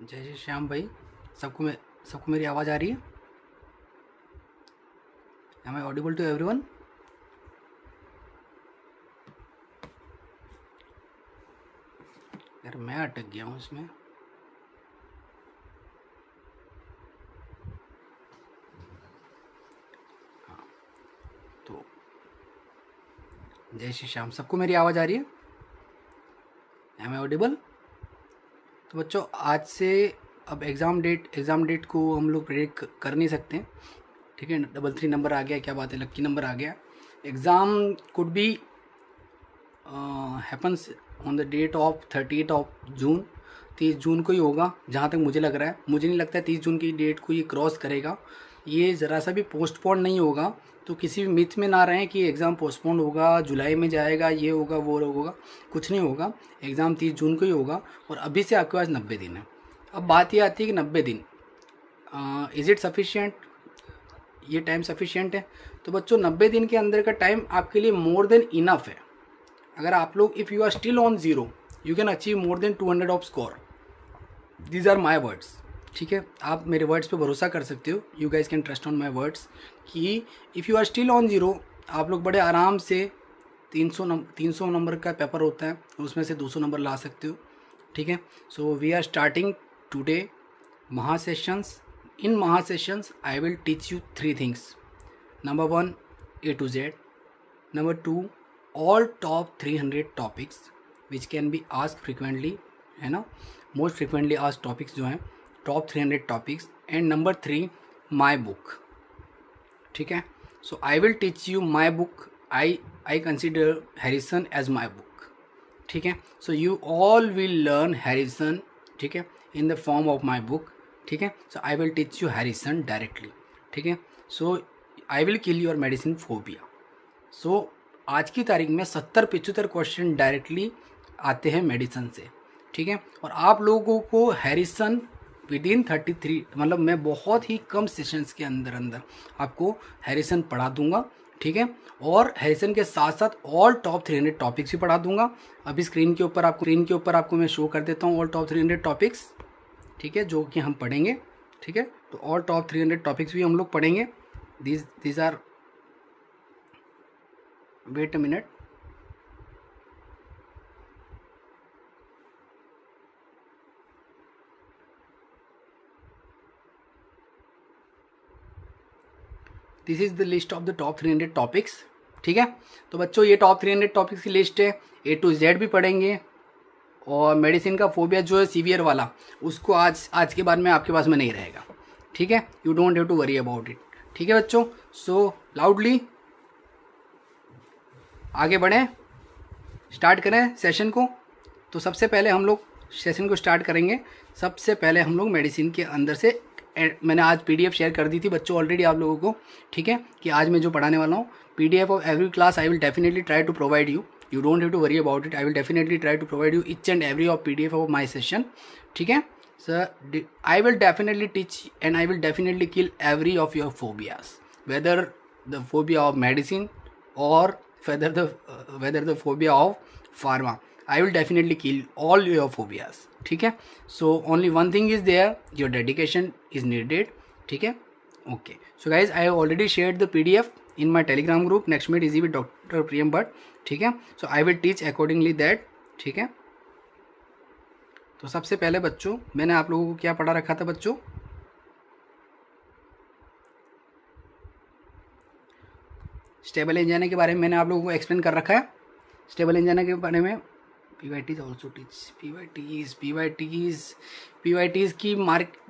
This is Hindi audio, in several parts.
जय श्री श्याम भाई। सबको मेरी आवाज़ आ रही है? Am I audible to everyone? यार मैं अटक गया हूँ इसमें। तो जय श्री श्याम, सबको मेरी आवाज़ आ रही है? Am I audible? तो बच्चों, आज से अब एग्ज़ाम डेट को हम लोग प्रेडिक्ट कर नहीं सकते। ठीक है, 3 नंबर आ गया, क्या बात है, लक्की नंबर आ गया। Exam could be happens on the date of 30 June. 30 जून को ही होगा जहाँ तक मुझे लग रहा है। मुझे नहीं लगता है 30 जून की डेट को ये क्रॉस करेगा। ये ज़रा सा भी पोस्टपोन नहीं होगा, तो किसी भी मिथ में ना रहें कि एग्ज़ाम पोस्टपोन होगा, जुलाई में जाएगा, ये होगा वो होगा। कुछ नहीं होगा, एग्ज़ाम 30 जून को ही होगा। और अभी से आपके पास 90 दिन है। अब बात ये आती है कि 90 दिन इज़ इट सफिशिएंट? ये टाइम सफिशिएंट है? तो बच्चों, 90 दिन के अंदर का टाइम आपके लिए मोर देन इनफ है। अगर आप लोग, if you are still on zero, you can achieve more than 200 of score. These are my words. ठीक है, आप मेरे वर्ड्स पे भरोसा कर सकते हो। You guys can trust on my words कि if you are still on zero, आप लोग बड़े आराम से 300 नंबर का पेपर होता है, उसमें से 200 नंबर ला सकते हो। ठीक है, so we are starting today महा सेशंस। इन महा sessions I will teach you 3 things. Number 1, A to Z. Number 2, all top 300 topics which can be asked frequently, है ना, मोस्ट फ्रिक्वेंटली आस्क्ड टॉपिक्स जो हैं, top 300 topics. And number 3, my book. ठीक है, so I will teach you my book. I consider Harrison as my book. ठीक है, so you all will learn Harrison, ठीक है, in the form of my book. ठीक है, so I will teach you Harrison directly. ठीक है, so I will kill your medicine phobia. So आज की तारीख में 70-75 क्वेश्चन डायरेक्टली आते हैं मेडिसन से। ठीक है, और आप लोगों को हैरिसन विदिन 33, मतलब मैं बहुत ही कम सेशंस के अंदर अंदर आपको हैरिसन पढ़ा दूंगा। ठीक है, और हैरिसन के साथ साथ ऑल टॉप 300 टॉपिक्स भी पढ़ा दूंगा। अभी स्क्रीन के ऊपर आपको मैं शो कर देता हूँ ऑल टॉप 300 टॉपिक्स। ठीक है, जो कि हम पढ़ेंगे। ठीक है, तो ऑल टॉप 300 टॉपिक्स भी हम लोग पढ़ेंगे। These are, wait a minute. This is the list of the top 300 topics. ठीक है, तो बच्चों, ये टॉप 300 टॉपिक्स की लिस्ट है। A to Z भी पढ़ेंगे, और मेडिसिन का फोबिया जो है सीवियर वाला, उसको आज के बाद में आपके पास में नहीं रहेगा। ठीक है, you don't have to worry about it. ठीक है बच्चों, सो लाउडली आगे बढ़ें, स्टार्ट करें सेशन को। तो सबसे पहले हम लोग सेशन को स्टार्ट करेंगे। सबसे पहले हम लोग मेडिसिन के अंदर से, मैंने आज PDF शेयर कर दी थी बच्चों ऑलरेडी आप लोगों को। ठीक है, कि आज मैं जो पढ़ाने वाला हूँ, PDF of every class I will definitely try to provide you. You don't have to worry about it. I will definitely try to provide you each and every of PDF of my session. ठीक है sir, I will definitely teach and I will definitely kill every of your phobias, whether the phobia of medicine और whether the phobia of pharma. I will definitely kill all your phobias. ठीक है, so only one thing is there, your dedication is needed. ठीक है, okay, so guys, I have already shared the PDF in my telegram group next meet easy with Dr. Priyam Bhatt. ठीक है, so I will teach accordingly that. ठीक है, तो सबसे पहले बच्चों, मैंने आप लोगों को क्या पढ़ा रखा था बच्चों? स्टेबल एंजाइना के बारे में मैंने आप लोगों को एक्सप्लेन कर रखा है। स्टेबल एंजाइना के बारे में PYTs ऑल्सो टीच। PYTs की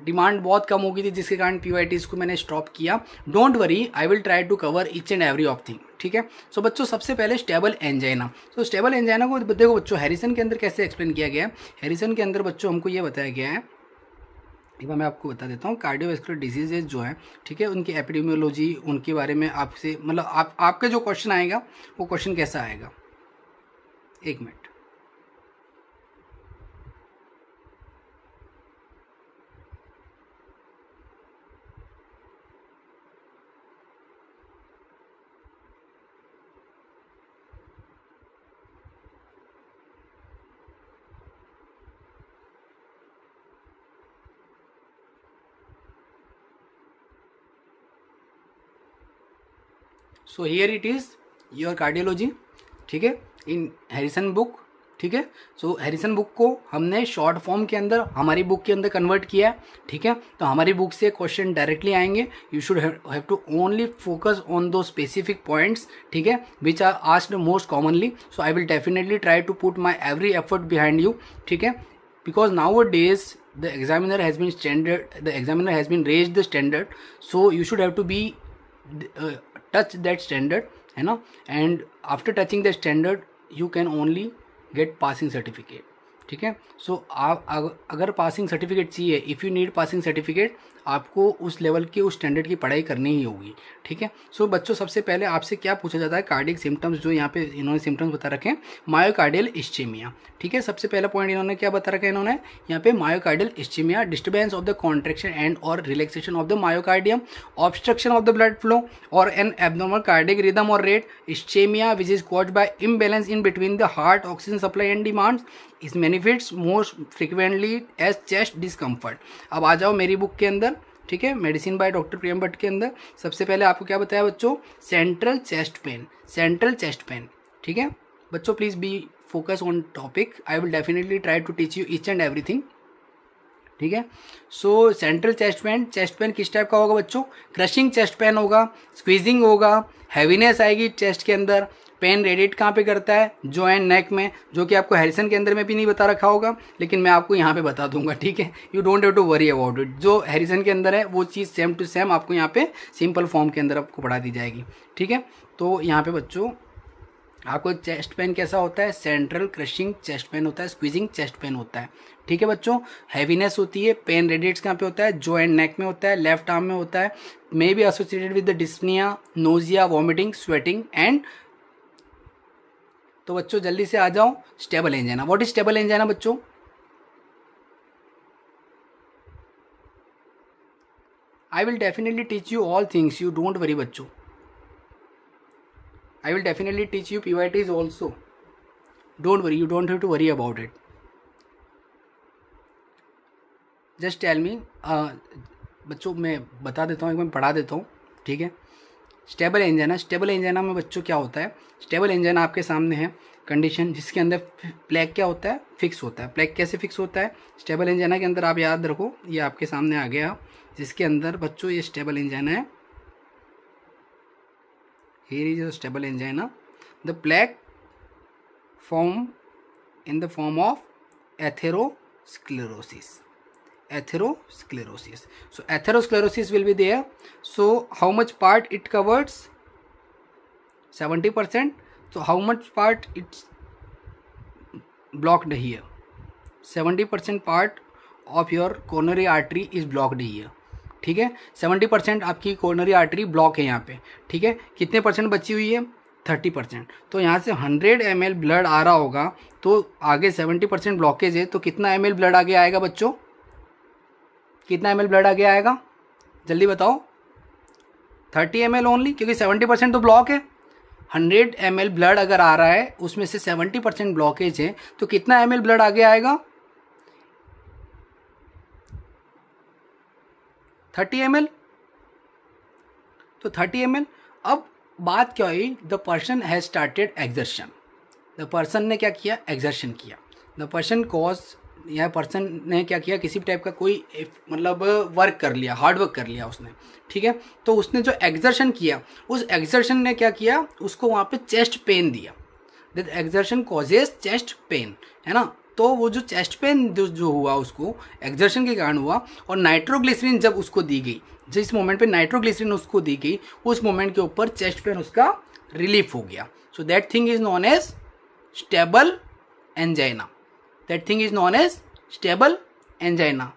डिमांड बहुत कम हो गई थी, जिसके कारण PYTs को मैंने स्टॉप किया। Don't worry, I will try to cover each and every of thing. ठीक है, सो बच्चों, सबसे पहले stable angina. So stable angina को देखो बच्चों, हैरिसन के अंदर कैसे एक्सप्लेन किया गया है। हैरिसन के अंदर बच्चों हमको ये बताया गया है, एक बार मैं आपको बता देता हूँ। कार्डियोवैस्कुलर डिजीजेज जो है, ठीक है, उनकी एपिडेमियोलॉजी, उनके बारे में आपसे, मतलब आपका जो क्वेश्चन आएगा वो क्वेश्चन कैसा आएगा, एक minute. So here it is your cardiology, ठीक है, इन हैरिसन बुक, ठीक है। सो हैरिसन बुक को हमने शॉर्ट फॉर्म के अंदर हमारी बुक के अंदर कन्वर्ट किया है, ठीक है। तो हमारी बुक से क्वेश्चन डायरेक्टली आएंगे, you should have to only focus on दो स्पेसिफिक पॉइंट्स, ठीक है, which are asked most commonly. So I will definitely try to put my every effort behind you, ठीक है, because now days the examiner has been standard, the examiner has been raised the standard, so you should have to be touch that standard, है ना, and after touching the standard you can only get passing certificate, ठीक है। सो आप अगर पासिंग सर्टिफिकेट चाहिए, if you need passing certificate, आपको उस लेवल की उस स्टैंडर्ड की पढ़ाई करनी ही होगी, ठीक है। सो बच्चों सबसे पहले आपसे क्या पूछा जाता है, कार्डियक सिम्टम्स जो यहाँ पे इन्होंने सिम्टम्स बता रखे हैं, मायोकार्डियल इस्चेमिया, ठीक है। सबसे पहला पॉइंट इन्होंने क्या बता रखा है, इन्होंने यहाँ पे myocardial ischaemia, disturbance of the contraction and और relaxation of the myocardium, obstruction of the blood flow और एन एब्नॉर्मल कार्डियक रिदम और rate, ischaemia which is caused by imbalance in between the heart oxygen supply and demands, is manifests most frequently as chest discomfort. अब आ जाओ मेरी बुक के अंदर, ठीक है, medicine by doctor Priyam Bhatt के अंदर। सबसे पहले आपको क्या बताया बच्चों, central chest pain, central chest pain, ठीक है बच्चों, please be focus on topic, I will definitely try to teach you each and everything, ठीक है। सो सेंट्रल चेस्ट पेन किस टाइप का होगा बच्चों, क्रशिंग चेस्ट पेन होगा, स्क्वीजिंग होगा, हैवीनेस आएगी चेस्ट के अंदर, पेन रेडिएट कहाँ पे करता है, जो एंड नेक में, जो कि आपको हैरिसन के अंदर में भी नहीं बता रखा होगा, लेकिन मैं आपको यहाँ पे बता दूंगा, ठीक है, you don't have to worry about it. जो हैरिसन के अंदर है वो चीज़ सेम टू सेम आपको यहाँ पे सिंपल फॉर्म के अंदर आपको पढ़ा दी जाएगी, ठीक है। तो यहाँ पे बच्चों आपको चेस्ट पेन कैसा होता है, सेंट्रल क्रशिंग चेस्ट पेन होता है, स्क्वीजिंग चेस्ट पेन होता है, ठीक है बच्चों। हैवीनेस होती है, पेन रेडिएट्स कहाँ पे होता है, जो एंड नेक में होता है, लेफ्ट आर्म में होता है, may be associated with the dyspnoea, nausea, vomiting, sweating and. तो बच्चों जल्दी से आ जाओ, stable angina, what is stable angina बच्चों, I will definitely teach you all things, you don't worry बच्चों, I will definitely teach you PYTs also. Don't worry, you don't have to worry about it. Just tell me, बच्चों मैं बता देता हूँ, एक मैं पढ़ा देता हूँ, ठीक है। स्टेबल एंजाइना, स्टेबल एंजाइना में बच्चों क्या होता है, स्टेबल एंजाइना आपके सामने है कंडीशन जिसके अंदर प्लेग क्या होता है, फिक्स होता है। प्लेग कैसे फिक्स होता है स्टेबल एंजाइना के अंदर, आप याद रखो, ये आपके सामने आ गया, जिसके अंदर बच्चों ये स्टेबल एंजाइना है। Here is a stable angina. The plaque form in the form of atherosclerosis. Atherosclerosis. So atherosclerosis will be there. So how much part it covers? 70%. So how much part it's blocked here? 70% part of your coronary artery is blocked here. ठीक है, 70% आपकी कोरोनरी आर्टरी ब्लॉक है यहाँ पे, ठीक है। कितने परसेंट बची हुई है, 30%। तो यहाँ से 100 ml ब्लड आ रहा होगा, तो आगे 70% ब्लॉकेज है, तो कितना ml ब्लड आगे आएगा बच्चों, कितना ml ब्लड आगे आएगा, जल्दी बताओ, 30 ml ओनली, क्योंकि 70% तो ब्लॉक है। 100 ml ब्लड अगर आ रहा है, उसमें से 70% ब्लॉकेज है, तो कितना ml ब्लड आगे आएगा, 30 ml। तो 30 ml। अब बात क्या हुई, the person has started exertion, the person ने क्या किया, एक्सर्शन किया, द पर्सन कॉज, यह पर्सन ने क्या किया, किसी टाइप का कोई मतलब वर्क कर लिया, हार्ड वर्क कर लिया उसने, ठीक है। तो उसने जो एक्सर्शन किया, उस एक्सर्शन ने क्या किया, उसको वहाँ पे चेस्ट पेन दिया, that exertion causes chest pain, है ना। तो वो जो चेस्ट पेन जो हुआ उसको एक्सर्शन के कारण हुआ, और नाइट्रोग्लिसरीन जब उसको दी गई, जिस मोमेंट पे नाइट्रोग्लिसरीन उसको दी गई, उस मोमेंट के ऊपर चेस्ट पेन उसका रिलीफ हो गया। So that thing is known as stable angina, that thing is known as stable angina.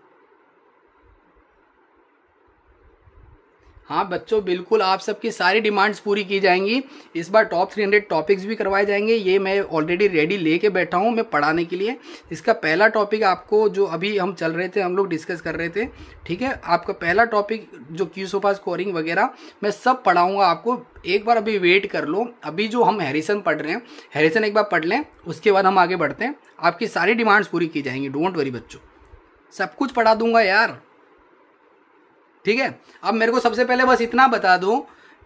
हाँ बच्चों, बिल्कुल आप सबकी सारी डिमांड्स पूरी की जाएंगी। इस बार टॉप 300 टॉपिक्स भी करवाए जाएंगे, ये मैं ऑलरेडी रेडी लेके बैठा हूँ मैं पढ़ाने के लिए। इसका पहला टॉपिक आपको, जो अभी हम चल रहे थे, हम लोग डिस्कस कर रहे थे, ठीक है, आपका पहला टॉपिक जो क्यूसोफा स्कोरिंग वगैरह मैं सब पढ़ाऊँगा आपको। एक बार अभी वेट कर लो, अभी जो हम हैरिसन पढ़ रहे हैं, हैरिसन एक बार पढ़ लें, उसके बाद हम आगे बढ़ते हैं। आपकी सारी डिमांड्स पूरी की जाएंगी, डोंट वरी बच्चों, सब कुछ पढ़ा दूंगा यार, ठीक है। अब मेरे को सबसे पहले बस इतना बता दो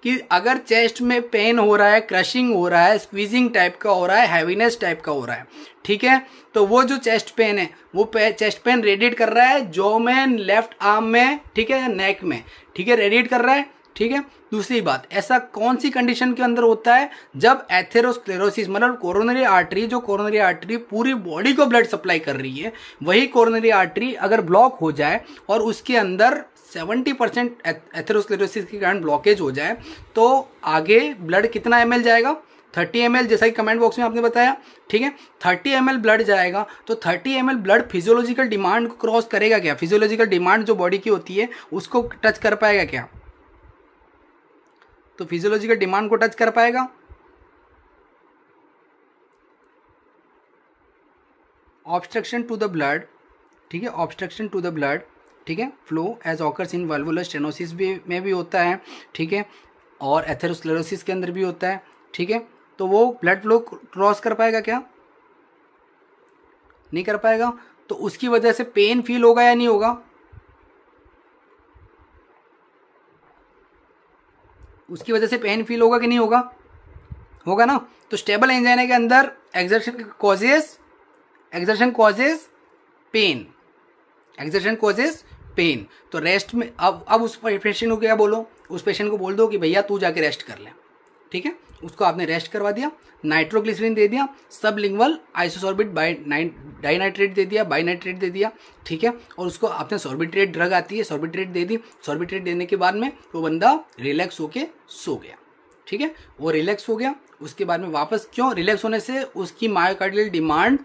कि अगर चेस्ट में पेन हो रहा है, क्रशिंग हो रहा है, स्क्वीजिंग टाइप का हो रहा है, हैवीनेस टाइप का हो रहा है, ठीक है, तो वो जो चेस्ट पेन है वो चेस्ट पेन रेडिएट कर रहा है जॉ में, लेफ्ट आर्म में, ठीक है, नेक में, ठीक है, रेडिएट कर रहा है, ठीक है। दूसरी बात, ऐसा कौन सी कंडीशन के अंदर होता है, जब एथेरोस्क्लेरोसिस मतलब कोरोनरी आर्टरी, जो कोरोनरी आर्टरी पूरी बॉडी को ब्लड सप्लाई कर रही है, वही कोरोनरी आर्टरी अगर ब्लॉक हो जाए और उसके अंदर 70% एथेरोस्क्लेरोसिस के कारण ब्लॉकेज हो जाए, तो आगे ब्लड कितना ml जाएगा, 30 ml, जैसा कि कमेंट बॉक्स में आपने बताया, ठीक है, 30 ml ब्लड जाएगा। तो 30 ml ब्लड फिजियोलॉजिकल डिमांड को क्रॉस करेगा क्या, फिजियोलॉजिकल डिमांड जो बॉडी की होती है उसको टच कर पाएगा क्या, तो फिजियोलॉजिकल डिमांड को टच कर पाएगा। ऑब्स्ट्रक्शन टू द ब्लड, ठीक है, ऑब्स्ट्रक्शन टू द ब्लड, ठीक है, flow as occurs in valvular stenosis में भी होता है, ठीक है, और एथेरोस्क्लेरोसिस के अंदर भी होता है, ठीक है। तो वो ब्लड फ्लो क्रॉस कर पाएगा क्या, नहीं कर पाएगा। तो उसकी वजह से पेन फील होगा या नहीं होगा, उसकी वजह से पेन फील होगा कि नहीं होगा, होगा ना। तो स्टेबल एंजाइना के अंदर exertion causes pain, exertion causes pain. तो रेस्ट में अब उस पेशेंट को क्या बोलो, उस पेशेंट को बोल दो कि भैया तू जाके रेस्ट कर ले, ठीक है, उसको आपने रेस्ट करवा दिया, नाइट्रोग्लिसरीन दे दिया, सबलिंगुअल आइसोसॉर्बिट डाइनाइट्रेट दे दिया, बाइनाइट्रेट दे दिया, ठीक है, और उसको आपने सॉर्बिट्रेट ड्रग आती है सॉर्बिट्रेट दे दी। सॉर्बिट्रेट देने के बाद में वो बंदा रिलैक्स होके सो गया, ठीक है, वो रिलैक्स हो गया। उसके बाद में वापस क्यों, रिलैक्स होने से उसकी मायोकार्डियल डिमांड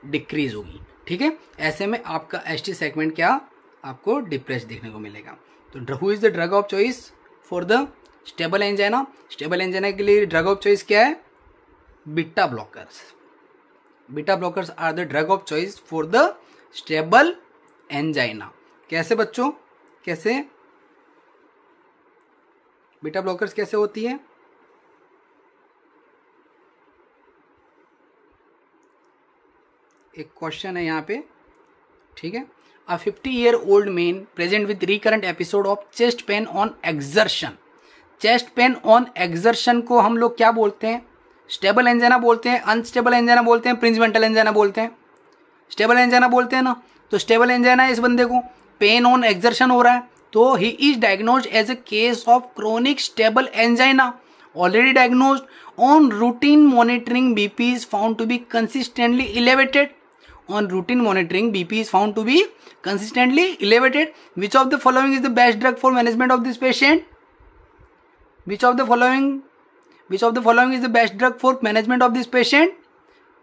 डिक्रीज होगी, ठीक है। ऐसे में आपका एसटी सेगमेंट क्या आपको डिप्रेस देखने को मिलेगा। तो who is the drug of choice for the stable angina, stable angina के लिए ड्रग ऑफ चॉइस क्या है, beta blockers. Beta blockers are the drug of choice for the stable angina. कैसे बच्चों, कैसे बीटा ब्लॉकर्स कैसे होती है, एक क्वेश्चन है यहाँ पे, ठीक है। A 50-year-old man present with recurrent episode of chest pain on exertion. Chest pain on exertion को हम लोग क्या बोलते हैं, स्टेबल एंजाइना बोलते हैं, अनस्टेबल एंजाइना बोलते हैं, प्रिंसिपेंटल एंजाइना बोलते हैं, स्टेबल एंजाइना बोलते हैं ना। तो स्टेबल एंजाइना इस बंदे को पेन ऑन एक्सर्शन हो रहा है, तो he is diagnosed as a case of chronic stable angina, already diagnosed. On routine monitoring BP is found to be consistently elevated, on routine monitoring BP is found to be consistently elevated. Which of the following is the best drug for management of this patient, which of the following is the best drug for management of this patient,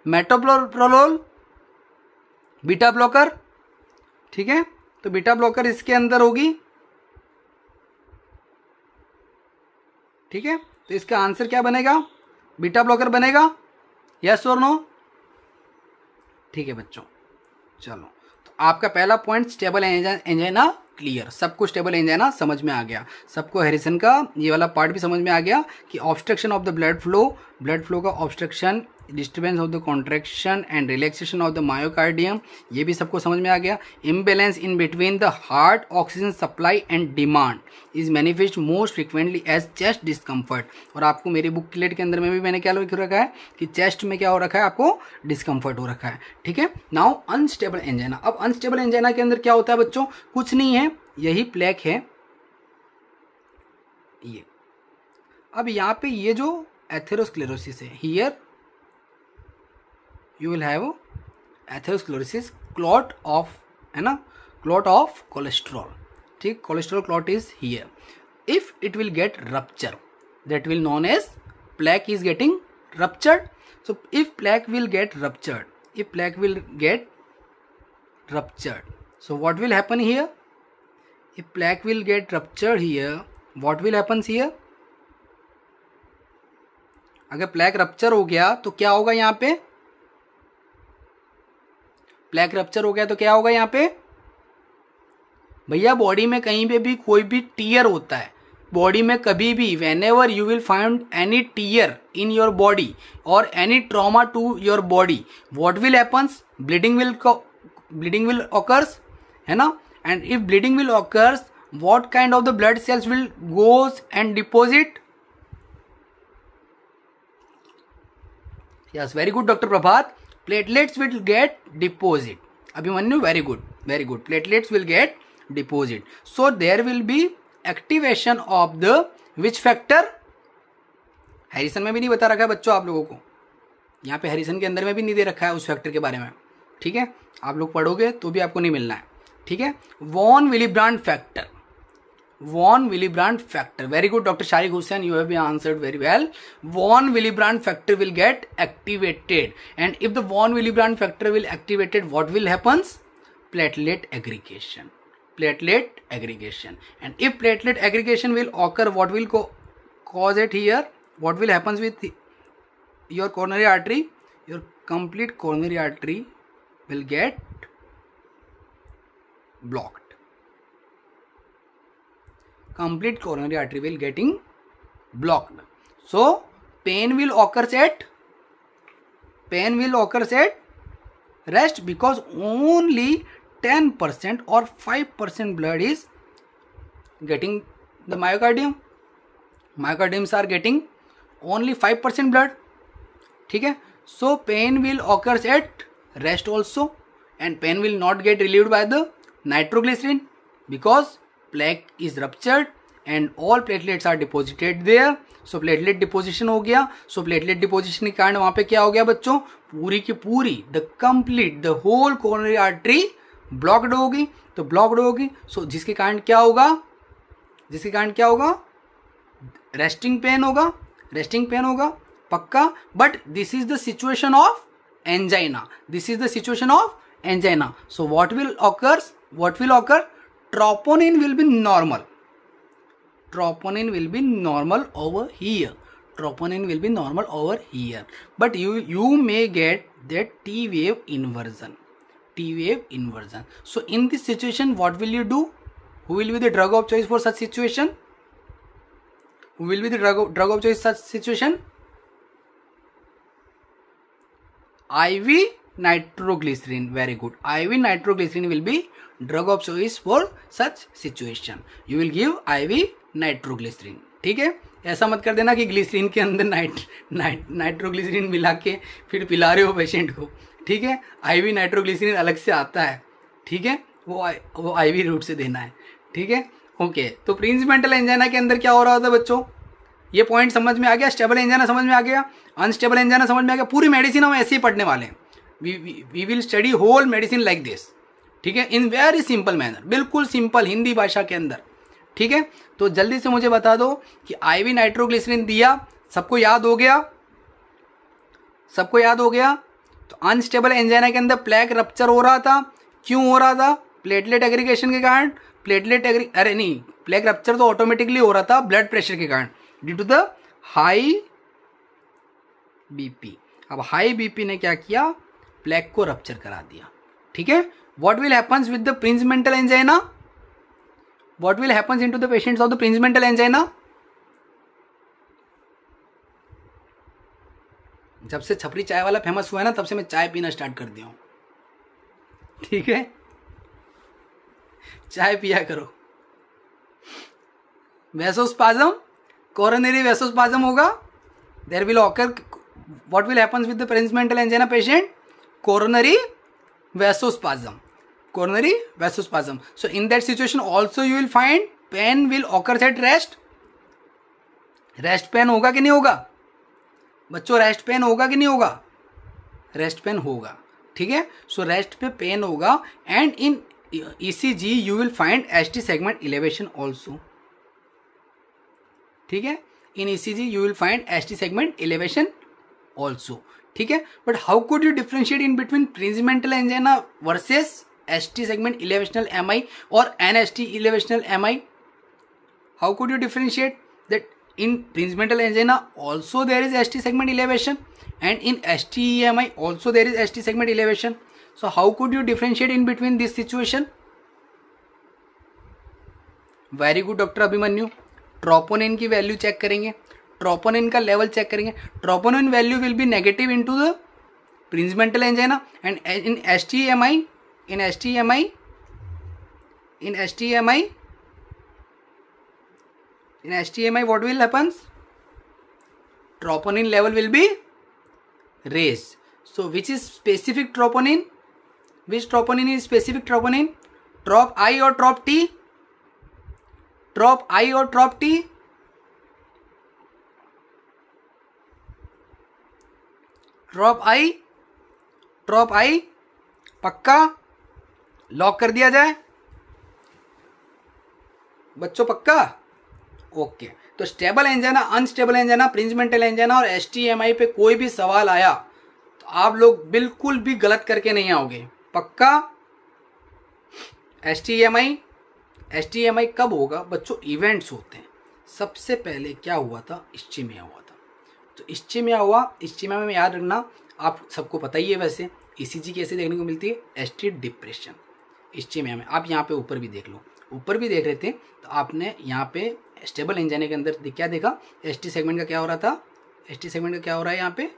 metoprolol, beta blocker, ठीक है। तो बीटा ब्लॉकर इसके अंदर होगी, ठीक है। तो इसका आंसर क्या बनेगा, बीटा ब्लॉकर बनेगा, यस और नो, ठीक है बच्चों। चलो, तो आपका पहला पॉइंट स्टेबल एंजाइना क्लियर, सबको स्टेबल एंजाइना समझ में आ गया, सबको हैरिसन का ये वाला पार्ट भी समझ में आ गया कि obstruction of the blood flow का obstruction, disturbance of the contraction and relaxation of the myocardium, ये भी सबको समझ में आ गया। Imbalance in between the heart oxygen supply and demand is manifest most frequently as chest discomfort. और आपको मेरी बुक क्लेट के अंदर में भी मैंने क्या लिख रखा है कि चेस्ट में क्या हो रखा है, आपको डिस्कम्फर्ट हो रखा है, ठीक है। Now unstable angina. अब अनस्टेबल एंजाइना के अंदर क्या होता है बच्चों, कुछ नहीं है, यही प्लेक है ये। अब यहाँ पे ये जो एथेरोस्क्लेरोसिस है, here you will have atherosclerosis, clot of, है ना, clot of cholesterol, ठीक, cholesterol clot is here. If it will get rupture, that will known as plaque is getting ruptured. So if plaque will get ruptured, so what will happen here, if plaque will get ruptured here, what will happen here, अगर प्लेक रप्चर हो गया तो क्या होगा, यहाँ पे प्लेक रप्चर हो गया तो क्या होगा यहाँ पे भैया, बॉडी में कहीं पे भी कोई भी टीयर होता है, बॉडी में कभी भी whenever you will find any tear in your body or any trauma to your body, what will happens, bleeding will occurs, है ना। and if bleeding will occurs, what kind of the blood cells will goes and deposit Yes, very good, Dr. Prabhat. Platelets will get deposit. Abhimanyu, very good, very good. Platelets will get deposit. So there will be activation of the which factor? Harrison में भी नहीं बता रखा है बच्चों आप लोगों को, यहाँ पे हैरिसन के अंदर में भी नहीं दे रखा है उस फैक्टर के बारे में, ठीक है, आप लोग पढ़ोगे तो भी आपको नहीं मिलना है, ठीक है। Von Willebrand factor, von Willebrand factor, very good doctor Shariq Hussain, you have been answered very well. Von Willebrand factor will get activated, and if the von Willebrand factor will activated, what will happens? Platelet aggregation, platelet aggregation. And if platelet aggregation will occur, what will cause it here? What will happen with your coronary artery? Your complete coronary artery will get blocked. Complete coronary artery will getting blocked. So pain will occur at rest, because only 10% or 5% blood is getting the myocardium. Myocardiums are getting only 5% blood, ठीक है। So pain will occur at rest also, and pain will not get relieved by the nitroglycerin, because plaque is ruptured and all platelets are deposited there. So platelet deposition हो गया। So platelet deposition के कारण वहाँ पे क्या हो गया बच्चों? पूरी की पूरी the whole coronary artery blocked होगी। तो ब्लॉक्ड होगी, सो जिसके कारण क्या होगा? रेस्टिंग पेन होगा पक्का। But this is the situation of angina, so what will occur? Troponin will be normal over here, but you may get that T wave inversion. So in this situation, what will you do? Who will be the drug of choice for such situation? IV nitroglycerin, very good. IV nitroglycerin will be drug of choice for such situation. You will give IV nitroglycerin, ठीक है। ऐसा मत कर देना कि ग्लिसरीन के अंदर नाइट्रोग्लिसरीन मिला के फिर पिला रहे हो पेशेंट को, ठीक है। आईवी नाइट्रोग्लिसरीन अलग से आता है, ठीक है, वो आईवी रूट से देना है, ठीक है, ओके। तो प्रिंसिपल एंजाइना के अंदर क्या हो रहा था बच्चों? ये पॉइंट समझ में आ गया? स्टेबल एंजाइना समझ में आ गया, अनस्टेबल एंजाइना समझ में आ गया। पूरी मेडिसिन हम ऐसे ही पढ़ने वाले हैं, we will study whole medicine like this, ठीक है, इन वेरी सिंपल मैनर, बिल्कुल सिंपल हिंदी भाषा के अंदर, ठीक है। तो जल्दी से मुझे बता दो कि आईवी नाइट्रोग्लिसरीन दिया, सबको याद हो गया? तो अनस्टेबल एंजाइना के अंदर प्लेक रप्चर हो रहा था, क्यों हो रहा था? प्लेटलेट एग्रीगेशन के कारण। प्लेक रप्चर तो ऑटोमेटिकली हो रहा था ब्लड प्रेशर के कारण, due to the high BP. अब हाई बीपी ने क्या किया? प्लेक को रप्चर करा दिया, ठीक है। What will happens with the principal angina? What will happen into the patients of the Prinzmental angina? जब से छपरी चाय वाला फेमस हुआ है ना, तब से मैं चाय पीना स्टार्ट कर दिया हूं, ठीक है। चाय पिया करो। वेसोस्पाज्म, कोरोनरी वेसोस्पाज्म होगा, there will occur. What will happens with the Prinzmental angina patient? कोरोनरी vasospasm. So in that situation also you will find pain will occur at rest. Rest pain होगा कि नहीं होगा बच्चों? रेस्ट पेन होगा कि नहीं होगा? रेस्ट पेन होगा, ठीक है। सो रेस्ट पे पेन होगा, and in ECG you will find ST segment elevation also, ठीक है। इन ECG you will find ST segment elevation also, ठीक है। But how could you differentiate in between principal angina versus ST segment elevational MI or NST elevational MI? How could you differentiate that in principal angina also there is ST segment elevation, and in STEMI also there is ST segment elevation? So how could you differentiate in between this situation? Very good doctor Abhimanyu. Troponin की वैल्यू चेक करेंगे, ट्रोपोनिन का लेवल चेक करेंगे। Troponin value will be negative into the principal angina, and in STMI what will happens? Troponin level will be rays. So which is specific troponin? Which troponin is specific troponin? Trop I or trop T? Trop I or trop T? Trop I? Trop I? पक्का? लॉक कर दिया जाए बच्चों, पक्का? ओके, तो stable angina, unstable angina, Prinzmetal angina और एसटीएमआई पे कोई भी सवाल आया तो आप लोग बिल्कुल भी गलत करके नहीं आओगे, पक्का? एसटीएमआई कब होगा बच्चों? इवेंट्स होते हैं। सबसे पहले क्या हुआ था? इस्चीमिया हुआ था। तो इस्चीमिया हुआ, इस्चीमिया में याद रखना, आप सबको पता ही है वैसे ईसीजी कैसे देखने को मिलती है? एसटी डिप्रेशन इस्चीमिया में। आप यहाँ पे ऊपर भी देख लो, ऊपर भी देख रहे थे तो आपने यहाँ पे स्टेबल एंजाइना के अंदर क्या देखा? एसटी सेगमेंट का क्या हो रहा था? एसटी सेगमेंट का क्या हो रहा है? यहाँ पे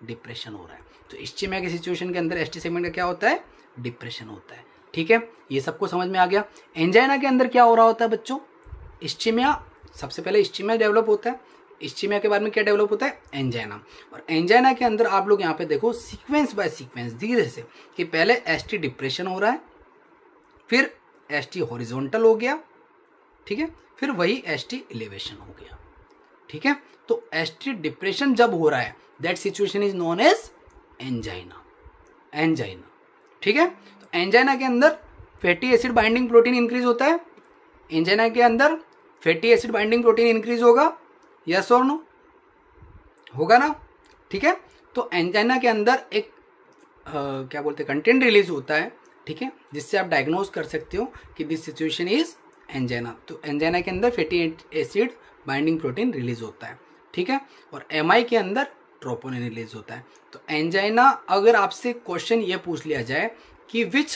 डिप्रेशन हो रहा है। तो इस्चीमिया की सिचुएशन के अंदर एसटी सेगमेंट का क्या होता है? डिप्रेशन होता है। ठीक है, ये सबको समझ में आ गया। एंजाइना के अंदर क्या हो रहा होता है बच्चों? इस्चीमिया, सबसे पहले इस्चीमिया डेवलप होता है। इस्चीमिया के बाद में क्या डेवलप होता है? एंजाइना। और एंजाइना के अंदर आप लोग यहाँ पे देखो सीक्वेंस बाय सीक्वेंस धीरे से कि पहले एसटी डिप्रेशन हो रहा है, फिर एसटी हॉरिजॉन्टल हो गया, ठीक है, फिर वही एसटी एलिवेशन हो गया। ठीक है, तो एसटी डिप्रेशन जब हो रहा है that situation is known as angina. Angina, ठीक है। तो एंजाइना के अंदर fatty acid binding protein increase होता है। एंजाइना के अंदर fatty acid binding protein increase होगा, यस और नो? होगा ना? ठीक है, तो एंजाइना के अंदर एक क्या बोलते हैं, कंटेंट रिलीज होता है, ठीक है, जिससे आप डायग्नोज कर सकते हो कि दिस सिचुएशन इज एंजाइना। तो एंजाइना के अंदर fatty acid binding protein release होता है, ठीक है, और एमआई के अंदर ट्रोपोनिन रिलीज होता है। तो एंजाइना, अगर आपसे क्वेश्चन ये पूछ लिया जाए कि विच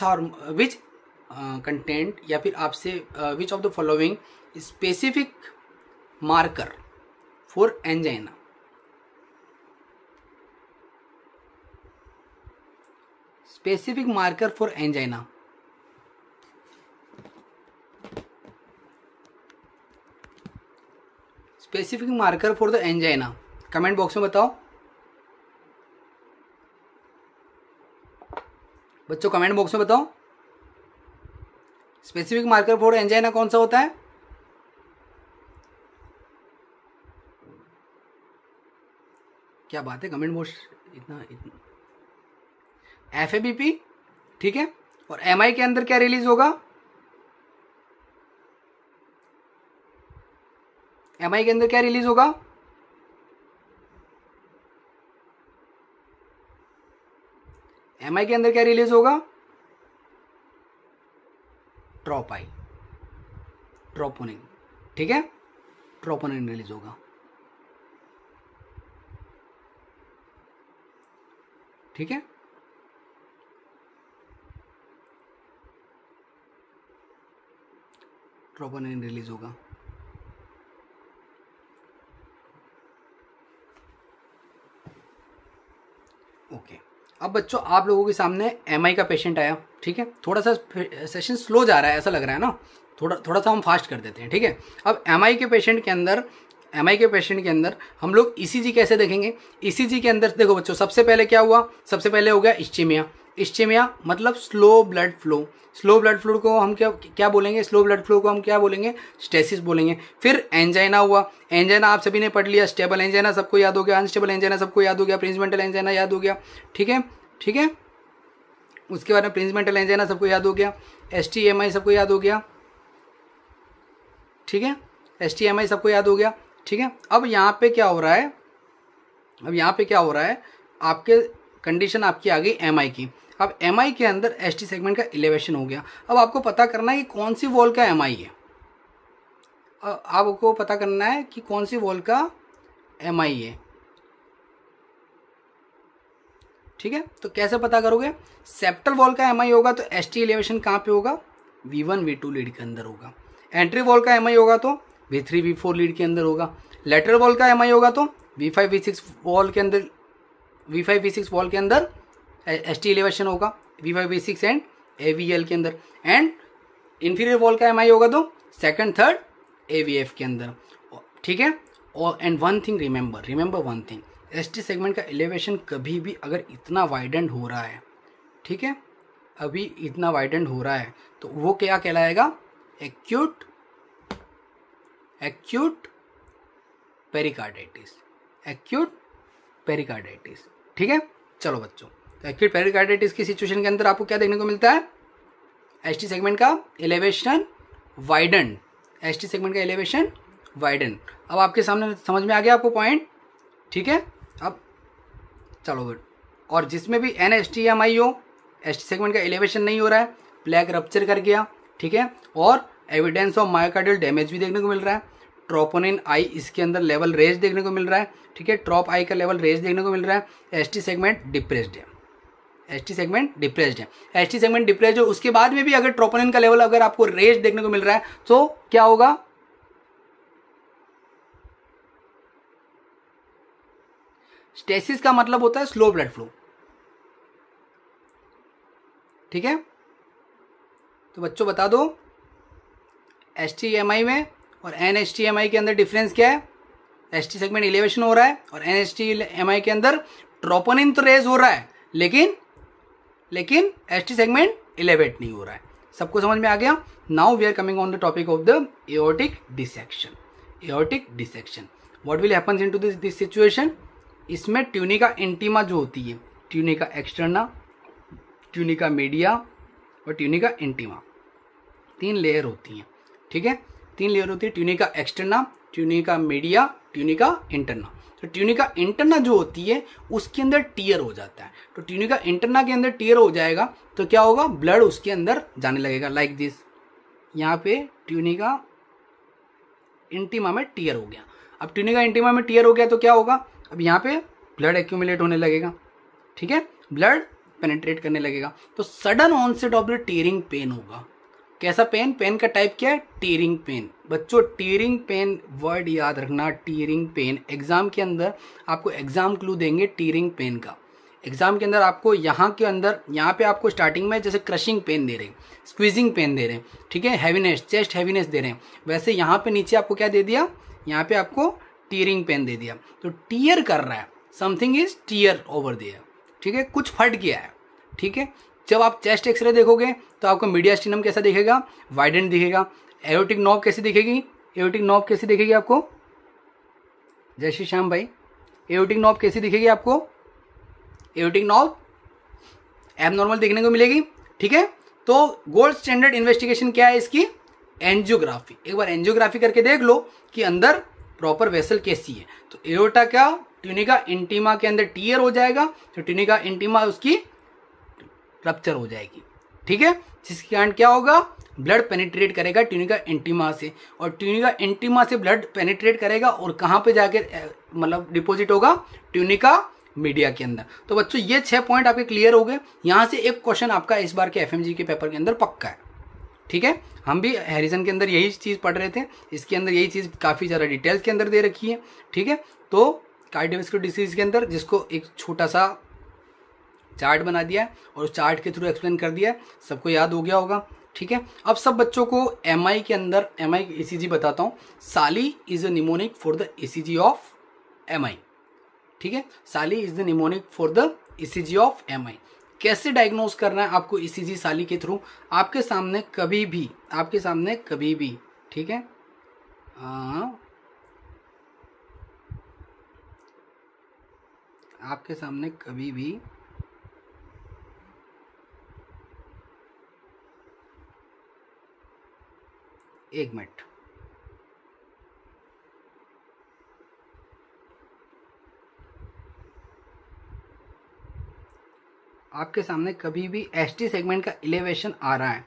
कंटेंट या फिर आपसे which of the following specific marker for angina, specific marker for angina, specific marker for the angina, comment box में बताओ बच्चों, कमेंट बॉक्स में बताओ स्पेसिफिक मार्कर फॉर एंजाइना कौन सा होता है? क्या बात है, कमेंट बॉक्स इतना एफएबीपी, ठीक है। और एमआई के अंदर क्या रिलीज होगा? एमआई के अंदर क्या रिलीज होगा? एमआई के अंदर क्या रिलीज होगा? ट्रोपाई, ट्रोपोनिन, ठीक है, ट्रोपोनिन रिलीज होगा, ठीक है। ट्रोपोनिन रिलीज होगा। ओके, अब बच्चों आप लोगों के सामने एमआई का पेशेंट आया, ठीक है। थोड़ा सा सेशन स्लो जा रहा है, ऐसा लग रहा है ना, थोड़ा सा हम फास्ट कर देते हैं, ठीक है। अब एमआई के पेशेंट के अंदर हम लोग ईसीजी कैसे देखेंगे? ईसीजी के अंदर देखो बच्चों, सबसे पहले क्या हुआ? सबसे पहले हो गया इस्चीमिया। इस्चीमिया मतलब slow blood flow. Slow blood flow को हम क्या बोलेंगे? स्लो ब्लड फ्लो को हम क्या बोलेंगे? स्टेसिस बोलेंगे। फिर एंजाइना हुआ। एंजाइना आप सभी ने पढ़ लिया, स्टेबल एंजाइना सबको याद हो गया, अनस्टेबल एंजाइना सबको याद हो गया, प्रिंसमेंटल एंजाइना याद हो गया, ठीक है, ठीक है। उसके बाद में प्रिंसमेंटल एंजाइना सबको याद हो गया, एसटीएमआई सबको याद हो गया, ठीक है, एसटीएमआई सबको याद हो गया, ठीक है। अब यहाँ पे क्या हो रहा है? आपके कंडीशन आपकी आ गई एमआई की। अब एमआई के अंदर एसटी सेगमेंट का इलेवेशन हो गया। अब आपको पता करना है कि कौन सी वॉल का एमआई है। आपको पता करना है कि कौन सी वॉल का एमआई है, ठीक है। तो कैसे पता करोगे? सेप्टल वॉल का एमआई होगा तो एसटी इलेवेशन कहाँ पे होगा? V1 V2 लीड के अंदर होगा। एंट्री वॉल का एमआई होगा तो V3 V4 लीड के अंदर होगा। लेटरल वॉल का एमआई होगा तो V5 V6 वॉल के अंदर एसटी इलेवेशन होगा, V5 V6 एंड AVL के अंदर। एंड इंफीरियर वॉल का एमआई होगा तो सेकंड थर्ड AVF के अंदर, ठीक है। और and one thing remember one thing, ST segment का एलिवेशन कभी भी अगर इतना वाइडेंड हो रहा है, ठीक है, अभी इतना वाइडेंड हो रहा है, तो वो क्या कहलाएगा? Acute pericarditis, acute pericarditis. ठीक है, चलो बच्चों, तो एक्यूट पेरिकार्डाइटिस की सिचुएशन के अंदर आपको क्या देखने को मिलता है? एसटी सेगमेंट का एलिवेशन वाइडन, एसटी सेगमेंट का एलिवेशन वाइडन। अब आपके सामने समझ में आ गया आपको पॉइंट? ठीक है, अब चलो गुड। और जिसमें भी NSTMI हो, एसटी सेगमेंट का एलिवेशन नहीं हो रहा है, प्लेग रप्चर कर गया, ठीक है, और एविडेंस ऑफ मायोकार्डियल डैमेज भी देखने को मिल रहा है, ट्रोपोनिन आई इसके अंदर लेवल रेज देखने को मिल रहा है, ठीक है, ट्रॉप आई का लेवल रेज देखने को मिल रहा है, एसटी सेगमेंट डिप्रेस्ड है, एसटी सेगमेंट डिप्रेस्ड है, एसटी सेगमेंट डिप्रेस्ड है। उसके बाद में भी अगर ट्रोपोनिन का लेवल अगर आपको रेज देखने को मिल रहा है तो क्या होगा? स्टेसिस का मतलब होता है स्लो ब्लड फ्लो। ठीक है, तो बच्चों बता दो एसटीएमआई में और एनएसटीएमआई के अंदर डिफरेंस क्या है? एसटी सेगमेंट इलेवेशन हो रहा है और एनएसटीएमआई के अंदर ट्रोपोनिन तो रेज हो रहा है, लेकिन एसटी सेगमेंट इलेवेट नहीं हो रहा है। सबको समझ में आ गया? Now we are coming on the topic of the aortic dissection. Aortic dissection, what will happens into this situation? इसमें ट्यूनिका इंटीमा जो होती है, ट्यूनिका एक्सटर्ना, ट्यूनिका मीडिया और ट्यूनिका इंटीमा, 3 लेयर होती हैं। ठीक है, 3 लेयर होती है, tunica externa, tunica media, tunica interna. तो ट्यूनिका इंटरना जो होती है उसके अंदर टीयर हो जाता है। तो ट्यूनिका इंटरना के अंदर टीयर हो जाएगा तो क्या होगा? ब्लड उसके अंदर जाने लगेगा लाइक दिस। यहाँ पे ट्यूनिका इंटीमा में टीयर हो गया। अब ट्यूनिका इंटीमा में टीयर हो गया तो क्या होगा? अब यहाँ पे ब्लड एक्यूमुलेट होने लगेगा, ठीक है, ब्लड पेनिट्रेट करने लगेगा। तो sudden onset of the tearing pain होगा। कैसा पेन? पेन का टाइप क्या है? Tearing pain. बच्चों टीयरिंग पेन वर्ड याद रखना, टीयरिंग पेन। एग्जाम के अंदर आपको एग्जाम क्लू देंगे टीयरिंग पेन का। एग्जाम के अंदर आपको यहाँ के अंदर, यहाँ पे आपको स्टार्टिंग में जैसे क्रशिंग पेन दे रहे हैं, स्क्वीजिंग पेन दे रहे हैं, ठीक है, हैवीनेस, चेस्ट हैवीनेस दे रहे हैं, वैसे यहाँ पे नीचे आपको क्या दे दिया? यहाँ पे आपको टीयरिंग पेन दे दिया। तो टीयर कर रहा है, something is tear over there, ठीक है, कुछ फट गया है। ठीक है, जब आप चेस्ट एक्सरे देखोगे तो आपको मीडियास्टिनम कैसा दिखेगा? वाइडेंड दिखेगा। एओर्टिक नॉब कैसी दिखेगी? एओर्टिक नॉब कैसी दिखेगी आपको? जय श्री श्याम भाई, एओर्टिक नॉब कैसी दिखेगी आपको? एओर्टिक नॉब एबनॉर्मल देखने को मिलेगी। ठीक है, तो गोल्ड स्टैंडर्ड इन्वेस्टिगेशन क्या है इसकी? एंजियोग्राफी। एक बार एंजियोग्राफी करके देख लो कि अंदर प्रॉपर वेसल कैसी है। तो एओर्टा का ट्यूनिका इंटीमा के अंदर टीयर हो जाएगा, तो ट्यूनिका इंटीमा उसकी रप्चर हो जाएगी। ठीक है, जिसके कारण क्या होगा? ब्लड पेनिट्रेट करेगा ट्यूनिका इंटीमा से, और ट्यूनिका इंटीमा से ब्लड पेनिट्रेट करेगा और कहाँ पे जाके मतलब डिपॉजिट होगा? ट्यूनिका मीडिया के अंदर। तो बच्चों ये 6 पॉइंट आपके क्लियर हो गए। यहाँ से एक क्वेश्चन आपका इस बार के एफएमजी के पेपर के अंदर पक्का है। ठीक है, हम भी हैरिसन के अंदर यही चीज़ पढ़ रहे थे, इसके अंदर यही चीज़ काफ़ी ज़्यादा डिटेल्स के अंदर दे रखी है। ठीक है, तो कार्डियोवैस्कुलर डिसीज के अंदर जिसको एक छोटा सा चार्ट बना दिया है और उस चार्ट के थ्रू एक्सप्लेन कर दिया है, सबको याद हो गया होगा। ठीक है, अब सब बच्चों को एमआई के अंदर एमआई ईसीजी बताता हूँ। साली is a mnemonic for the ECG of MI. ठीक है, साली is the mnemonic for the ECG of MI. कैसे डायग्नोज करना है आपको ईसीजी साली के थ्रू? आपके सामने कभी भी, ठीक है, आपके सामने कभी भी एक मिनट, आपके सामने कभी भी एसटी सेगमेंट का इलेवेशन आ रहा है,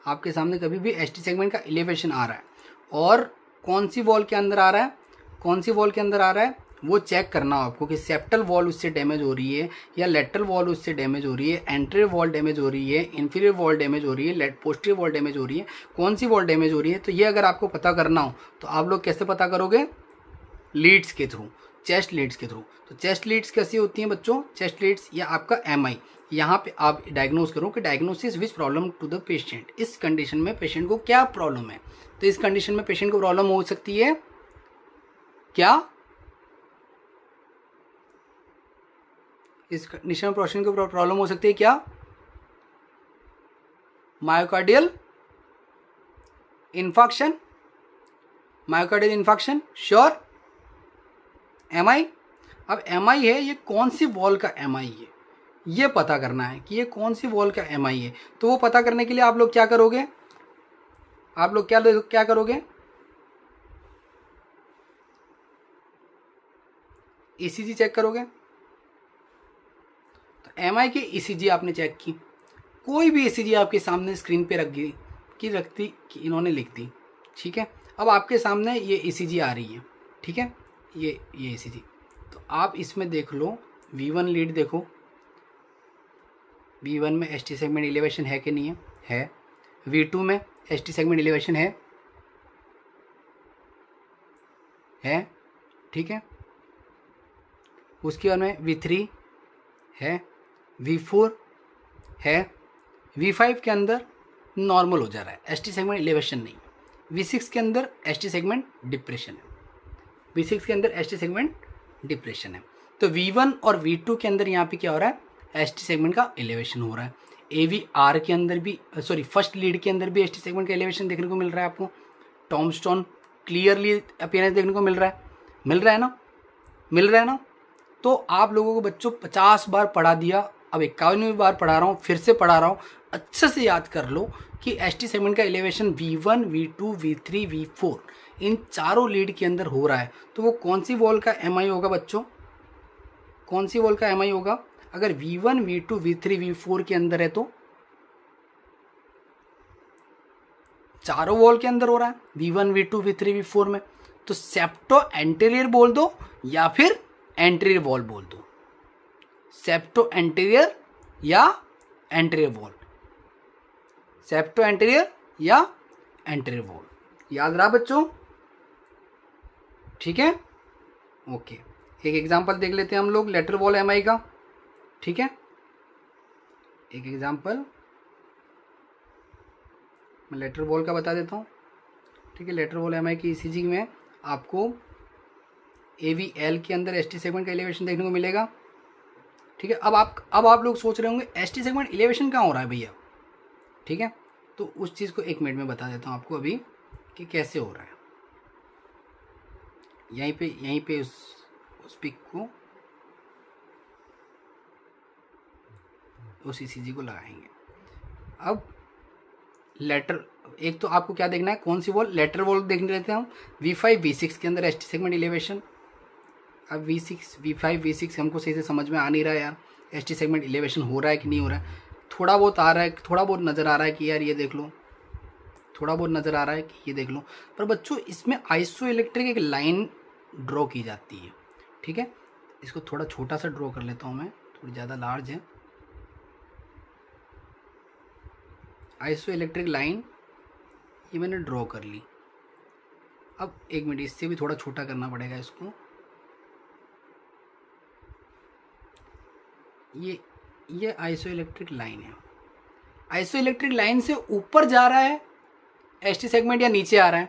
आपके सामने कभी भी एसटी सेगमेंट का इलेवेशन आ रहा है और कौन सी वॉल के अंदर आ रहा है, कौन सी वॉल के अंदर आ रहा है वो चेक करना हो आपको कि सेप्टल वॉल उससे डैमेज हो रही है या लेटरल वॉल उससे डैमेज हो रही है, एंटीरियर वॉल डैमेज हो रही है, इंफीरियर वॉल डैमेज हो रही है, पोस्टीरियर वॉल डैमेज हो रही है, कौन सी वॉल डैमेज हो रही है। तो ये अगर आपको पता करना हो तो आप लोग कैसे पता करोगे? लीड्स के थ्रू, चेस्ट लीड्स के थ्रू। तो चेस्ट लीड्स कैसी होती हैं बच्चों? चेस्ट लीड्स या आपका एमआई, यहाँ पे आप डायग्नोज करो कि diagnosis which problem to the patient. इस कंडीशन में पेशेंट को क्या प्रॉब्लम है? तो इस कंडीशन में पेशेंट को प्रॉब्लम हो सकती है क्या? इस कंडीशन में प्रोस्टेशन को प्रॉब्लम हो सकती है क्या? Myocardial infarction, myocardial infarction, sure? MI, अब MI है, ये कौन सी वॉल का MI है ये पता करना है कि ये कौन सी वॉल का MI है। तो वो पता करने के लिए आप लोग क्या करोगे, आप लोग क्या करोगे, ECG चेक करोगे। तो MI की ECG आपने चेक की, कोई भी ECG आपके सामने स्क्रीन पे रखती कि इन्होंने लिख दी, ठीक है। अब आपके सामने ये ECG आ रही है, ठीक है, ये ECG, तो आप इसमें देख लो V1 लीड देखो, V1 में ST सेगमेंट एलिवेशन है कि नहीं है? V2 में ST सेगमेंट एलिवेशन है, ठीक है। उसके बाद में V3 है, V4 है, V5 के अंदर नॉर्मल हो जा रहा है, ST सेगमेंट एलिवेशन नहीं। V6 के अंदर ST सेगमेंट डिप्रेशन है, V6 के अंदर ST सेगमेंट डिप्रेशन है। तो V1 और V2 के अंदर यहाँ पे क्या हो रहा है, ST सेगमेंट का एलिवेशन हो रहा है। AVR के अंदर भी फर्स्ट लीड के अंदर भी ST सेगमेंट का एलिवेशन देखने को मिल रहा है आपको। टॉमस्टोन क्लियरली अपीयरेंस देखने को मिल रहा है ना। तो आप लोगों को बच्चों 50 बार पढ़ा दिया, अब 51वीं बार पढ़ा रहा हूँ, फिर से पढ़ा रहा हूँ, अच्छे से याद कर लो कि ST सेगमेंट का elevation V1, V2, V3, V4 इन चारों लीड के अंदर हो रहा है। तो वो कौन सी वॉल का MI होगा बच्चों, कौन सी वॉल का MI होगा? अगर V1, V2, V3, V4 के अंदर है तो चारों वॉल के अंदर हो रहा है, V1, V2, V3, V4 में, तो सेप्टो एंटीरियर बोल दो या फिर एंटीरियर वॉल बोल दो, सेप्टो एंटीरियर या एंटीरियर वॉल, सेप्टो एंटीरियर या एंटीरियर वॉल, याद रहा बच्चों? ठीक है, ओके। एक एग्जांपल देख लेते हैं हम लोग लेटरल वॉल MI का, ठीक है। एक एग्जांपल मैं लेटरल वॉल का बता देता हूँ, ठीक है। लेटरल वॉल MI की ECG में आपको AVL के अंदर ST सेगमेंट का एलिवेशन देखने को मिलेगा, ठीक है। अब आप लोग सोच रहे होंगे ST सेगमेंट एलिवेशन कहाँ हो रहा है भैया, ठीक है। तो उस चीज़ को 1 मिनट में बता देता हूँ आपको अभी कि कैसे हो रहा है। यहीं पे उस पिक को, उस ECG को लगाएंगे। अब लेटर एक तो आपको क्या देखना है, कौन सी वॉल, लेटरल वॉल देखने लेते हैं हम। V5, V6 के अंदर ST सेगमेंट एलिवेशन। अब V5, V6 हमको सही से समझ में आ नहीं रहा है यार, ST सेगमेंट एलिवेशन हो रहा है कि नहीं हो रहा है। थोड़ा बहुत आ रहा है, थोड़ा बहुत नज़र आ रहा है कि यार ये देख लो, थोड़ा बहुत नज़र आ रहा है कि ये देख लो। पर बच्चों इसमें आइसोइलेक्ट्रिक एक लाइन ड्रॉ की जाती है, ठीक है। इसको थोड़ा छोटा सा ड्रॉ कर लेता हूँ मैं, थोड़ी ज़्यादा लार्ज है। आइसोइलेक्ट्रिक लाइन ये मैंने ड्रॉ कर ली। अब 1 मिनट, इससे भी थोड़ा छोटा करना पड़ेगा इसको। ये आइसोइलेक्ट्रिक लाइन है। आइसोइलेक्ट्रिक लाइन से ऊपर जा रहा है ST सेगमेंट या नीचे आ रहा है?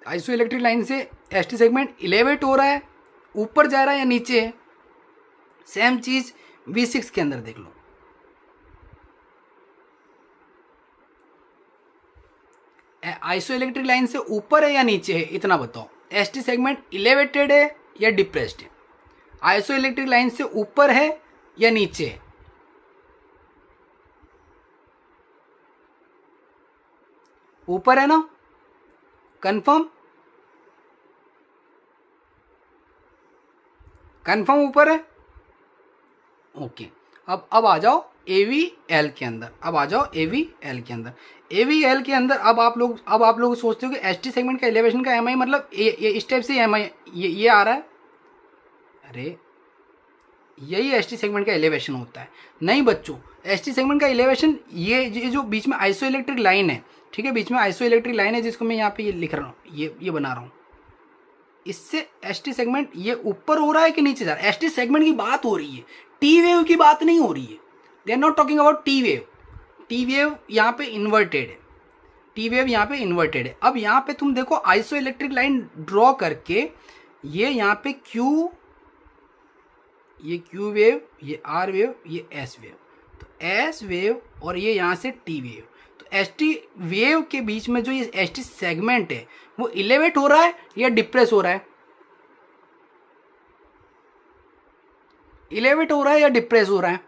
आइसोइलेक्ट्रिक लाइन से ST सेगमेंट इलेवेट हो रहा है, ऊपर जा रहा है या नीचे है? सेम चीज V6 के अंदर देख लो। आइसोइलेक्ट्रिक लाइन से ऊपर है या नीचे है, इतना बताओ। ST सेगमेंट इलेवेटेड है या डिप्रेस्ड है? आइसोइलेक्ट्रिक लाइन से ऊपर है या नीचे है? ऊपर है ना, कंफर्म ऊपर है, ओके। अब आ जाओ AVL के अंदर, AVL के अंदर अब आप लोग सोचते हो कि ST सेगमेंट का एलिवेशन का MI मतलब ये इस टाइप से MI ये आ रहा है। अरे यही ST सेगमेंट का एलिवेशन होता है। नहीं बच्चों, ST सेगमेंट का एलिवेशन ये जो बीच में आइसोइलेक्ट्रिक लाइन है, ठीक है, बीच में आइसोइलेक्ट्रिक लाइन है जिसको मैं यहाँ पे ये लिख रहा हूँ, ये बना रहा हूँ, इससे ST सेगमेंट ये ऊपर हो रहा है कि नीचे जा रहा है? ST सेगमेंट की बात हो रही है, T वेव की बात नहीं हो रही है। They are not talking about T wave. T wave यहाँ पे इन्वर्टेड है, अब यहाँ पे तुम देखो आइसोइलेक्ट्रिक लाइन ड्रॉ करके ये यहाँ पे क्यू, ये क्यू वेव, ये आर वेव, ये एस वेव, तो एस वेव और ये यहाँ से टी वेव। तो एस टी वेव के बीच में जो ये एस टी सेगमेंट है वो इलेवेट हो रहा है या डिप्रेस हो रहा है? इलेवेट हो रहा है या डिप्रेस हो रहा है?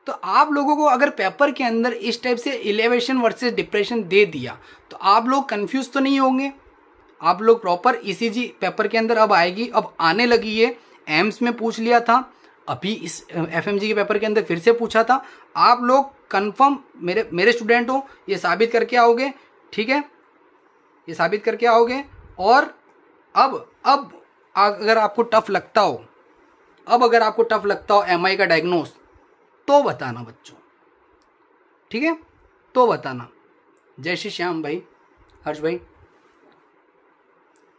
तो आप लोगों को अगर पेपर के अंदर इस टाइप से इलेवेशन वर्सेस डिप्रेशन दे दिया तो आप लोग कंफ्यूज तो नहीं होंगे? आप लोग प्रॉपर ईसीजी पेपर के अंदर अब आएगी, अब आने लगी है। एम्स में पूछ लिया था, अभी इस एफएमजी के पेपर के अंदर फिर से पूछा था। आप लोग कंफर्म मेरे स्टूडेंट हो, ये साबित करके आओगे, ठीक है, ये साबित करके आओगे। और अब अगर आपको टफ लगता हो, अगर आपको टफ लगता हो एमआई का डायग्नोस, तो बताना बच्चों, ठीक है, तो बताना। जय श्री श्याम भाई, हर्ष भाई,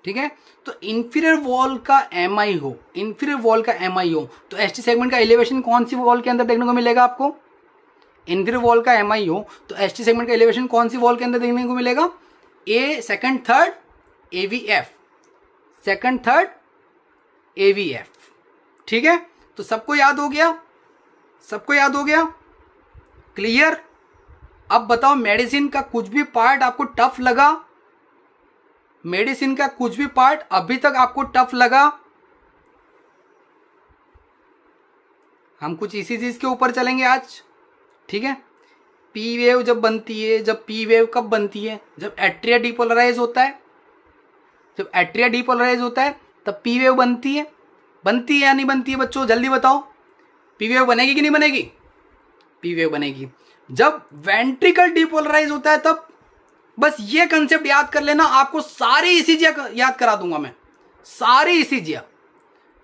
ठीक है। तो इंफीरियर वॉल का एमआई हो, इंफीरियर वॉल का एमआई हो तो एसटी सेगमेंट का एलिवेशन कौन सी वॉल के अंदर देखने को मिलेगा आपको? इंफीरियर वॉल का एमआई हो तो एसटी सेगमेंट का एलिवेशन कौन सी वॉल के अंदर देखने को मिलेगा? A second third AVF, second third AVF, ठीक है। तो सबको याद हो गया? सबको याद हो गया? क्लियर? अब बताओ, मेडिसिन का कुछ भी पार्ट आपको टफ लगा? मेडिसिन का कुछ भी पार्ट अभी तक आपको टफ लगा? हम कुछ इसी चीज के ऊपर चलेंगे आज, ठीक है। पी वेव जब बनती है, जब पी वेव कब बनती है? जब एट्रिया डिपोलराइज होता है। जब एट्रिया डिपोलराइज होता है तब पी वेव बनती है। बनती है या नहीं बनती है बच्चों? जल्दी बताओ, पी वेव बनेगी कि नहीं बनेगी? पी वेव बनेगी। जब वेंट्रिकल डिपोलराइज होता है तब, बस ये कंसेप्ट याद कर लेना, आपको सारी ईसीजिया याद करा दूंगा मैं, सारी ईसीजिया,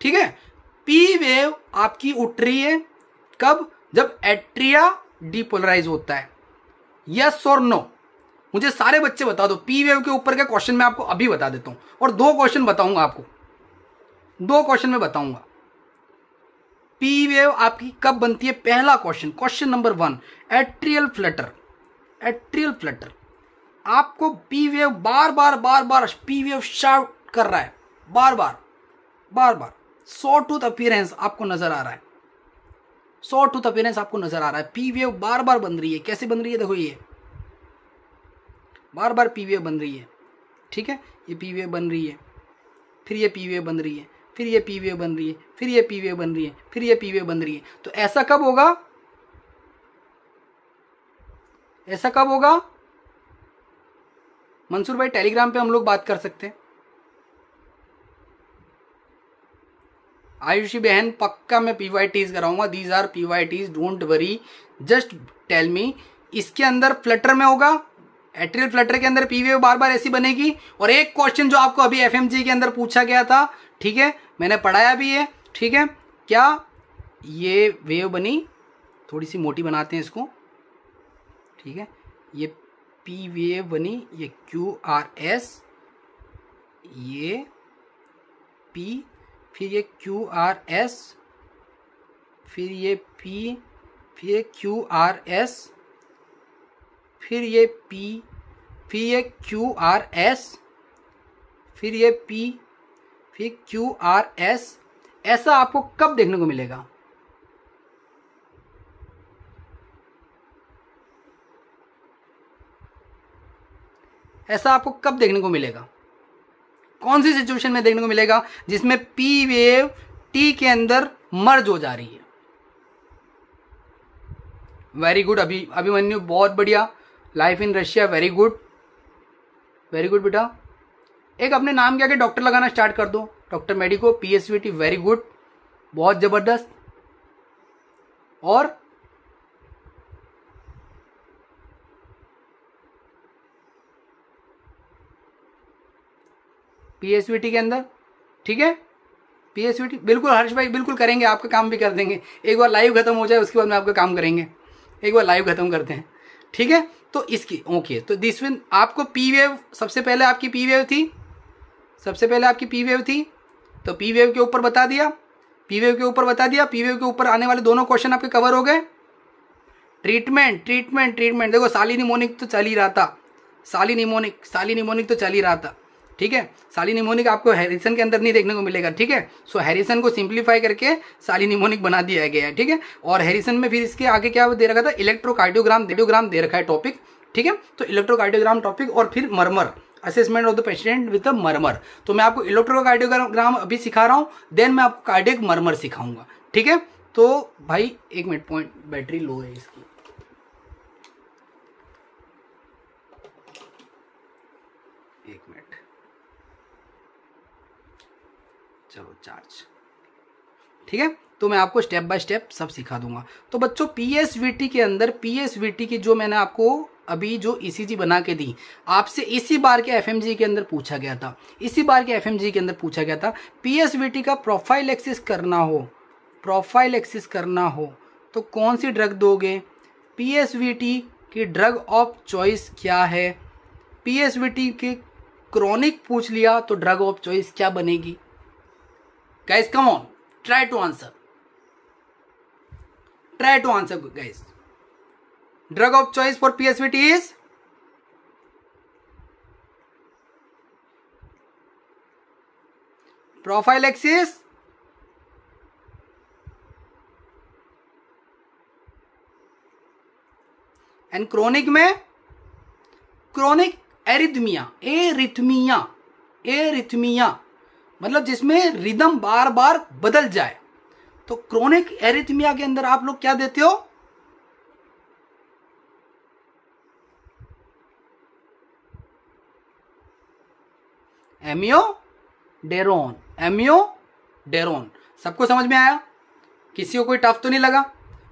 ठीक है। पी वेव आपकी उठ रही है कब? जब एट्रिया डिपोलराइज होता है। यस और नो? मुझे सारे बच्चे बता दो। पी वेव के ऊपर का क्वेश्चन मैं आपको अभी बता देता हूं, और 2 क्वेश्चन बताऊंगा आपको, 2 क्वेश्चन में बताऊंगा। पी वेव आपकी कब बनती है? पहला question, question number 1, atrial Flutter. Atrial Flutter, आपको पी वेव बार बार पी वेव शाउट कर रहा है, बार बार सॉ टूथ अपीयरेंस आपको नजर आ रहा है, सॉ टूथ अपीयरेंस आपको नजर आ रहा है। पी वेव बार बार बन रही है। कैसे बन रही है? देखो, ये बार बार पी वेव बन रही है, ठीक है। ये पी वेव बन रही है, फिर ये पी वेव बन रही है, फिर ये पी वेव बन रही है, फिर ये पी वेव बन रही है, फिर ये पी वेव बन रही है। तो ऐसा कब होगा? ऐसा कब होगा? मंसूर भाई टेलीग्राम पे हम लोग बात कर सकते हैं। आयुषी बहन, पक्का मैं पीवाईटीज कराऊंगा। These are PYTs, don't worry, just tell me. इसके अंदर फ्लटर में होगा, एट्रियल फ्लटर के अंदर पी वेव बार बार ऐसी बनेगी। और एक क्वेश्चन जो आपको अभी एफएमजी के अंदर पूछा गया था, ठीक है, मैंने पढ़ाया भी है, ठीक है। क्या ये वेव बनी? थोड़ी सी मोटी बनाते हैं इसको, ठीक है। ये पी वेव बनी, ये क्यू आर एस, ये पी, फिर ये क्यू आर एस, फिर ये पी, फिर ये क्यू आर एस, फिर ये पी, फिर ये क्यू आर एस, फिर ये पी, फिर क्यू आर एस। ऐसा आपको कब देखने को मिलेगा? ऐसा आपको कब देखने को मिलेगा? कौन सी सिचुएशन में देखने को मिलेगा जिसमें पी वेव टी के अंदर मर्ज हो जा रही है? वेरी गुड अभिमन्यु, बहुत बढ़िया। Life in Russia, very good, very good बेटा। एक अपने नाम के आगे डॉक्टर लगाना स्टार्ट कर दो, doctor medico, PSVT, very good, बहुत जबरदस्त। और पीएसवीटी के अंदर, ठीक है, पीएसवीटी, बिल्कुल हर्ष भाई, बिल्कुल करेंगे, आपका काम भी कर देंगे। एक बार लाइव खत्म हो जाए उसके बाद में आपका काम करेंगे। एक बार लाइव खत्म करते हैं, ठीक है। तो इसकी ओके, तो दिस विन आपको पी वेव, सबसे पहले आपकी पी वेव थी, सबसे पहले आपकी पी वेव थी, तो पी वेव के ऊपर बता दिया, पी वेव के ऊपर बता दिया। पी वेव के ऊपर आने वाले दोनों क्वेश्चन आपके कवर हो गए। ट्रीटमेंट ट्रीटमेंट ट्रीटमेंट, देखो सालिनिमोनिक तो चल ही रहा था, सालिनिमोनिक तो चल ही रहा था, ठीक है। सालिनिमोनिक आपको हैरिसन के अंदर नहीं देखने को मिलेगा, ठीक है। सो हैरिसन को सिंप्लीफाई करके सालिनिमोनिक बना दिया गया है, ठीक है। और हैरिसन में फिर इसके आगे क्या दे रखा था, इलेक्ट्रोकार्डियोग्राम दे रखा है टॉपिक, ठीक है। तो इलेक्ट्रोकार्डियोग्राम टॉपिक और फिर murmur, assessment of the patient with the murmur. तो मैं आपको इलेक्ट्रोकार्डियोग्राम अभी सिखा रहा हूँ, देन मैं आपको कार्डियक मरमर सिखाऊंगा, ठीक है। तो भाई एक मिनट, पॉइंट बैटरी लो है इसकी, एक मिनट, चलो चार्ज, ठीक है। तो मैं आपको स्टेप बाय स्टेप सब सिखा दूंगा। तो बच्चों पीएसवीटी के अंदर, पीएसवीटी की जो मैंने आपको अभी जो ईसीजी बना के दी, आपसे इसी बार के एफएमजी के अंदर पूछा गया था, इसी बार के एफएमजी के अंदर पूछा गया था, पीएसवीटी का प्रोफाइल एक्सिस करना हो, प्रोफाइल एक्सिस करना हो तो कौन सी ड्रग दोगे, पीएसवीटी की ड्रग ऑफ चॉइस क्या है, पीएसवीटी के क्रॉनिक पूछ लिया तो ड्रग ऑफ चॉइस क्या बनेगी। Guys come on, try to answer, try to answer guys. Drug of choice for PSVT is profile axis, and chronic में क्रोनिक एरिथमिया, एरिथमिया, एरिथमिया मतलब जिसमें रिदम बार बार बदल जाए। तो क्रोनिक एरिथमिया के अंदर आप लोग क्या देते हो, एमियोडेरोन, एमियोडेरोन। सबको समझ में आया, किसी को कोई टफ तो नहीं लगा।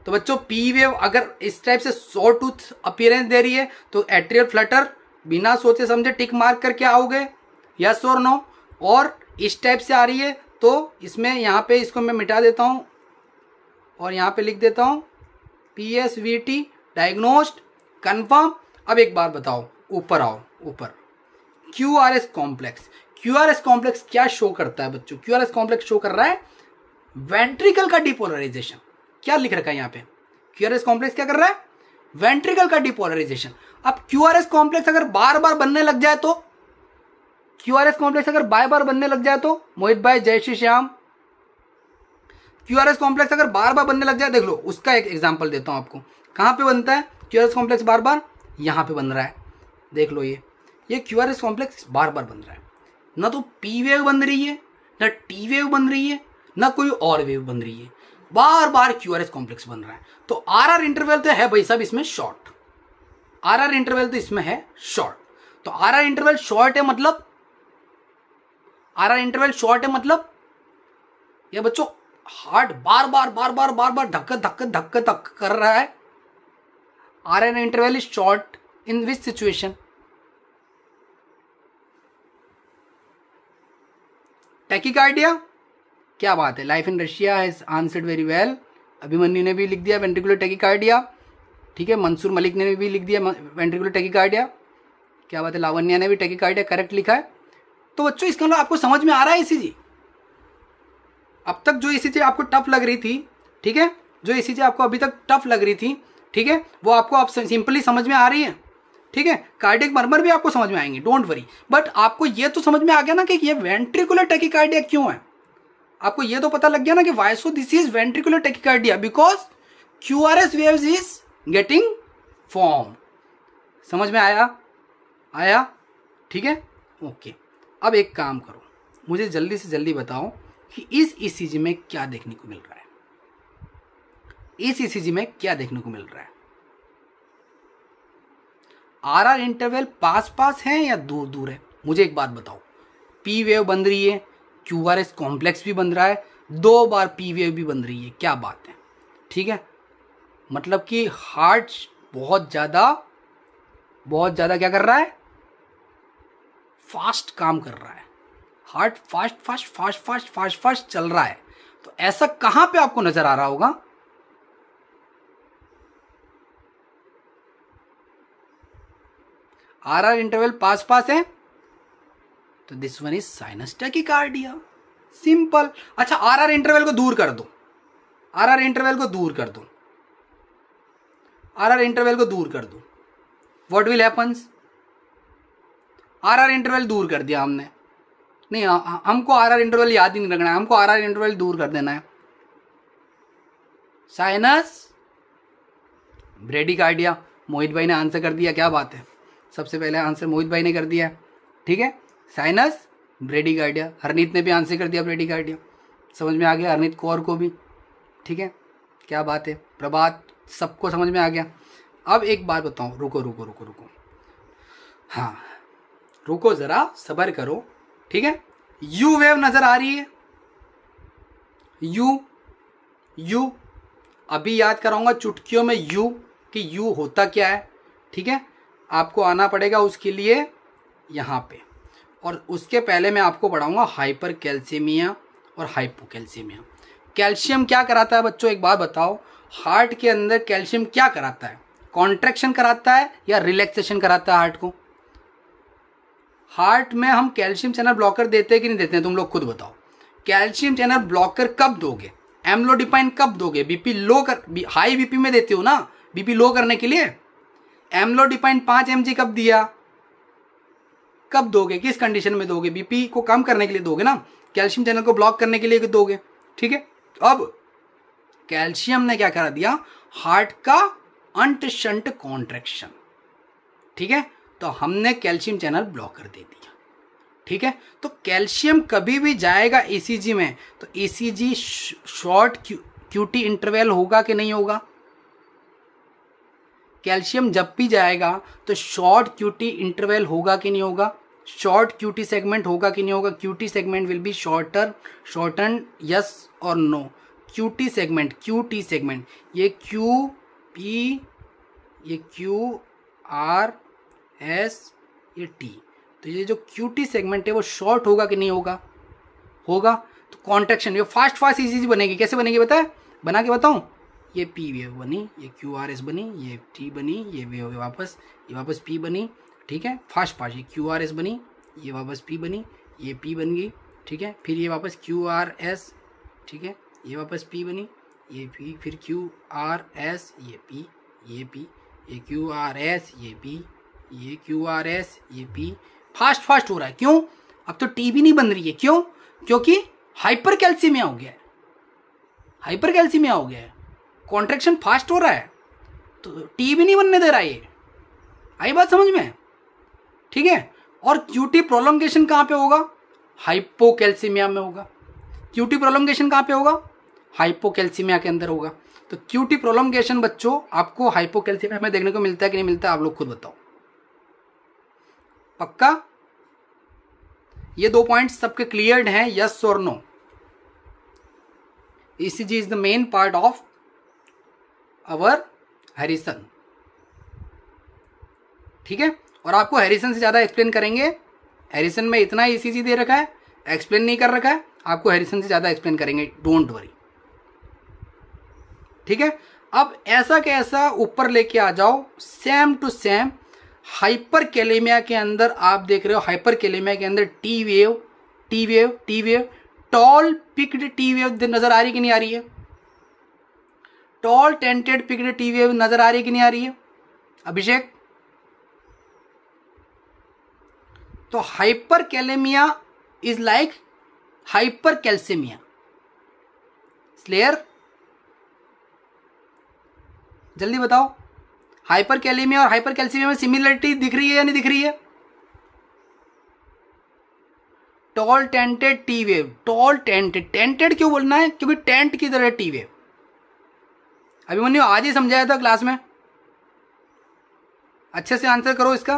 तो बच्चों पी वेव अगर इस टाइप से सॉ टूथ अपीयरेंस दे रही है तो एट्रियल फ्लटर बिना सोचे समझे टिक मार्क करके आओगे, यस और नो। और इस टाइप से आ रही है तो इसमें यहाँ पे इसको मैं मिटा देता हूँ और यहाँ पे लिख देता हूँ पीएसवीटी डायग्नोस्ड कंफर्म। अब एक बार बताओ, ऊपर आओ, ऊपर क्यूआरएस कॉम्प्लेक्स, क्यूआरएस कॉम्प्लेक्स क्या शो करता है बच्चों, क्यूआरएस कॉम्प्लेक्स शो कर रहा है वेंट्रिकल का डिपोलराइजेशन। क्या लिख रखा है यहाँ पे, क्यूआरएस कॉम्प्लेक्स क्या कर रहा है, वेंट्रिकल का डिपोलराइजेशन। अब क्यूआरएस कॉम्प्लेक्स अगर बार बार बनने लग जाए तो, क्यूआरएस कॉम्प्लेक्स अगर बार बार बनने लग जाए तो, मोहित भाई जय श्री श्याम, क्यूआरएस कॉम्प्लेक्स अगर बार बार बनने लग जाए, देख लो उसका एक एग्जांपल देता हूं आपको। कहां पे बनता है क्यूआरएस कॉम्प्लेक्स बार बार, यहां पे बन रहा है, देख लो ये क्यूआरएस कॉम्प्लेक्स बार बार बन रहा है। ना तो पी वेव बन रही है, ना टी वेव बन रही है, ना कोई और वेव बन रही है, बार बार क्यूआरएस कॉम्प्लेक्स बन रहा है। तो आरआर इंटरवल तो है भाई साहब इसमें शॉर्ट, आरआर इंटरवल तो इसमें है शॉर्ट। तो आरआर इंटरवल शॉर्ट है मतलब, आरआर इंटरवल शॉर्ट है मतलब ये बच्चों हार्ट बार बार बार बार बार बार धक्का धक्का धक्का धक्का कर रहा है। RR interval is short in which situation, tachycardia, क्या बात है, life in Russia has answered very well. Abhimanyu ने भी लिख दिया वेंट्रिकुलर टैकीकार्डिया, ठीक है। मंसूर मलिक ने भी लिख दिया वेंट्रिकुलर टैकीकार्डिया, क्या बात है। लावण्या ने भी टैकीकार्डिया करेक्ट लिखा है। तो बच्चों इसका मतलब आपको समझ में आ रहा है ईसीजी, अब तक जो ईसीजी आपको टफ लग रही थी, ठीक है, जो ईसीजी आपको अभी तक टफ लग रही थी, ठीक है, वो आपको आप सिंपली समझ में आ रही है, ठीक है। कार्डियक मरमर भी आपको समझ में आएंगे, डोंट वरी। बट आपको ये तो समझ में आ गया ना कि ये वेंट्रिकुलर टैकीकार्डिया क्यों है, आपको ये तो पता लग गया ना कि why so this is ventricular tachycardia, because QRS waves is getting form. समझ में आया, आया, ठीक है, ओके। अब एक काम करो, मुझे जल्दी से जल्दी बताओ कि इस ईसीजी में क्या देखने को मिल रहा है, इस ईसीजी में क्या देखने को मिल रहा है। आरआर इंटरवल पास पास है या दूर दूर है, मुझे एक बात बताओ। पी वेव बन रही है, क्यूआरएस कॉम्प्लेक्स भी बन रहा है, 2 बार पी वेव भी बन रही है, क्या बात है, ठीक है। मतलब कि हार्ट बहुत ज़्यादा क्या कर रहा है, फास्ट काम कर रहा है, heart fast fast fast fast fast fast चल रहा है। तो ऐसा कहां पे आपको नजर आ रहा होगा, आरआर इंटरवल पास पास है तो this one is sinus tachycardia, simple. अच्छा आरआर इंटरवल को दूर कर दो, आरआर इंटरवल को दूर कर दो, आरआर इंटरवल को दूर कर दो, what will happens, RR interval दूर कर दिया हमने, नहीं, हमको आर इंटरवल याद ही नहीं रखना है, हमको आर इंटरवल दूर कर देना है। साइनस ब्रेडिकार्डिया, मोहित भाई ने आंसर कर दिया, क्या बात है, सबसे पहले आंसर मोहित भाई ने कर दिया है। ठीक है, साइनस ब्रेडिकार्डिया। हरनीत ने भी आंसर कर दिया ब्रेडिकार्डिया, समझ में आ गया हरनीत कौर को भी। ठीक है, क्या बात है, प्रभात, सबको समझ में आ गया। अब एक बात बताऊं, रुको रुको रुको रुको, हाँ रुको ज़रा, सब्र करो। ठीक है, यू वेव नज़र आ रही है, यू, यू अभी याद कराऊंगा चुटकियों में यू, कि यू होता क्या है। ठीक है, आपको आना पड़ेगा उसके लिए यहाँ पे, और उसके पहले मैं आपको पढ़ाऊंगा हाइपर कैल्सीमिया और हाइपोकैल्सीमिया। कैल्शियम क्या कराता है बच्चों, एक बात बताओ, हार्ट के अंदर कैल्शियम क्या कराता है, कॉन्ट्रैक्शन कराता है या रिलैक्सेशन कराता है हार्ट को? हार्ट में हम कैल्शियम चैनल ब्लॉकर देते हैं कि नहीं देते हैं, तुम लोग खुद बताओ। कैल्शियम चैनल ब्लॉकर कब दोगे, एम्लोडिपाइन कब दोगे, बीपी लो कर, हाई बीपी में देते हो ना, बीपी लो करने के लिए। एम्लोडिपाइन 5 mg कब दिया, कब दोगे, किस कंडीशन में दोगे, बीपी को कम करने के लिए दोगे ना, कैल्शियम चैनल को ब्लॉक करने के लिए दोगे। ठीक है, अब कैल्शियम ने क्या करा दिया, हार्ट का अंट शंट कॉन्ट्रैक्शन। ठीक है, तो हमने कैल्शियम चैनल ब्लॉकर दे दिया। ठीक है, तो कैल्शियम कभी भी जाएगा ईसीजी में, तो ईसीजी शॉर्ट क्यूटी इंटरवल होगा कि नहीं होगा? कैल्शियम जब भी जाएगा तो शॉर्ट क्यूटी इंटरवल होगा कि नहीं होगा, शॉर्ट क्यूटी सेगमेंट होगा कि नहीं होगा? QT segment will be shorten, yes और no? QT segment, QT segment, ये क्यू पी, ये क्यू आर एस, ये टी, तो ये जो क्यूटी सेगमेंट है वो शॉर्ट होगा कि नहीं होगा? होगा। तो कॉन्ट्रैक्शन, ये फास्ट ईसीजी बनेगी, कैसे बनेगी बताए, बना के बताऊं? ये पी वेव बनी, ये क्यू आर एस बनी, ये टी बनी, ये वेव ये वापस पी बनी। ठीक है, फास्ट ये क्यू आर एस बनी, ये वापस पी बनी, ये पी बन गई। ठीक है, फिर ये वापस क्यू आर एस, ठीक है, ये वापस पी बनी, ये पी, फिर क्यू आर एस, ये पी, ये पी, ये क्यू आर एस, ये पी, ये क्यू आर एस, ये पी। फास्ट हो रहा है, क्यों? अब तो टी भी नहीं बन रही है, क्यों? क्योंकि हाइपर कैल्सीमिया हो गया है, हाइपर कैल्सीमिया हो गया है, कॉन्ट्रैक्शन फास्ट हो रहा है, तो टी भी नहीं बनने दे रहा है ये। आई बात समझ में? ठीक है, और क्यूटी प्रोलोंगेशन कहाँ पे होगा? हाइपोकैल्सीमिया में होगा। क्यूटी प्रोलोंगेशन कहाँ पे होगा? हाइपोकैल्सीमिया के अंदर होगा। तो क्यूटी प्रोलोंगेशन बच्चों आपको हाइपोकैल्सीमिया में देखने को मिलता है कि नहीं मिलता, आप लोग खुद बताओ। पक्का? ये 2 पॉइंट्स सबके क्लियर्ड हैं, यस और no? ECG is the main part of our Harrison. ठीक है, और आपको हैरिसन से ज्यादा एक्सप्लेन करेंगे। हैरिसन में इतना ECG दे रखा है, एक्सप्लेन नहीं कर रखा है, आपको हैरिसन से ज्यादा एक्सप्लेन करेंगे, डोंट वरी। ठीक है, अब ऐसा के ऐसा ऊपर लेके आ जाओ, same to same hyperkalemia के अंदर आप देख रहे हो, हाइपर कैलेमिया के अंदर T wave, tall peaked T wave नजर आ रही कि नहीं आ रही है? Tall tented peaked T wave नजर आ रही कि नहीं आ रही है अभिषेक? तो hyperkalemia is like hypercalcemia. Clear? जल्दी बताओ, हाइपर कैलेमिया और हाइपर कैल्सीमिया में सिमिलरिटी दिख रही है या नहीं दिख रही है? Tall tented T wave, tall tented क्यों बोलना है? क्योंकि टेंट की तरह टी वेव। अभिमन्यु आज ही समझाया था क्लास में, अच्छे से आंसर करो इसका।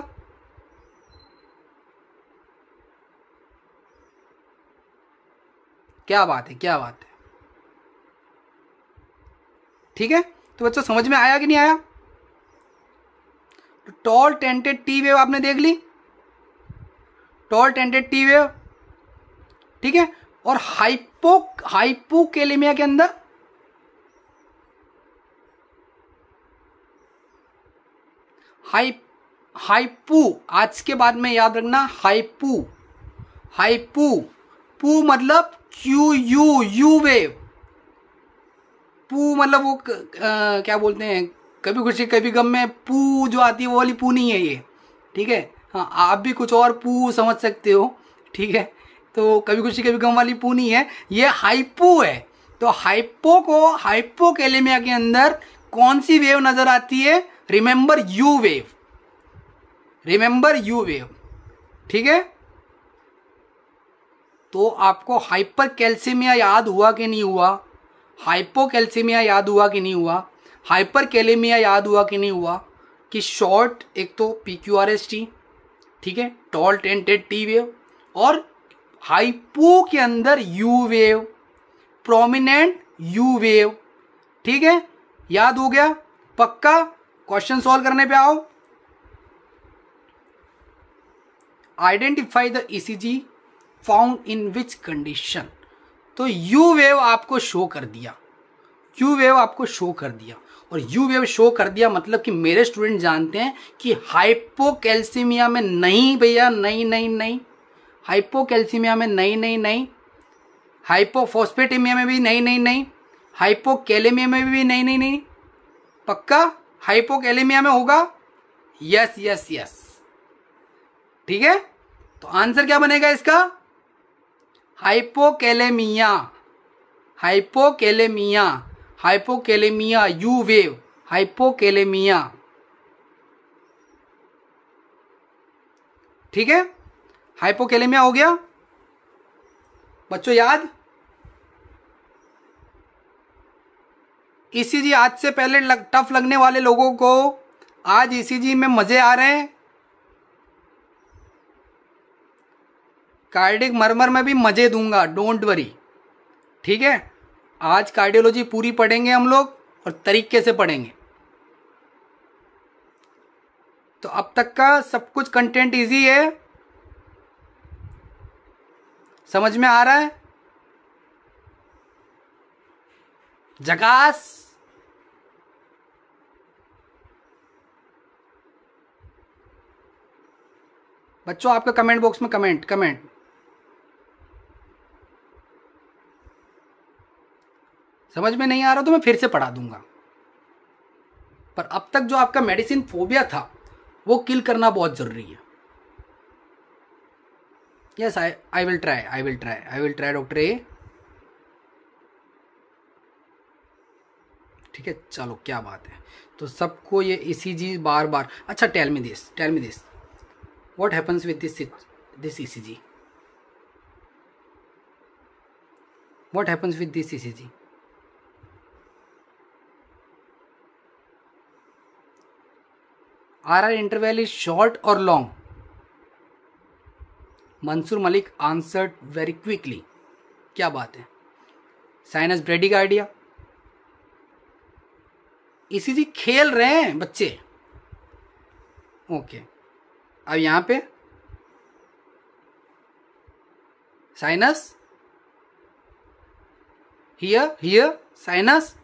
क्या बात है, क्या बात है। ठीक है, तो बच्चों समझ में आया कि नहीं आया? तो टॉल टेंटेड टी वेव आपने देख ली, टॉल टेंटेड टी वेव। ठीक है, और हाइपोकैलेमिया के अंदर हाइपू, आज के बाद में याद रखना, पू मतलब यू वेव। पू मतलब वो क्या बोलते हैं, कभी खुशी कभी गम में पू जो आती है वो वाली पू नहीं है ये। ठीक है, हाँ, आप भी कुछ और पू समझ सकते हो। ठीक है, तो कभी खुशी कभी गम वाली पू नहीं है, ये हाइपो है। तो हाइपोकैलेमिया के अंदर कौन सी वेव नजर आती है? Remember you wave, remember you wave, ठीक है। तो आपको हाइपर कैल्सीमिया याद हुआ कि नहीं हुआ? हाइपोकैल्सीमिया याद हुआ कि नहीं हुआ? हाइपर कैलेमिया याद हुआ कि नहीं हुआ? कि शॉर्ट एक तो PQRST, ठीक है, टॉल टेंटेड टी वेव, और हाइपो के अंदर you wave, prominent you wave, ठीक है। याद हो गया? पक्का? क्वेश्चन सॉल्व करने पे आओ। Identify the ECG found in which condition. तो यू वेव आपको शो कर दिया, यू वेव आपको शो कर दिया, और यू वेव शो कर दिया मतलब कि मेरे स्टूडेंट जानते हैं कि हाइपोकैल्सीमिया में नहीं भैया, नहीं नहीं नहीं, हाइपोकैल्सीमिया में नहीं नहीं नहीं, हाइपोफॉस्फेटेमिया में भी नहीं नहीं नहीं, हाइपोकैलेमिया में भी नहीं नहीं नहीं, पक्का हाइपोकैलेमिया में होगा? यस यस यस, ठीक है। तो आंसर क्या बनेगा इसका? Hypokalemia, hypokalemia, hypokalemia you wave, hypokalemia, ठीक है। हाइपोकैलेमिया हो गया बच्चों याद? ECG आज से पहले टफ लगने वाले लोगों को आज ECG में मजे आ रहे हैं। कार्डिक मरमर में भी मजे दूंगा, डोंट वरी, ठीक है। आज कार्डियोलॉजी पूरी पढ़ेंगे हम लोग, और तरीके से पढ़ेंगे। तो अब तक का सब कुछ कंटेंट इजी है, समझ में आ रहा है? झकास। बच्चों आपका कमेंट बॉक्स में कमेंट कमेंट। समझ में नहीं आ रहा तो मैं फिर से पढ़ा दूंगा। पर अब तक जो आपका मेडिसिन फोबिया था वो किल करना बहुत जरूरी है। Yes I will try, I will try, I will try doctor A, ठीक है। चलो क्या बात है। तो सबको ये ECG बार बार, अच्छा tell me this what happens with this ECG, what happens with this ECG? RR interval is short or long? Mansoor Malik answered very quickly, क्या बात है। साइनस ब्रेडिकार्डिया, ECG खेल रहे हैं बच्चे, ओके। अब यहां पे sinus, here sinus,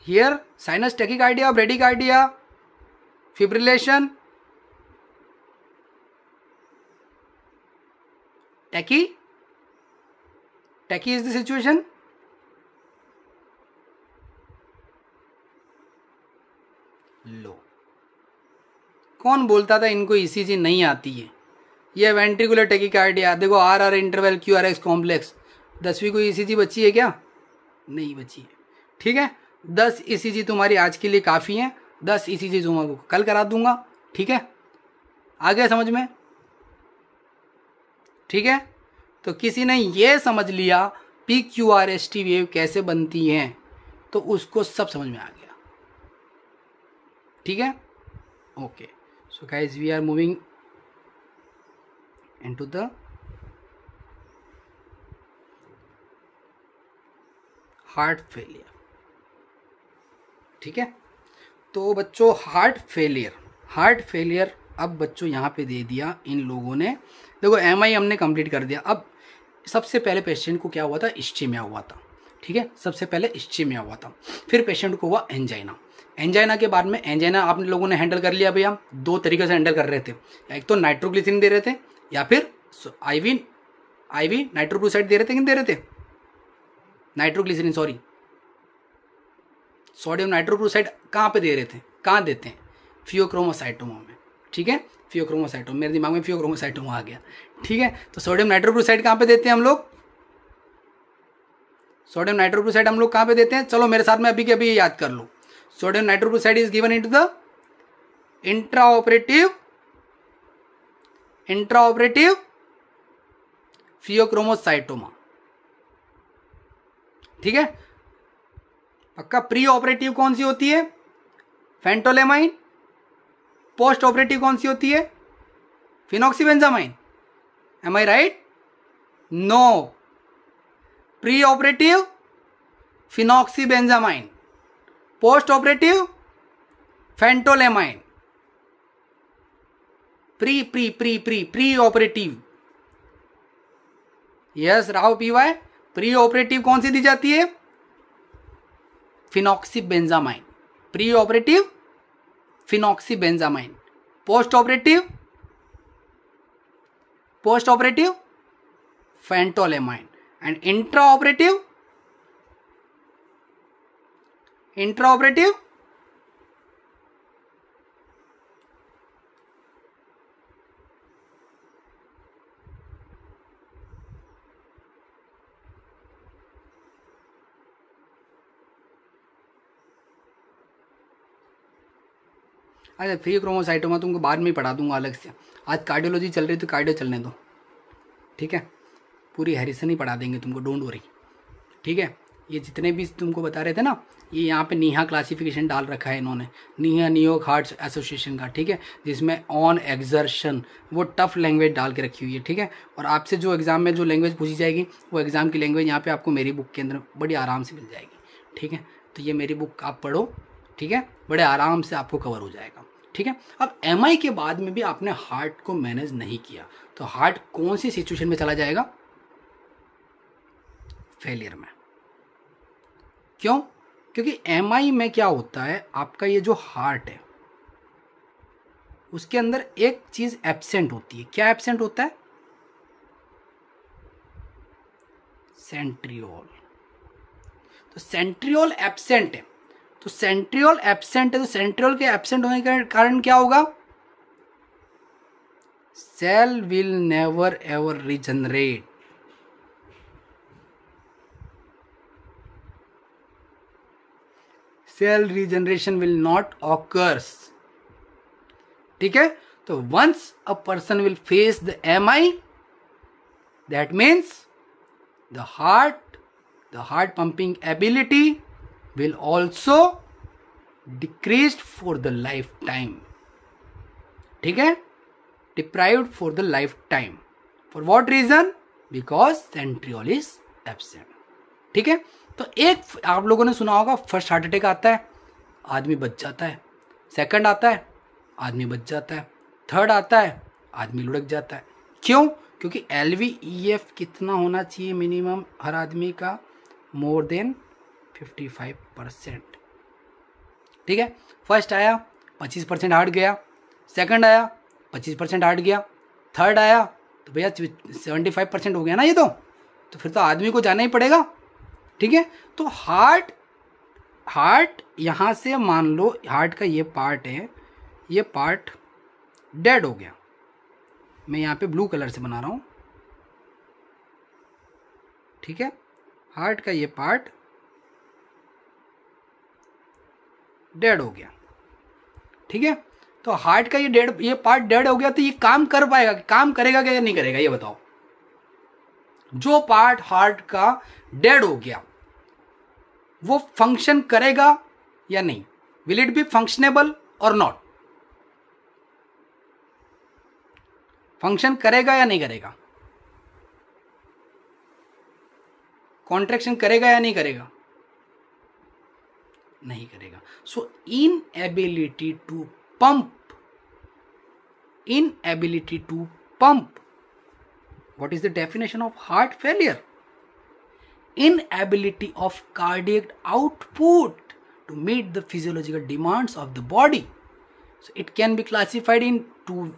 here sinus tachycardia, bradycardia, fibrillation, tachy is the situation, लो। कौन बोलता था इनको ECG नहीं आती है? ये वेंट्रिकुलर टैकीकार्डिया, देखो RR इंटरवल QRS कॉम्प्लेक्स, 10वीं को ECG बची है क्या? नहीं बची है, ठीक है। 10 ECG तुम्हारी आज के लिए काफ़ी है, 10 ECG तुम्हारे कल करा दूंगा, ठीक है। आ गया समझ में? ठीक है। तो किसी ने ये समझ लिया PQRST वेव कैसे बनती हैं, तो उसको सब समझ में आ गया, ठीक है। Okay, so guys we are moving into the heart failure, ठीक है। तो बच्चों हार्ट फेलियर अब बच्चों यहाँ पे दे दिया इन लोगों ने। देखो MI हमने कंप्लीट कर दिया। अब सबसे पहले पेशेंट को क्या हुआ था? इस्चीमिया हुआ था, ठीक है। सबसे पहले इस्चीमिया हुआ था, फिर पेशेंट को हुआ एंजाइना। एंजाइना के बाद में एंजाइना आप लोगों ने हैंडल कर लिया भैया, दो तरीके से हैंडल कर रहे थे। एक तो नाइट्रोग्लिसरीन दे रहे थे, या फिर आईवी नाइट्रोक्लोसाइड दे रहे थे। किन दे रहे थे? नाइट्रोग्लिसरीन, सॉरी, सोडियम नाइट्रोक्लोसाइड कहाँ पे दे रहे थे? कहाँ देते हैं? फियोक्रोमोसाइटोमा में, ठीक है, फियोक्रोमोसाइटोमा, मेरे दिमाग में फियोक्रोमोसाइटोमा आ गया। ठीक है, तो सोडियम नाइट्रोक्लोराइड कहाँ पे देते हैं हम लोग? सोडियम नाइट्रोक्लोराइड हम लोग कहाँ पे देते हैं? चलो मेरे साथ में अभी के अभी ये याद कर लो। Sodium nitrochloride is given into the intraoperative phaeochromocytoma. ठीक है, पक्का। प्री ऑपरेटिव कौन सी होती है? फेंटोलेमाइन। पोस्ट ऑपरेटिव कौन सी होती है? Phenoxybenzamine. Am I right? No, pre operative phenoxybenzamine, post operative phentolamine. Pre operative, yes राव पीवाई, प्री ऑपरेटिव कौन सी दी जाती है? Phenoxybenzamine, pre operative phenoxybenzamine, post operative phentolamine, and intra operative अच्छा, फियोक्रोमोसाइटोमा तुमको बाद में ही पढ़ा दूंगा अलग से। आज कार्डियोलॉजी चल रही तो कार्डियो चलने दो, ठीक है। पूरी हैरिसन ही पढ़ा देंगे तुमको, डोंट वरी, ठीक है। ये जितने भी तुमको बता रहे थे ना, ये यहाँ पे नीहा क्लासिफिकेशन डाल रखा है इन्होंने, नीहा न्यू हार्ट एसोसिएशन का, ठीक है, जिसमें ऑन एक्सर्शन वो टफ लैंग्वेज डाल के रखी हुई है, ठीक है। और आपसे जो एग्जाम में जो लैंग्वेज पूछी जाएगी वो एग्जाम की लैंग्वेज यहाँ पे आपको मेरी बुक के अंदर बड़ी आराम से मिल जाएगी, ठीक है। तो ये मेरी बुक आप पढ़ो, ठीक है, बड़े आराम से आपको कवर हो जाएगा, ठीक है। अब एमआई के बाद में भी आपने हार्ट को मैनेज नहीं किया तो हार्ट कौन सी सिचुएशन में चला जाएगा? फेलियर में। क्यों? क्योंकि एमआई में क्या होता है, आपका ये जो हार्ट है उसके अंदर एक चीज एब्सेंट होती है। क्या एब्सेंट होता है? सेंट्रियोल। तो सेंट्रियोल एब्सेंट है, तो सेंट्रियोल एब्सेंट है, तो सेंट्रियोल के एब्सेंट होने के कारण क्या होगा? Cell will never ever regenerate. Cell regeneration will not occurs, ठीक है। तो once a person will face the MI, that means the heart pumping ability will also decreased for the lifetime, ठीक है, deprived for the lifetime. For what reason? Because centriole is absent, ठीक है। तो एक आप लोगों ने सुना होगा, फर्स्ट हार्ट अटैक आता है आदमी बच जाता है, सेकंड आता है आदमी बच जाता है, थर्ड आता है आदमी लुढ़क जाता है। क्यों? क्योंकि LVEF कितना होना चाहिए मिनिमम हर आदमी का? मोर देन 55%, ठीक है। फर्स्ट आया 25% हार्ट गया, सेकंड आया 25% हार्ट गया, थर्ड आया तो भैया 75% हो गया ना ये, तो फिर तो आदमी को जाना ही पड़ेगा, ठीक है। तो हार्ट यहाँ से मान लो हार्ट का ये पार्ट है, ये पार्ट डेड हो गया। मैं यहाँ पे ब्लू कलर से बना रहा हूँ, ठीक है। हार्ट का ये पार्ट डेड हो गया, ठीक है। तो हार्ट का ये पार्ट डेड हो गया, तो ये काम कर पाएगा? काम करेगा क्या या नहीं करेगा, ये बताओ। जो पार्ट हार्ट का डेड हो गया वो फंक्शन करेगा या नहीं? विल इट बी फंक्शनेबल और नॉट? फंक्शन करेगा या नहीं करेगा? कॉन्ट्रैक्शन करेगा या नहीं करेगा? नहीं करेगा। सो inability to pump, what is the definition of heart failure? Inability of cardiac output to meet the physiological demands of the body. So it can be classified in two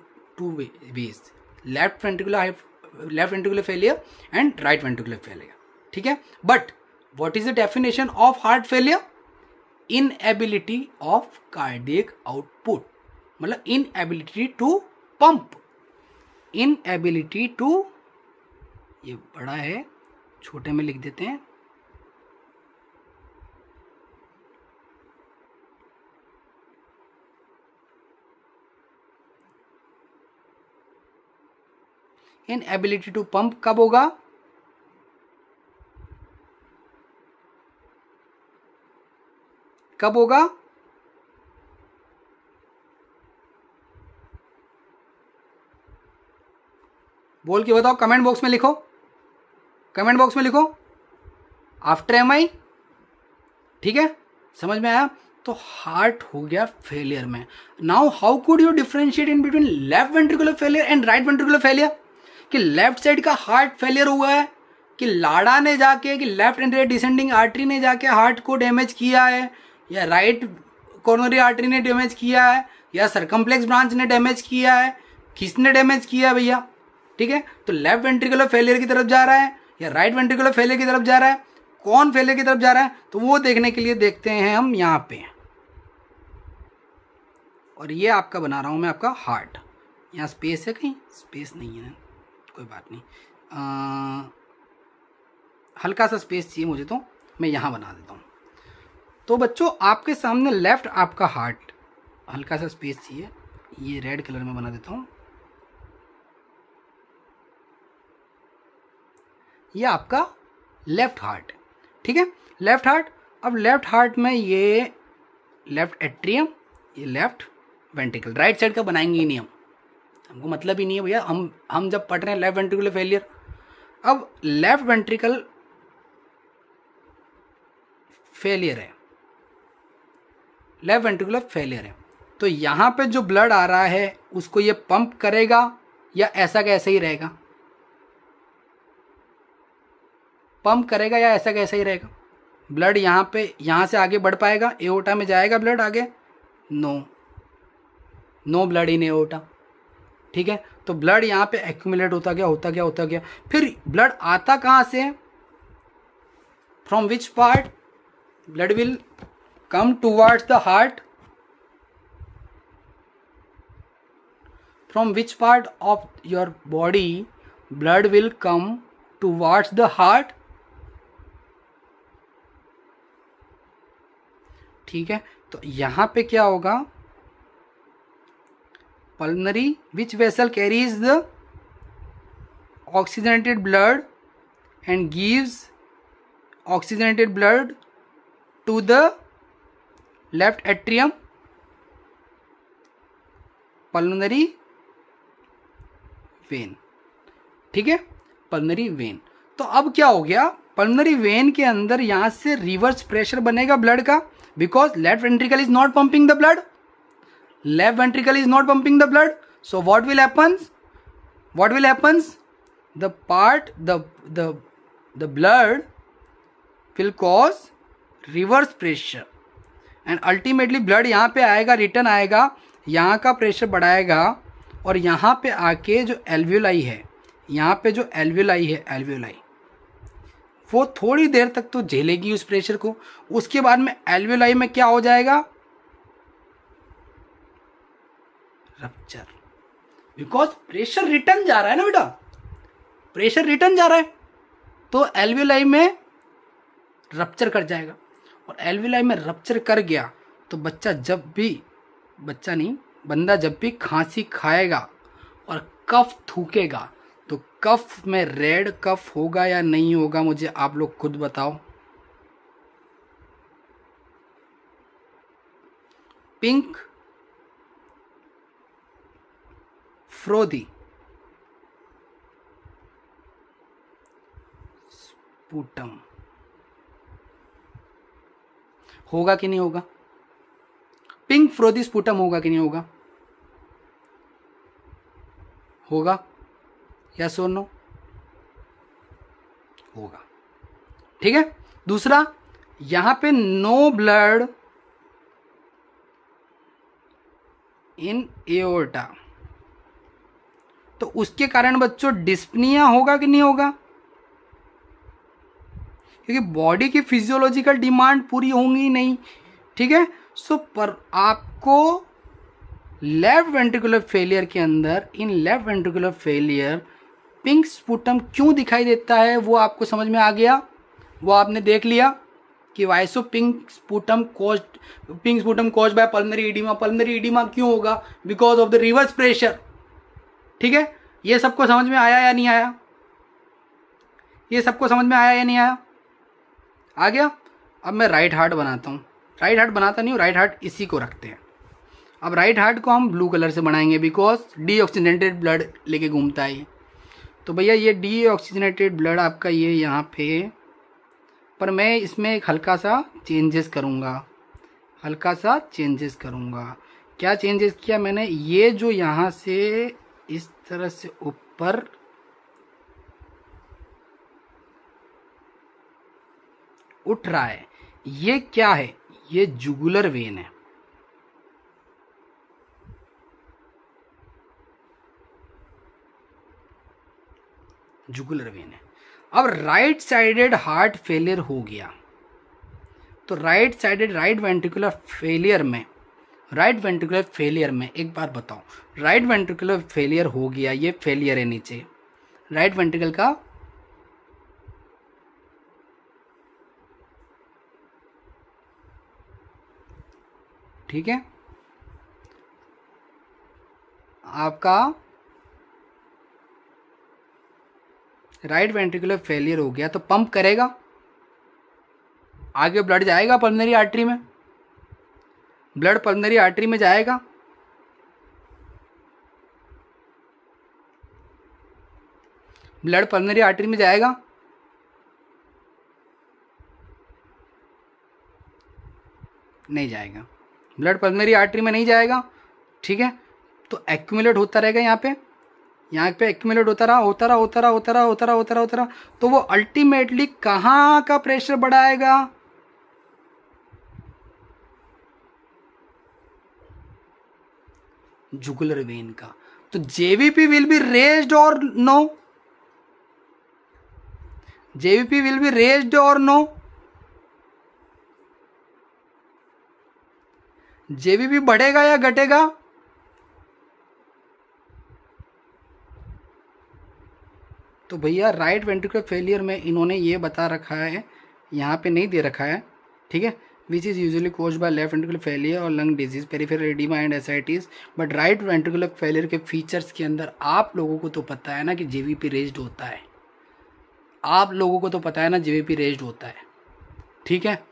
ways, left ventricular failure and right ventricular failure, ठीक है। But what is the definition of heart failure? Inability of cardiac output, मतलब inability to pump, inability to, ये बड़ा है छोटे में लिख देते हैं, इनएबिलिटी टू पंप कब होगा? कब होगा? बोल के बताओ, कमेंट बॉक्स में लिखो, कमेंट बॉक्स में लिखो, आफ्टर एमआई। ठीक है, समझ में आया? तो हार्ट हो गया फेलियर में। Now how could you differentiate in between left ventricular failure and right ventricular failure? कि लेफ्ट साइड का हार्ट फेलियर हुआ है, कि लाड़ा ने जाके, कि लेफ्ट एंड डिसेंडिंग आर्टरी ने जाके हार्ट को डैमेज किया है, या राइट कोरोनरी आर्टरी ने डैमेज किया है, या सरकमफ्लेक्स ब्रांच ने डैमेज किया है, किसने डैमेज किया है भैया? ठीक है, तो लेफ्ट वेंट्रिकुलर फेलियर की तरफ जा रहा है या राइट वेंट्रिकुलर फेलियर की तरफ जा रहा है, कौन फेलियर की तरफ जा रहा है, तो वो देखने के लिए देखते हैं हम यहाँ पे। और ये आपका बना रहा हूँ मैं आपका हार्ट। यहाँ स्पेस है, कहीं स्पेस नहीं है, कोई बात नहीं, हल्का सा स्पेस चाहिए मुझे, तो मैं यहाँ बना देता हूँ। तो बच्चों आपके सामने लेफ्ट आपका हार्ट, हल्का सा स्पेस चाहिए, ये रेड कलर में बना देता हूँ, ये आपका लेफ्ट हार्ट। ठीक है, लेफ्ट हार्ट। अब लेफ्ट हार्ट में ये लेफ्ट एट्रियम, ये लेफ्ट वेंट्रिकल, राइट साइड का बनाएंगे ही नहीं हम, हमको मतलब ही नहीं है भैया, हम जब पढ़ रहे हैं लेफ्ट वेंट्रिकुलर फेलियर। अब लेफ्ट वेंट्रिकल फेलियर है, लेफ्ट वेंट्रिकुलर फेलियर है, तो यहाँ पे जो ब्लड आ रहा है उसको ये पंप करेगा या ऐसा कैसे ही रहेगा? पंप करेगा या ऐसा कैसा ही रहेगा? ब्लड यहाँ पे, यहाँ से आगे बढ़ पाएगा, एओर्टा में जाएगा ब्लड आगे? No blood in aorta. ठीक है, तो ब्लड यहाँ पे एक्यूमुलेट होता गया, फिर ब्लड आता कहाँ से? From which part blood will come towards the heart? From which part of your body blood will come towards the heart? ठीक है, तो यहां पे क्या होगा? Pulmonary, which vessel carries the oxygenated blood and gives oxygenated blood to the left atrium? Pulmonary vein. ठीक है, पल्मनरी वेन। तो अब क्या हो गया? पल्मनरी वेन के अंदर यहां से रिवर्स प्रेशर बनेगा ब्लड का, because left ventricle is not pumping the blood, left ventricle is not pumping the blood, so what will happens? The blood will cause reverse pressure and ultimately blood यहाँ पे आएगा, रिटर्न आएगा, यहाँ का प्रेशर बढ़ाएगा, और यहाँ पे आके जो एल्वियोलाई है, यहाँ पे जो एल्वियोलाई है, एल्वियोलाई वो थोड़ी देर तक तो झेलेगी उस प्रेशर को, उसके बाद में एल्वियोलाई में क्या हो जाएगा? रप्चर, बिकॉज प्रेशर रिटर्न जा रहा है ना बेटा, प्रेशर रिटर्न जा रहा है, तो एल्वियोलाई में रप्चर कर जाएगा, और एल्वियोलाई में रप्चर कर गया तो बंदा जब भी खांसी खाएगा और कफ थूकेगा, तो कफ में रेड कफ होगा या नहीं होगा? मुझे आप लोग खुद बताओ। पिंक फ्रोदी स्पूटम होगा कि नहीं होगा? पिंक फ्रोदी स्पूटम होगा कि नहीं होगा? होगा, यस और नो? होगा। ठीक है, दूसरा, यहां पे नो ब्लड इन एओर्टा, तो उसके कारण बच्चों डिस्पनिया होगा कि नहीं होगा? क्योंकि बॉडी की फिजियोलॉजिकल डिमांड पूरी होंगी नहीं। ठीक है, सो पर आपको लेफ्ट वेंट्रिकुलर फेलियर के अंदर, in left ventricular failure pink sputum क्यों दिखाई देता है वो आपको समझ में आ गया, वो आपने देख लिया कि वाइसो pink sputum caused by pulmonary oedema. Pulmonary oedema क्यों होगा? Because of the reverse pressure. ठीक है, ये सबको समझ में आया या नहीं आया? ये सबको समझ में आया या नहीं आया? आ गया। अब मैं राइट हार्ट बनाता हूँ, राइट हार्ट बनाता नहीं हूँ, राइट हार्ट इसी को रखते हैं। अब राइट हार्ट को हम ब्लू कलर से बनाएंगे बिकॉज डीऑक्सीजनेटेड ब्लड लेके घूमता है ये। तो भैया ये डीऑक्सीजनेटेड ब्लड आपका ये यहाँ पे, पर मैं इसमें एक हल्का सा चेंजेस करूँगा, हल्का सा चेंजेस करूँगा। क्या चेंजेस किया मैंने? ये जो यहाँ से इस तरह से ऊपर उठ रहा है, ये क्या है? ये जुगुलर वेन है। जुगुलर वेन है। अब राइट साइडेड हार्ट फेलियर हो गया, तो right sided right ventricular failure में, राइट वेंट्रिकुलर फेलियर में एक बात बताओ, राइट वेंट्रिकुलर फेलियर हो गया, ये फेलियर है नीचे राइट वेंट्रिकल का। ठीक है, आपका राइट वेंट्रिकुलर फेलियर हो गया तो पंप करेगा, आगे ब्लड जाएगा पल्मोनरी आर्टरी में, ब्लड पल्मोनरी आर्टरी में जाएगा। ब्लड पल्मोनरी आर्टरी में जाएगा, नहीं जाएगा, ब्लड पल्मोनरी आर्टरी में नहीं जाएगा। ठीक है, तो एक्यूमुलेट होता रहेगा यहाँ पे एक्यूमुलेट होता रहा, तो वो अल्टीमेटली कहाँ का प्रेशर बढ़ाएगा? जुगुलर वेन का। तो जेवीपी विल बी रेज्ड और no? JVP will be raised और नो? जेवीपी बढ़ेगा या घटेगा? तो भैया राइट वेंट्रिकुलर फेलियर में इन्होंने ये बता रखा है, यहाँ पे नहीं दे रखा है। ठीक है, which is usually caused by left ventricular failure और lung disease, peripheral oedema and ascites. But right ventricular failure के फीचर्स के अंदर आप लोगों को तो पता है ना कि जेवीपी रेज्ड होता है, आप लोगों को तो पता है ना जेवीपी रेज्ड होता है। ठीक है,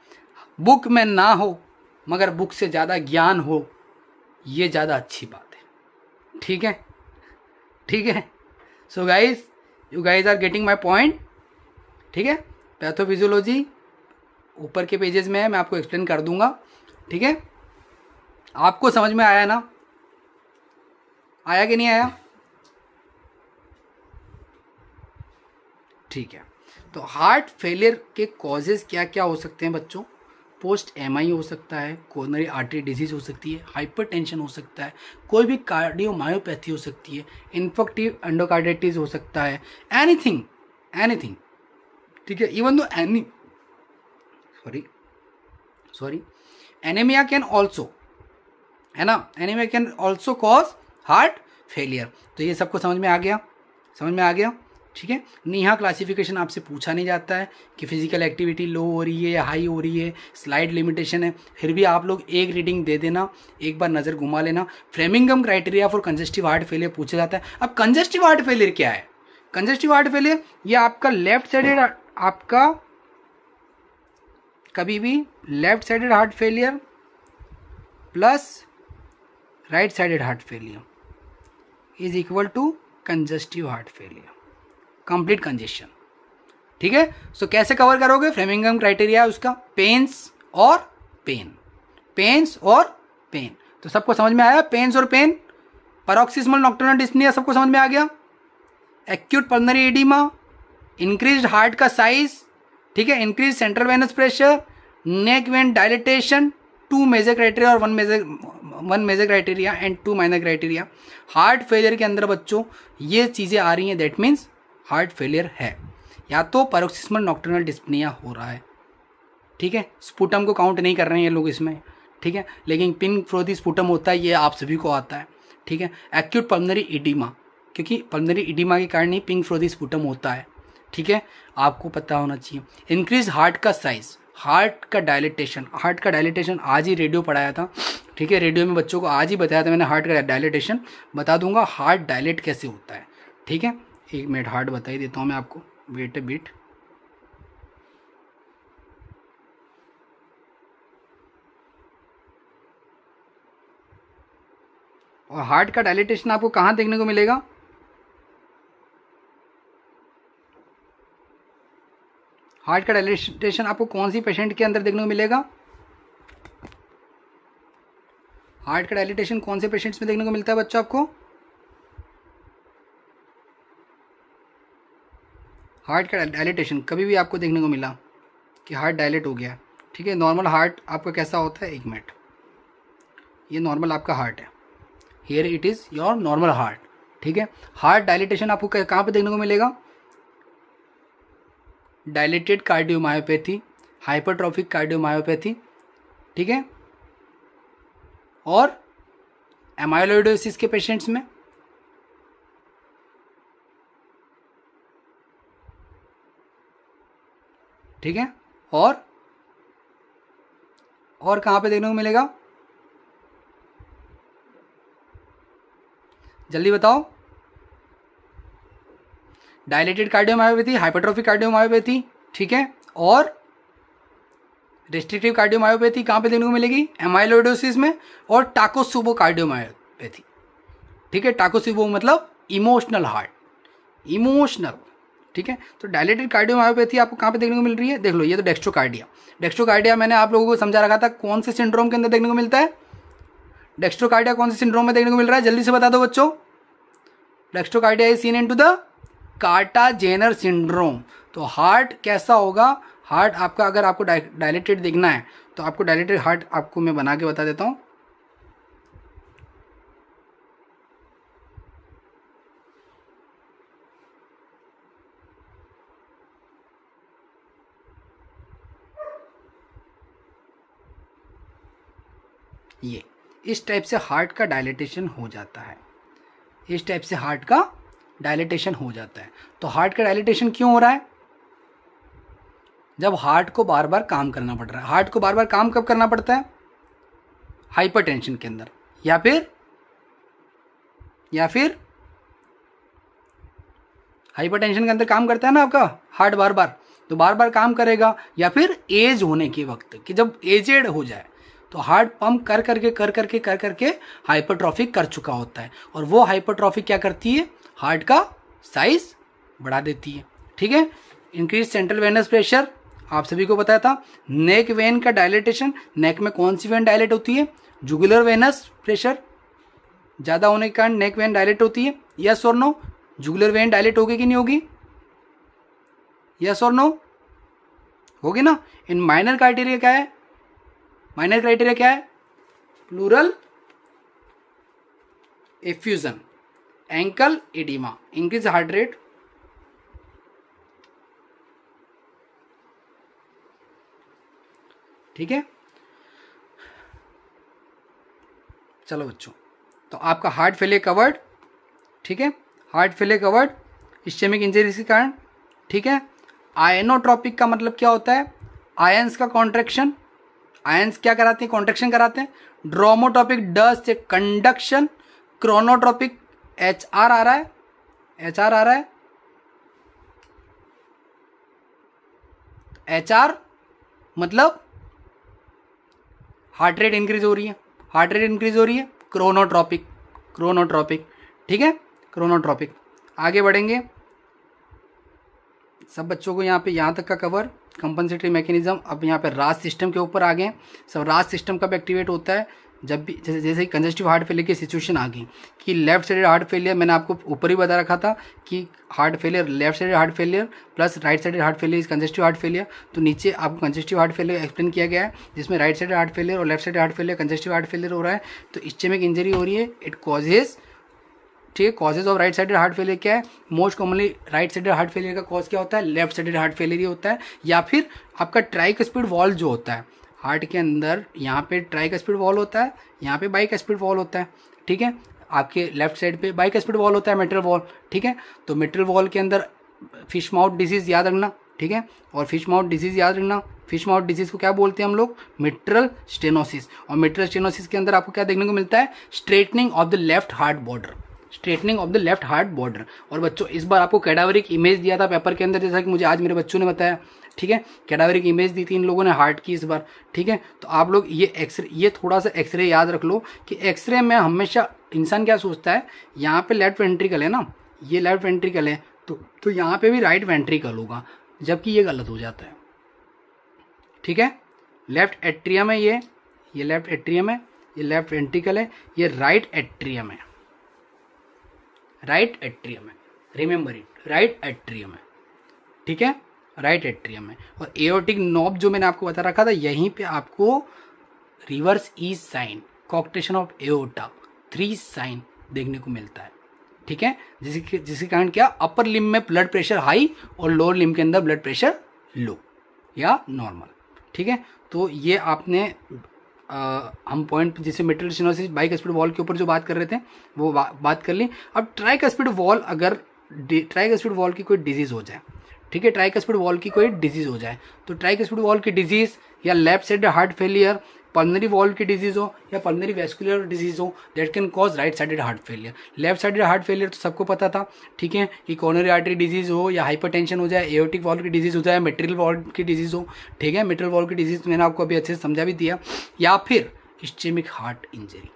बुक में ना हो मगर बुक से ज़्यादा ज्ञान हो, ये ज़्यादा अच्छी बात है। ठीक है, ठीक है। So guys, you guys are getting my point. ठीक है, पैथोफिजियोलॉजी ऊपर के पेजेस में है, मैं आपको एक्सप्लेन कर दूंगा। ठीक है, आपको समझ में आया ना? आया कि नहीं आया? ठीक है, तो हार्ट फेलियर के कॉजेज क्या क्या हो सकते हैं बच्चों? पोस्ट एमआई हो सकता है, कोरोनरी आर्टरी डिजीज हो सकती है, हाइपरटेंशन हो सकता है, कोई भी कार्डियोमायोपैथी हो सकती है, इन्फेक्टिव एंडोकार्डाइटिस हो सकता है, एनीथिंग एनीथिंग। ठीक है, even though sorry anaemia can also, है ना, anaemia can also cause heart failure. तो ये सबको समझ में आ गया? समझ में आ गया? ठीक है, यहाँ क्लासिफिकेशन आपसे पूछा नहीं जाता है कि फिजिकल एक्टिविटी लो हो रही है या हाई हो रही है, स्लाइड लिमिटेशन है, फिर भी आप लोग एक रीडिंग दे देना, एक बार नज़र घुमा लेना। Framingham criteria for congestive heart failure पूछा जाता है। अब कंजेस्टिव हार्ट फेलियर क्या है? कंजेस्टिव हार्ट फेलियर ये आपका लेफ्ट साइडेड, आपका कभी भी left sided heart failure plus right sided heart failure is equal to congestive heart failure, complete congestion. ठीक है, सो कैसे कवर करोगे? फ्रेमिंगम क्राइटेरिया उसका पेन्स और पेन, पेन्स और पेन। तो सबको समझ में आया? पेन्स और पेन, पैरोक्सिस्मल नॉक्टर्नल डिस्पनिया सबको समझ में आ गया। Acute pulmonary oedema, increased heart का साइज, ठीक है, increase central venous pressure, neck vein dilatation, 2 major criteria और 1 major criteria and 2 minor criteria. Heart failure के अंदर बच्चों ये चीज़ें आ रही हैं, दैट मीन्स हार्ट फेलियर है, या तो पैरोक्सिस्मल नॉक्टर्नल डिस्पनिया हो रहा है। ठीक है, स्पूटम को काउंट नहीं कर रहे हैं ये लोग इसमें। ठीक है, लेकिन पिंक फ्लोदी स्पुटम होता है, ये आप सभी को आता है, ठीक है। एक्यूट पल्मोनरी इडीमा, क्योंकि पल्मोनरी इडीमा के कारण ही पिंक फ्लोदी स्पुटम होता है, ठीक है, आपको पता होना चाहिए। इंक्रीज हार्ट का साइज, हार्ट का डायलिटेशन आज ही रेडियो पढ़ाया था, ठीक है, रेडियो में बच्चों को आज ही बताया था मैंने, हार्ट का डायलिटेशन बता दूंगा, हार्ट डायलेट कैसे होता है, ठीक है। 1 मिनट हार्ट बता ही देता हूँ मैं आपको, वेट ए बिट। और हार्ट का डायलिटेशन आपको कहाँ देखने को मिलेगा? हार्ट का डायलिटेशन आपको कौन सी पेशेंट के अंदर देखने को मिलेगा? हार्ट का डायलिटेशन कौन से पेशेंट्स में देखने को मिलता है बच्चों आपको? हार्ट का डायलिटेशन कभी भी आपको देखने को मिला कि हार्ट डायलेट हो गया, ठीक है। नॉर्मल हार्ट आपका कैसा होता है? 1 मिनट, ये नॉर्मल आपका हार्ट है, here it is your normal heart, ठीक है। हार्ट डायलिटेशन आपको कहाँ पे देखने को मिलेगा? डायलेटेड कार्डियोमायोपैथी, हाइपरट्रॉफिक कार्डियोमायोपैथी, ठीक है, और एमाइलोइडोसिस के पेशेंट्स में, ठीक है, और कहाँ पे देखने को मिलेगा? जल्दी बताओ। डायलेटेड कार्डियोमायोपैथी, हाइपरट्रॉफिक कार्डियोमायोपैथी, ठीक है, और रेस्ट्रिक्टिव कार्डियोमायोपैथी कहाँ पे देखने को मिलेगी? एमाइलोइडोसिस में, और टाकोसुबो कार्डियोमायोपैथी, ठीक है। टाकोसुबो मतलब इमोशनल हार्ट, इमोशनल, ठीक है। तो डायलेटेड कार्डियोमायोपैथी आपको कहाँ पे देखने को मिल रही है? देख लो, ये तो डेक्स्ट्रोकार्डिया मैंने आप लोगों को समझा रखा था कौन से सिंड्रोम के अंदर देखने को मिलता है। डेक्स्ट्रोकार्डिया कौन से सिंड्रोम में देखने को मिल रहा है? जल्दी से बता दो बच्चों। Dextrocardia is seen into the Kartagener syndrome. तो हार्ट कैसा होगा? हार्ट आपका, अगर आपको डायलेटेड देखना है तो आपको डायलेटेड हार्ट आपको मैं बना के बता देता हूँ। ये इस टाइप से हार्ट का डायलेटेशन हो जाता है, इस टाइप से हार्ट का डायलेटेशन हो जाता है। तो हार्ट का डायलेटेशन क्यों हो रहा है? जब हार्ट को बार बार काम करना पड़ रहा है। हार्ट को बार बार काम कब करना पड़ता है? हाइपरटेंशन के अंदर, या फिर हाइपरटेंशन के अंदर काम करता है ना आपका हार्ट बार बार, तो बार बार काम करेगा। या फिर एज होने के वक्त, कि जब एजेड हो जाए तो हार्ट पंप कर करके हाइपरट्रॉफिक कर चुका होता है, और वो हाइपरट्रॉफिक क्या करती है? हार्ट का साइज बढ़ा देती है, ठीक है। इंक्रीज सेंट्रल वेनस प्रेशर, आप सभी को बताया था। नेक वेन का डायलेटेशन, नेक में कौन सी वेन डायलेट होती है? जुगुलर वेनस प्रेशर ज़्यादा होने के कारण नेक वेन डायलेट होती है। यस और नो? जुगुलर वेन डायलेट होगी कि नहीं होगी? यस और नो? होगी ना। इन माइनर क्राइटेरिया क्या है? माइनर क्राइटेरिया क्या है? Pleural effusion, ankle oedema, increase heart rate, ठीक है। चलो बच्चों, तो आपका हार्ट फेलियर कवर्ड, ठीक है, heart failure covered ischaemic injury के कारण, ठीक है। आयनोट्रॉपिक का मतलब क्या होता है? आयंस का कॉन्ट्रैक्शन, आयंस क्या कराते हैं? कॉन्ट्रैक्शन कराते हैं। ड्रोमोट्रॉपिक ड से कंडक्शन, क्रोनोट्रॉपिक एच आर आ रहा है, एच आर आ रहा है, एच आर मतलब हार्ट रेट इंक्रीज हो रही है, हार्ट रेट इंक्रीज हो रही है। क्रोनोट्रॉपिक, क्रोनोट्रॉपिक, ठीक है, क्रोनोट्रॉपिक। आगे बढ़ेंगे, सब बच्चों को यहाँ पे यहाँ तक का कवर। कंपनसेटरी मैकेनिज्म, अब यहाँ पे राज सिस्टम के ऊपर आ गए। सब राज सिस्टम कब एक्टिवेट होता है? जब भी जैसे कंजस्टिव हार्ट फेलियर की सिचुएशन आ गई कि लेफ्ट साइडेड हार्ट फेलियर, मैंने आपको ऊपर ही बता रखा था कि heart failure, left sided heart failure plus right sided heart failure is congestive heart failure. तो नीचे आपको कंजस्टिव हार्ट फेलियर एक्सप्लेन किया गया है, जिसमें राइट साइडेड हार्ट फेलियर और left sided heart failure, congestive heart failure हो रहा है, तो इस्चेमिक इंजरी हो रही है। इट कॉजेज, ठीक है। Causes of right sided heart failure क्या है? Most commonly right sided heart failure का कॉज क्या होता है? लेफ्ट साइडेड हार्ट फेलियर ही होता है। या फिर आपका ट्राइकस्पिड वॉल्व जो होता है, हार्ट के अंदर यहाँ पे ट्राइकस्पिड वॉल होता है, यहाँ पे बाइकस्पिड वॉल होता है, ठीक है। आपके लेफ्ट साइड पे बाइकस्पिड वॉल होता है, मिट्रल वॉल, ठीक है। तो मिट्रल वॉल के अंदर फिश माउथ डिजीज़ याद रखना, ठीक है। और फिश माउथ डिजीज़ याद रखना, फिश माउथ डिजीज़ को क्या बोलते हैं हम लोग, मिट्रल स्टेनोसिस। और मिट्रल स्टेनोसिस के अंदर आपको क्या देखने को मिलता है, straightening of the left heart border, straightening of the left heart border. और बच्चों इस बार आपको कैडावरिक इमेज दिया था पेपर के अंदर, जैसा कि मुझे आज मेरे बच्चों ने बताया, ठीक है। कैडावरिक इमेज दी थी इन लोगों ने हार्ट की इस बार, ठीक है। तो आप लोग ये एक्सरे, ये थोड़ा सा एक्सरे याद रख लो कि एक्सरे में हमेशा इंसान क्या सोचता है, यहाँ पे लेफ्ट वेंट्रिकल है ना, ये लेफ्ट वेंट्रिकल है, तो यहाँ पे भी राइट वेंट्रिकल होगा, जबकि ये गलत हो जाता है, ठीक है। लेफ्ट एट्रियम है ये लेफ्ट एट्रियम है, ये लेफ्ट वेंट्रिकल है, ये राइट एट्रियम है, राइट एट्रियम है, रिमेंबर इट, राइट एट्रियम है, ठीक है, राइट एट्रियम है। और एओर्टिक नॉब जो मैंने आपको बता रखा था, यहीं पे आपको reverse E sign, coarctation of aorta, 3 sign देखने को मिलता है, ठीक है। जिसके कारण क्या, अपर लिम्ब में ब्लड प्रेशर हाई और लोअर लिम्ब के अंदर ब्लड प्रेशर लो या नॉर्मल, ठीक है। तो ये आपने हम पॉइंट जैसे मिट्रल स्टेनोसिस बाइकस्पिड वॉल के ऊपर जो बात कर रहे थे वो बात कर ली। अब ट्राइकस्पिड वॉल, अगर ट्राइकस्पिड वॉल की कोई डिजीज़ हो जाए, ठीक है, ट्राइकस्पिड वॉल की कोई डिजीज़ हो जाए, तो ट्राइकस्पिड वॉल की डिजीज़ या left side heart failure, pulmonary wall की डिजीज़ हो या पल्मनरी वैस्कुलर डिजीज़ हो, that can cause right sided heart failure. Left sided heart failure तो सबको पता था, ठीक है, कि कोरोनरी आर्टरी डिजीज़ हो या हाइपरटेंशन हो जाए, एओर्टिक वॉल की डिजीज़ हो जाए, मिट्रल वॉल की डिजीज़ हो, ठीक है, मिट्रल वॉल की डिजीज़ मैंने आपको अभी अच्छे से समझा भी दिया, या फिर इस्चेमिक हार्ट इंजरी,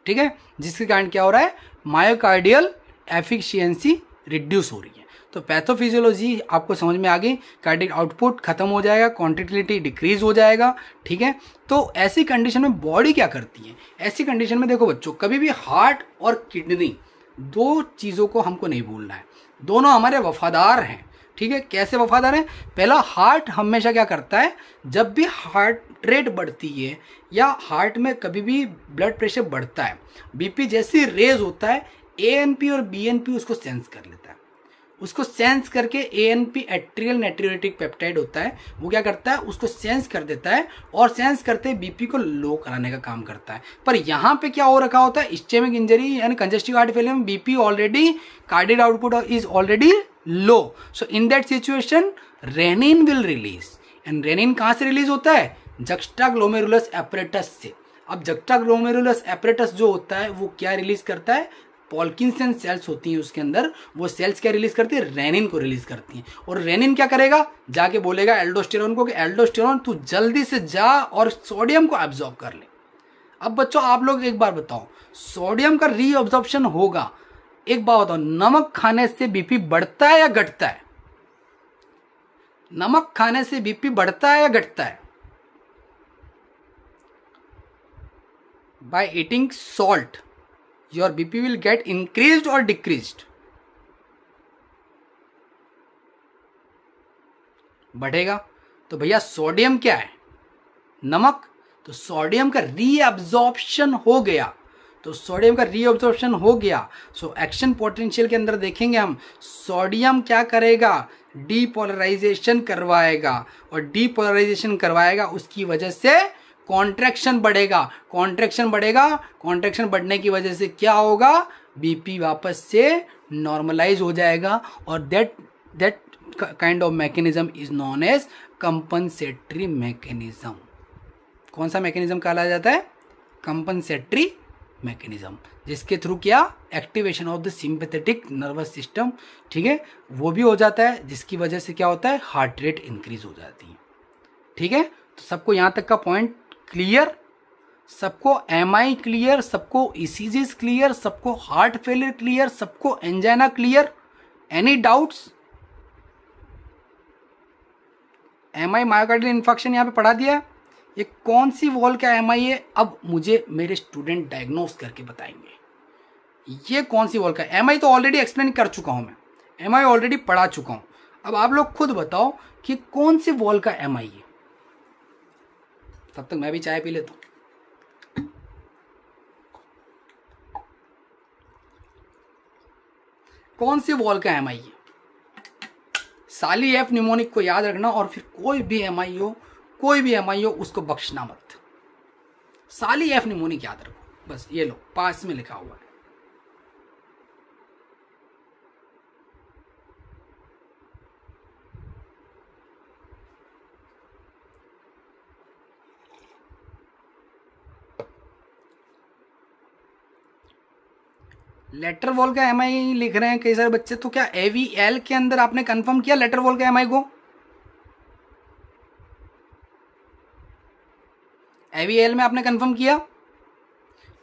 ठीक है, जिसके कारण क्या हो रहा है, मायोकार्डियल एफिशिएंसी रिड्यूस हो रही है। तो पैथोफिजियोलॉजी आपको समझ में आ गई, कार्डियक आउटपुट खत्म हो जाएगा, कॉन्ट्रैक्टिलिटी डिक्रीज हो जाएगा, ठीक है। तो ऐसी कंडीशन में बॉडी क्या करती है, ऐसी कंडीशन में देखो बच्चों, कभी भी हार्ट और किडनी, दो चीज़ों को हमको नहीं भूलना है, दोनों हमारे वफादार हैं, ठीक है। कैसे वफादार हैं, पहला, हार्ट हमेशा क्या करता है, जब भी हार्ट रेट बढ़ती है या हार्ट में कभी भी ब्लड प्रेशर बढ़ता है, बीपी जैसे रेज होता है, एएनपी और बीएनपी उसको सेंस कर लेता है, उसको सेंस करके एएनपी एट्रियल नाइट्रियोटिक पेप्टाइड होता है, वो क्या करता है, उसको सेंस कर देता है और सेंस करते बीपी को लो कराने का काम करता है। पर यहाँ पे क्या हो रखा होता है, इस्चेमिक इंजरी यानी कंजेस्टिव हार्ट फेलियर में BP already, cardiac output is already low, so in that situation renin will release. And renin कहाँ से रिलीज होता है, जक्स्टाग्लोमेरुलस एपरेटस से। अब जक्स्टाग्लोमेरुलस एपरेटस जो होता है वो क्या रिलीज करता है, पॉल्किंसन सेल्स होती हैं उसके अंदर, वो सेल्स क्या रिलीज करती है, रेनिन को रिलीज करती हैं। और रेनिन क्या करेगा, जाके बोलेगा एल्डोस्टेरोन को कि एल्डोस्टेरोन तू जल्दी से जा और सोडियम को एब्जॉर्ब कर ले। अब बच्चों आप लोग एक बार बताओ, सोडियम का रीअब्जॉर्प्शन होगा, एक बात बताओ, नमक खाने से बीपी बढ़ता है या घटता है, नमक खाने से बीपी बढ़ता है या घटता है, by eating salt your BP will get increased or decreased, बढ़ेगा। तो भैया सोडियम क्या है, नमक, तो सोडियम का रीअब्जॉर्प्शन हो गया, तो सोडियम का रीअब्जॉर्प्शन हो गया, सो एक्शन पोटेंशियल के अंदर देखेंगे हम, सोडियम क्या करेगा, डीपोलराइजेशन करवाएगा, और डीपोलराइजेशन करवाएगा, उसकी वजह से कॉन्ट्रैक्शन बढ़ेगा, कॉन्ट्रैक्शन बढ़ेगा, कॉन्ट्रैक्शन बढ़ने की वजह से क्या होगा, बीपी वापस से नॉर्मलाइज हो जाएगा, और that kind of mechanism is known as compensatory mechanism. कौन सा मैकेनिज्म कहा जाता है, कंपनसेटरी मैकेनिज्म, जिसके थ्रू क्या, activation of the sympathetic nervous system, ठीक है, वो भी हो जाता है, जिसकी वजह से क्या होता है, हार्ट रेट इंक्रीज हो जाती है, ठीक है। तो सबको यहाँ तक का पॉइंट क्लियर, सबको एमआई क्लियर, सबको ईसीजीज क्लियर, सबको हार्ट फेलियर क्लियर, सबको angina clear, any doubts, MI myocardial infection यहाँ पे पढ़ा दिया, ये कौन सी वॉल का एमआई है, अब मुझे मेरे स्टूडेंट डायग्नोस करके बताएंगे ये कौन सी वॉल का। एमआई तो ऑलरेडी एक्सप्लेन कर चुका हूं मैं, एमआई ऑलरेडी पढ़ा चुका हूं, अब आप लोग खुद बताओ कि कौन सी वॉल का एमआई है, तब तक मैं भी चाय पी लेता हूं। कौन सी वॉल का एमआई है, साली एफ निमोनिक को याद रखना, और फिर कोई भी एमआई हो, कोई भी एमआई हो उसको बख्शना मत। साली एफ निमोनिक याद रखो बस, ये लो पास में लिखा हुआ है। लेटर वॉल का एमआई लिख रहे हैं कई सारे बच्चे, तो क्या एवीएल के अंदर आपने कंफर्म किया लेटर वॉल का एमआई को? एवीएल में आपने कंफर्म किया?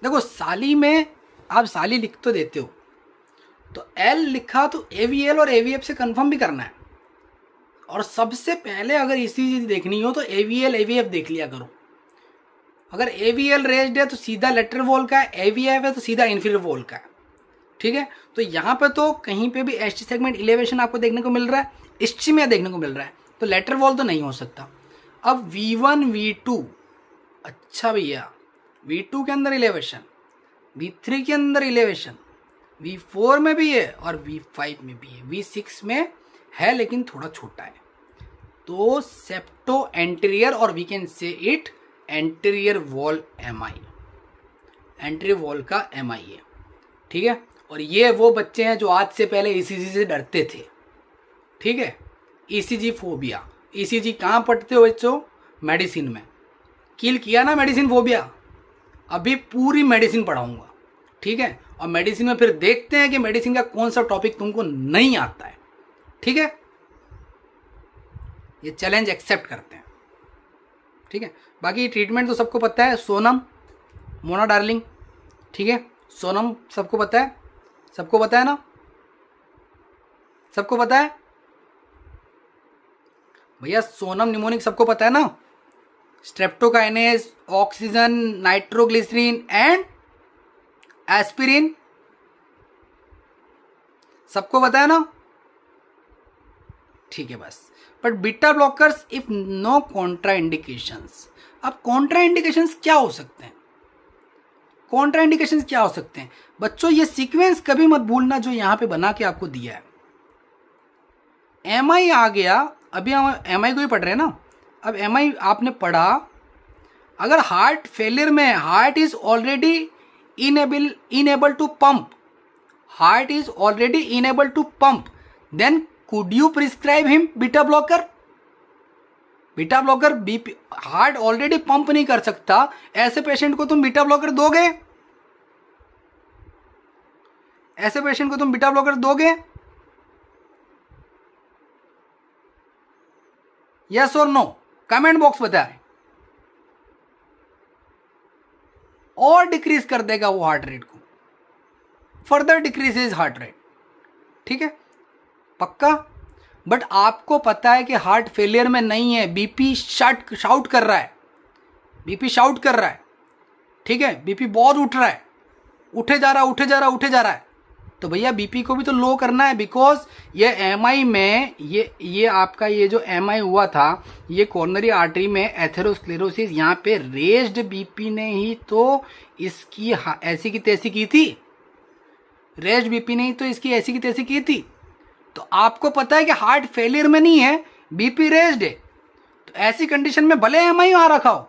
देखो साली में आप साली लिख तो देते हो, तो एल लिखा तो एवीएल और एवीएफ से कंफर्म भी करना है। और सबसे पहले अगर इसी चीज देखनी हो तो एवीएल एवीएफ देख लिया करो। अगर एवीएल रेज्ड है तो सीधा लेटर वॉल का है, एवीएफ है तो सीधा इंफीरियर वॉल का है। ठीक है, तो यहाँ पे तो कहीं पे भी एसटी सेगमेंट इलेवेशन आपको देखने को मिल रहा है, इस्चिमिया देखने को मिल रहा है, तो लेटर वॉल तो नहीं हो सकता। अब V1 V2, अच्छा भैया V2 के अंदर इलेवेशन, V3 के अंदर इलेवेशन, V4 में भी है और V5 में भी है, V6 में है लेकिन थोड़ा छोटा है। तो सेप्टो एंटीरियर और we can say it anterior wall MI, anterior wall का एमआई है। ठीक है, और ये वो बच्चे हैं जो आज से पहले ईसीजी से डरते थे। ठीक है, ईसीजी फोबिया। ईसीजी कहाँ पढ़ते हो बच्चों? मेडिसिन में। किल किया ना मेडिसिन फोबिया, अभी पूरी मेडिसिन पढ़ाऊंगा। ठीक है, और मेडिसिन में फिर देखते हैं कि मेडिसिन का कौन सा टॉपिक तुमको नहीं आता है। ठीक है, ये चैलेंज एक्सेप्ट करते हैं। ठीक है, बाकी ट्रीटमेंट तो सबको पता है, सोनम, मोना डार्लिंग। ठीक है, सोनम सबको पता है, सबको पता है ना, सबको पता है भैया, सोनम निमोनिक सबको पता है ना। Streptokinase, oxygen, nitroglycerin and aspirin, सबको पता है ना। ठीक है बस, but beta blockers if no contraindications. अब कॉन्ट्रा इंडिकेशंस क्या हो सकते हैं? कॉन्ट्रा इंडिकेशंस क्या हो सकते हैं बच्चों? ये सीक्वेंस कभी मत भूलना जो यहां पे बना के आपको दिया है। एमआई आ गया, अभी हम एमआई को ही पढ़ रहे हैं ना। अब एमआई आपने पढ़ा, अगर हार्ट फेलियर में heart is already unable to pump, heart is already unable to pump, then could you prescribe him beta blocker? Beta blocker BP, heart already pump नहीं कर सकता, ऐसे पेशेंट को तुम बीटा ब्लॉकर दोगे? ऐसे पेशेंट को तुम बीटा ब्लॉकर दोगे? यस और नो, कमेंट बॉक्स बताएं। और डिक्रीज कर देगा वो हार्ट रेट को, फर्दर डिक्रीजेज हार्ट रेट। ठीक है, पक्का। बट आपको पता है कि हार्ट फेलियर में नहीं है, बीपी शाउट कर रहा है, बीपी शाउट कर रहा है। ठीक है, बीपी बहुत उठ रहा है, उठे जा रहा है, उठे जा रहा है, उठे जा रहा है। तो भैया बीपी को भी तो लो करना है, बिकॉज ये एमआई में ये आपका ये जो एमआई हुआ था, ये कॉर्नरी आर्टरी में एथेरोस्क्लेरोसिस, यहाँ पे रेज्ड बीपी ने ही तो इसकी ऐसी की तैसी की थी। रेज्ड बीपी ने ही तो इसकी ऐसी की तैसी की थी। तो आपको पता है कि हार्ट फेलियर में नहीं है, बीपी रेज्ड है, तो ऐसी कंडीशन में भले एमआई आ रखा हो,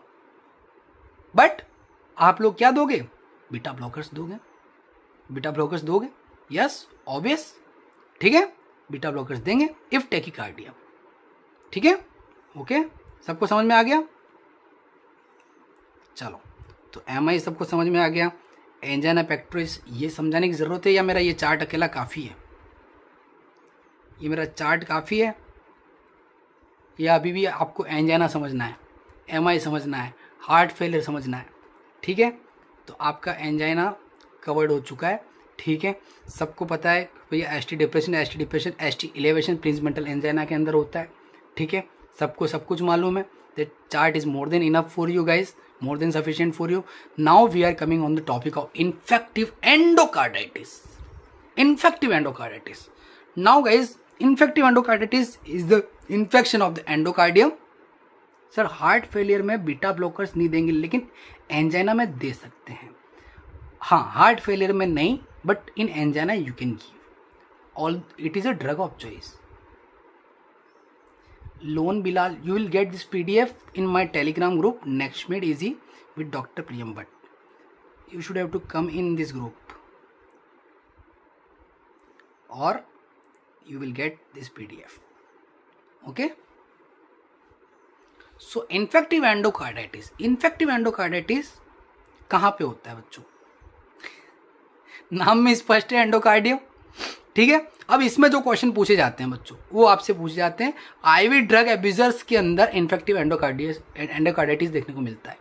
बट आप लोग क्या दोगे? बीटा ब्लॉकर्स दोगे, बीटा ब्लॉकर्स दोगे। Yes, obvious. ठीक है, बीटा ब्लॉकर्स देंगे इफ टेकिकार्डिया। ठीक है, ओके, सबको समझ में आ गया? चलो, तो एमआई सबको समझ में आ गया। एंजाइना पेक्टोरिस ये समझाने की जरूरत है या मेरा ये चार्ट अकेला काफी है? ये मेरा चार्ट काफी है या अभी भी आपको एंजाइना समझना है, एमआई समझना है, हार्ट फेलियर समझना है? ठीक है, तो आपका एंजाइना कवर्ड हो चुका है। ठीक है, सबको पता है भैया ST depression, ST elevation Prince mental angina के अंदर होता है। ठीक है, सबको सब कुछ मालूम है। That chart is more than enough for you guys, more than sufficient for you. Now we are coming on the topic of infective endocarditis. Infective endocarditis. Now guys, infective endocarditis is the infection of the endocardium. Sir heart failure में बीटा ब्लॉकर्स नहीं देंगे लेकिन एंजाइना में दे सकते हैं। हाँ, हार्ट फेलियर में नहीं, but in angina you can give. All it is a drug of choice. Lone Bilal, you will get this PDF in my Telegram group, Next Made Easy with Dr. Priyam Bhatt. You should have to come in this group, or you will get this PDF. Okay. So infective endocarditis. Infective endocarditis कहाँ पे होता है बच्चों? नाम में स्पष्ट है, एंडोकार्डियम. ठीक है. अब इसमें जो क्वेश्चन पूछे जाते हैं बच्चों, वो आपसे पूछे जाते हैं आईवी ड्रग एब्यूजर्स के अंदर इन्फेक्टिव एंडोकार्डिटिस देखने को मिलता है.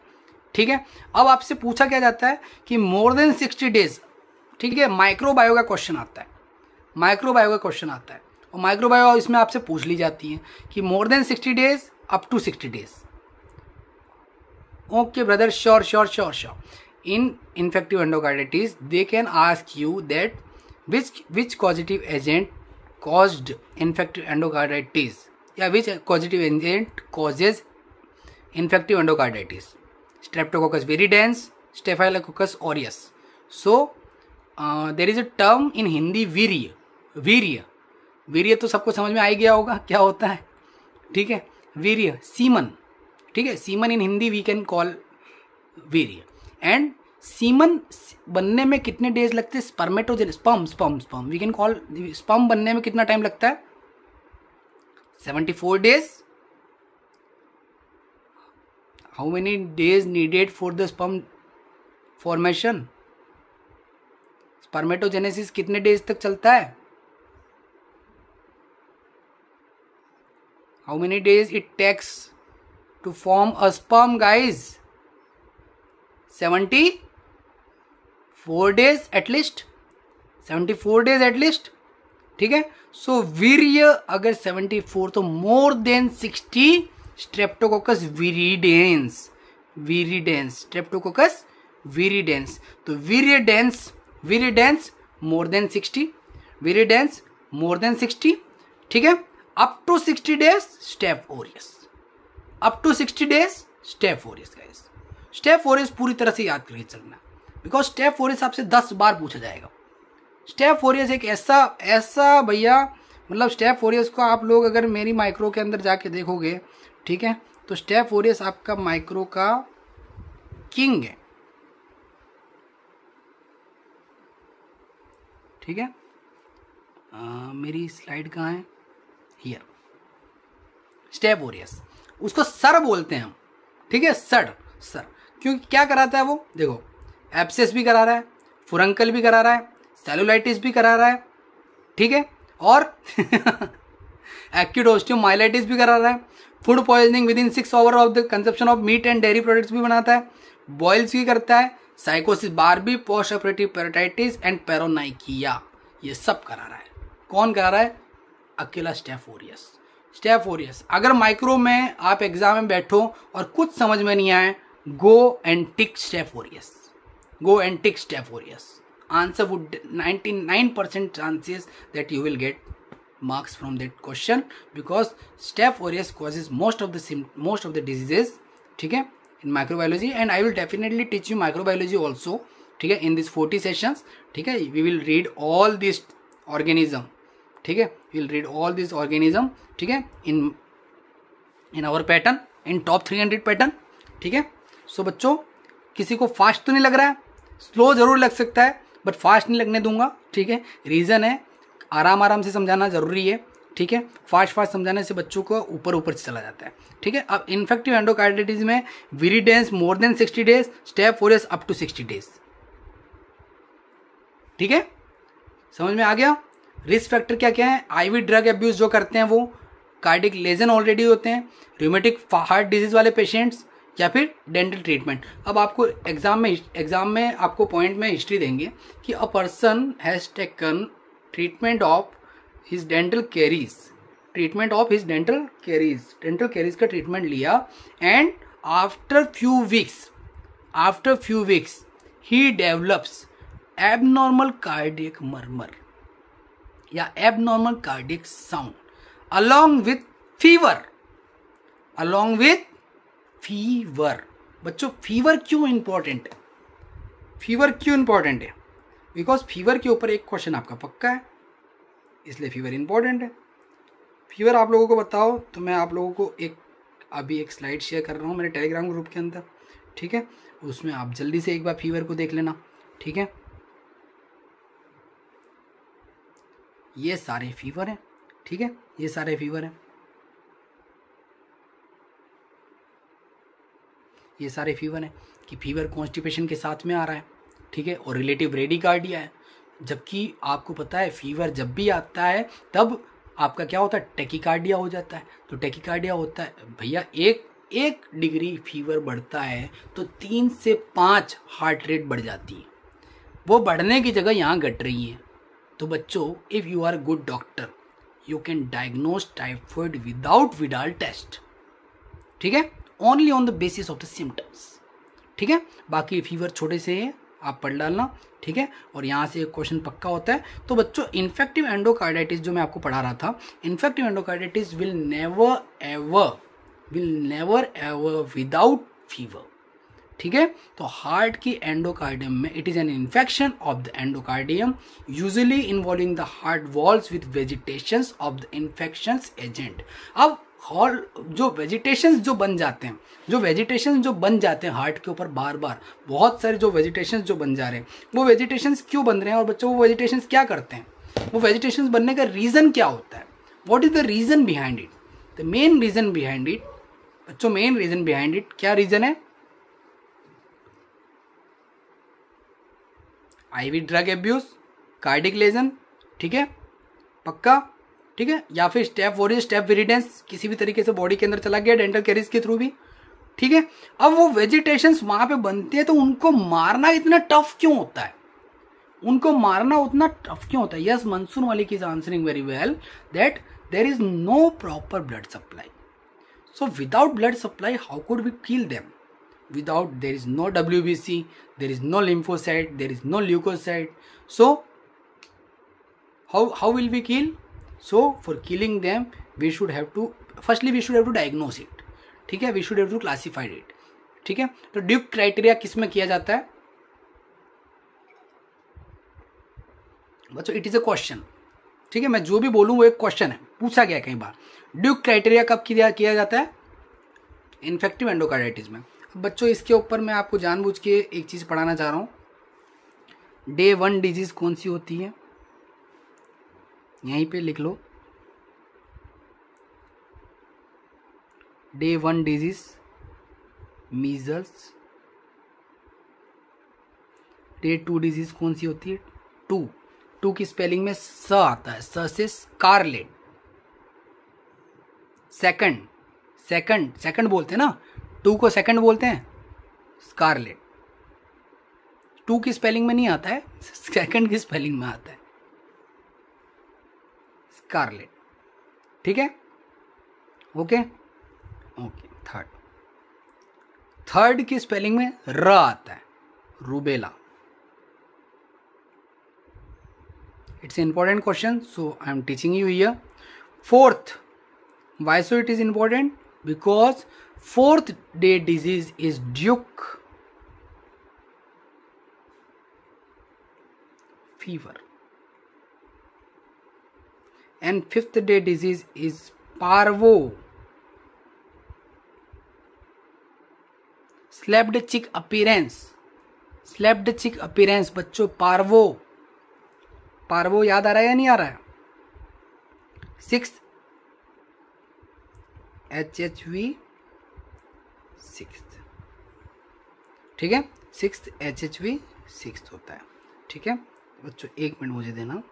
ठीक है. अब आपसे पूछा क्या जाता है कि मोर देन 60 डेज. ठीक है. माइक्रोबायो का क्वेश्चन आता है. माइक्रोबायो का क्वेश्चन आता है, और माइक्रोबायो इसमें आपसे पूछ ली जाती है कि more than 60 days up to 60 days. Okay brother, sure sure sure sure. In infective endocarditis, they can ask you that which causative agent caused infective endocarditis, या which causative agent causes infective endocarditis. Streptococcus viridans, Staphylococcus aureus. So there is a term in Hindi, वीर्य. वीर्य, वीर्य तो सबको समझ में आ ही गया होगा क्या होता है. ठीक है. वीर्य, सीमन. ठीक है. Semen in Hindi we can call वीर्य. एंड सीमन बनने में कितने डेज लगते हैं? Spermatogen, sperm we can call. Sperm बनने में कितना टाइम लगता है? 74 days. How many days needed for the sperm formation? Spermatogenesis कितने डेज तक चलता है? How many days it takes to form a sperm guys? 74 days at least. 74 days at least. ठीक है. सो वीर्य अगर 74, तो मोर than 60 streptococcus viridans. Viridans, streptococcus viridans. तो viridans more than 60. Viridans more than 60. ठीक है. Up to 60 days staph aureus. Up to 60 days staph aureus guys. Staph aureus पूरी तरह से याद करके चलना, बिकॉज स्टेप ओरियस आपसे 10 बार पूछा जाएगा. स्टेप ओरियस एक ऐसा भैया, मतलब स्टेप ओरियस को आप लोग अगर मेरी माइक्रो के अंदर जाके देखोगे, ठीक है, तो स्टेप ओरियस आपका माइक्रो का किंग है. ठीक है. मेरी स्लाइड कहाँ है? हियर. स्टेप ओरियस, उसको सर बोलते हैं हम. ठीक है. सर क्योंकि क्या कराता है वो? देखो, एब्सेस भी करा रहा है, फुरंकल भी करा रहा है, सेलुलाइटिस भी करा रहा है. ठीक है. और एक्यूट ऑस्टियोमाइलाइटिस भी करा रहा है. Food poisoning with in 6 hour of the consumption of meat and dairy products भी बनाता है. बॉइल्स भी करता है. साइकोसिस बारबी, पोस्ट ऑपरेटिव पेराटाइटिस एंड पेरोनाइकिया, ये सब करा रहा है. कौन करा रहा है? अकेला स्टेप ओरियस. Step Orius. अगर माइक्रो में आप एग्जाम में बैठो और कुछ समझ में नहीं आए, go and tick step Orius. Go and tick step Orius. Answer would 99% chances that you will get marks from that question, because Staph aureus causes most of the diseases. ठीक है, in microbiology, and I will definitely teach you microbiology also. ठीक है, in these 40 sessions. ठीक है, we will read all these organism. ठीक है, we will read all these organism. ठीक है, in our pattern, in top 300 pattern. ठीक है. सो बच्चों, किसी को फास्ट तो नहीं लग रहा है? स्लो जरूर लग सकता है, बट फास्ट नहीं लगने दूंगा. ठीक है. रीज़न है, आराम से समझाना ज़रूरी है. ठीक है. फास्ट समझाने से बच्चों को ऊपर से चला जाता है. ठीक है. अब इन्फेक्टिव एंडोकार्डिटिस में viridans more than 60 days, staph aureus up to 60 days. ठीक है, समझ में आ गया. रिस्क फैक्टर क्या क्या है? आईवी ड्रग एब्यूज जो करते हैं वो, कार्डिक लेजन ऑलरेडी होते हैं, रूमेटिक हार्ट डिजीज वाले पेशेंट्स, या फिर डेंटल ट्रीटमेंट. अब आपको एग्जाम में आपको पॉइंट में हिस्ट्री देंगे कि a person has taken treatment of his dental caries. Treatment of his dental caries का ट्रीटमेंट लिया, एंड आफ्टर फ्यू वीक्स ही डेवलप्स एबनॉर्मल कार्डियक मर्मर या abnormal cardiac sound along with fever. बच्चों, फीवर क्यों इंपॉर्टेंट है? बिकॉज फीवर के ऊपर एक क्वेश्चन आपका पक्का है, इसलिए फीवर इंपॉर्टेंट है. फीवर आप लोगों को बताओ तो मैं आप लोगों को अभी एक स्लाइड शेयर कर रहा हूँ मेरे टेलीग्राम ग्रुप के अंदर, ठीक है। उसमें आप जल्दी से एक बार फीवर को देख लेना, ठीक है। ये सारे फीवर हैं, ठीक है, ये सारे फीवर हैं, ये सारे फीवर हैं कि फीवर कॉन्स्टिपेशन के साथ में आ रहा है, ठीक है, और रिलेटिव ब्रेडिकार्डिया है। जबकि आपको पता है फीवर जब भी आता है तब आपका क्या होता है, टेकिकार्डिया हो जाता है। तो टेकिकार्डिया होता है भैया, एक डिग्री फीवर बढ़ता है तो 3 से 5 हार्ट रेट बढ़ जाती है, वो बढ़ने की जगह यहाँ घट रही है। तो बच्चों, if you are good doctor you can diagnose typhoid without Widal test, ठीक है, only on the basis of the symptoms, ठीक है। बाकी फीवर छोटे से है, आप पढ़ डालना, ठीक है। और यहाँ से एक क्वेश्चन पक्का होता है। तो बच्चों, इन्फेक्टिव एंडोकार्डाइटिस जो मैं आपको पढ़ा रहा था, infective endocarditis will never ever without fever, ठीक है। तो हार्ट की एंडोकार्डियम में it is an infection of the endocardium usually involving the heart walls with vegetations of the infections agent. अब जो वेजिटेशंस जो बन जाते हैं, हार्ट के ऊपर बार बार बहुत सारे जो वेजिटेशंस जो बन जा रहे हैं, वो वेजिटेशंस क्यों बन रहे हैं और बच्चों वो वेजिटेशंस क्या करते हैं, वो वेजिटेशंस बनने का रीज़न क्या होता है, what is the reason behind it. The main reason behind it बच्चों, मेन रीज़न बिहाइंड इट क्या रीज़न है, IV drug abuse, cardiac lesion, ठीक है, पक्का, ठीक है, या फिर स्टेप वोरिज, स्टेप विरिडेंस किसी भी तरीके से बॉडी के अंदर चला गया डेंटल कैरीज के थ्रू भी, ठीक है। अब वो वेजिटेशंस वहां पे बनते हैं तो उनको मारना इतना टफ क्यों होता है, उनको मारना उतना टफ क्यों होता है। Yes, Mansoor Malik is answering very well that there is no proper blood supply, so without blood supply how could we kill them, without there is no WBC, there is no lymphocyte, there is no leukocyte, so how will we kill? So for killing them we should have to diagnose it, ठीक है, we should have to classify it, ठीक है। तो ड्यूक क्राइटेरिया किस में किया जाता है बच्चों, इट इज अ क्वेश्चन, ठीक है, मैं जो भी बोलूँ वो एक क्वेश्चन है, पूछा गया कई बार। ड्यूक क्राइटेरिया कब किया जाता है, इन्फेक्टिव एंडोकार्डाइटिस में। बच्चों, इसके ऊपर मैं आपको जानबूझ के एक चीज़ पढ़ाना चाह रहा हूँ। डे 1 डिजीज़ कौन सी होती है, यहीं पे लिख लो, day 1 disease measles. Day 2 disease कौन सी होती है, टू की स्पेलिंग में स आता है, स से स्कारलेट। सेकंड बोलते हैं ना, 2 को सेकंड बोलते हैं, स्कारलेट। 2 की स्पेलिंग में नहीं आता है, सेकंड की स्पेलिंग में आता है, स्कारलेट, ठीक है, ओके। थर्ड की स्पेलिंग में र आता है, rubella. It's important question, so I am teaching you here. Fourth, why so it is important, because 4th day disease is Duke fever and 5th day disease is Parvo slept cheek appearance बच्चों, पार्वो याद आ रहा है या नहीं आ रहा है। 6th HHV 6th, ठीक है, 6th HHV 6th होता है, ठीक है बच्चों, 1 मिनट मुझे देना।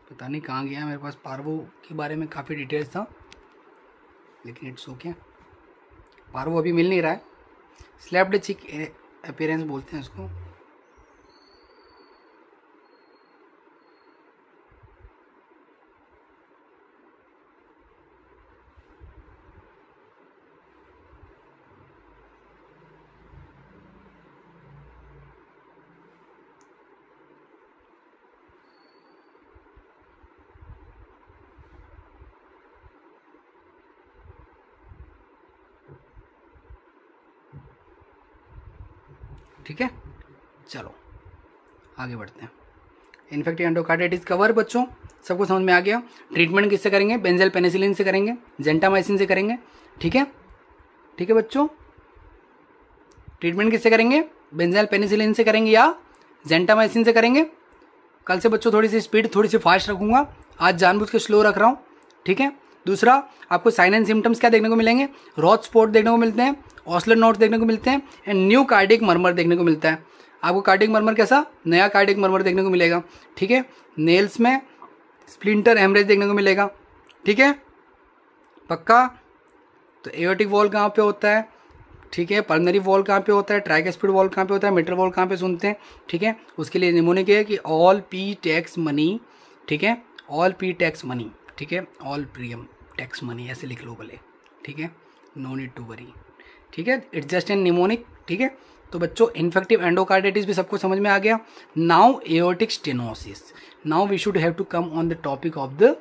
पता नहीं कहाँ गया, मेरे पास पार्वो के बारे में काफ़ी डिटेल्स था, लेकिन इट्स ओके, पार्वो अभी मिल नहीं रहा है। स्लैप्ड चिक अपीयरेंस बोलते हैं इसको। ठीक है, चलो आगे बढ़ते हैं। इन्फेक्टिव एंडोकार्डाइटिस कवर बच्चों सबको समझ में आ गया। ट्रीटमेंट किससे करेंगे? बेंजल पेनिसिलिन से करेंगे, जेंटामाइसिन से करेंगे। ठीक है, ठीक है बच्चों, ट्रीटमेंट किससे करेंगे? बेंजल पेनिसिलिन से करेंगे या जेंटामाइसिन से करेंगे। कल से बच्चों थोड़ी सी स्पीड थोड़ी सी फास्ट रखूंगा, आज जानबूझ के स्लो रख रहा हूँ। ठीक है, दूसरा आपको साइन एंड सिम्टम्स क्या देखने को मिलेंगे? रॉथ स्पॉट देखने को मिलते हैं, ऑस्लर नोट देखने को मिलते हैं, एंड न्यू कार्डिक मर्मर देखने को मिलता है। आपको कार्डिक मर्मर कैसा? नया कार्डिक मर्मर देखने को मिलेगा। ठीक है, नेल्स में स्प्लिंटर हेमरेज देखने को मिलेगा। ठीक है, पक्का? तो एओर्टिक वॉल कहाँ पे होता है? ठीक है, पल्मनरी वॉल कहाँ पे होता है? ट्राइकस्पिड वॉल कहाँ पे होता है? मिट्रल वॉल कहाँ पे सुनते हैं? ठीक है, उसके लिए निमोनिक है कि ऑल पी टैक्स मनी। ठीक है, ऑल पी टैक्स मनी। ठीक है, ऑल प्रीमियम टैक्स मनी ऐसे लिख लो भले। ठीक है, नो नीड टू वरी। ठीक है, इट्स जस्ट एन निमोनिक। ठीक है, तो बच्चों इन्फेक्टिव एंडोकार्डाइटिस भी सबको समझ में आ गया। Now aortic stenosis, now we should have to come on the topic of the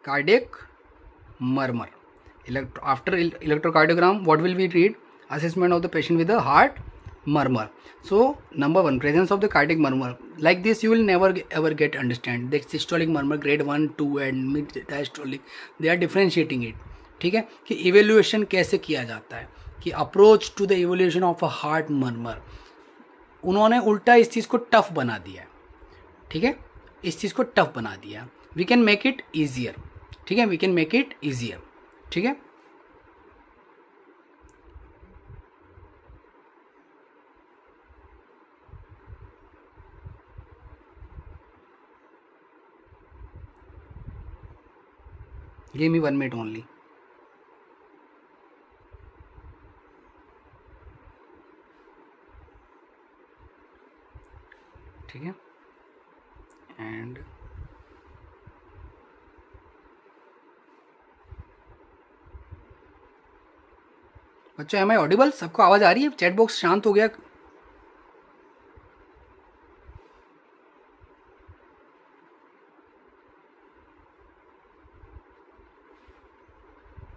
cardiac murmur. After electrocardiogram, what will we read? Assessment of the patient with a heart murmur. So number one, presence of the cardiac murmur. Like this you will never ever get understand. The systolic murmur grade 1, 2 and mid diastolic, they are differentiating it. ठीक है, कि इवेल्युएशन कैसे किया जाता है, कि approach to the evaluation of a heart murmur. उन्होंने उल्टा इस चीज़ को टफ बना दिया है। ठीक है, इस चीज़ को टफ बना दिया। We can make it easier. ठीक है, we can make it easier. ठीक है, गिव मी 1 मिनट ओनली। ठीक है, एंड बच्चों एम आई ऑडिबल? सबको आवाज़ आ रही है? चैट बॉक्स शांत हो गया।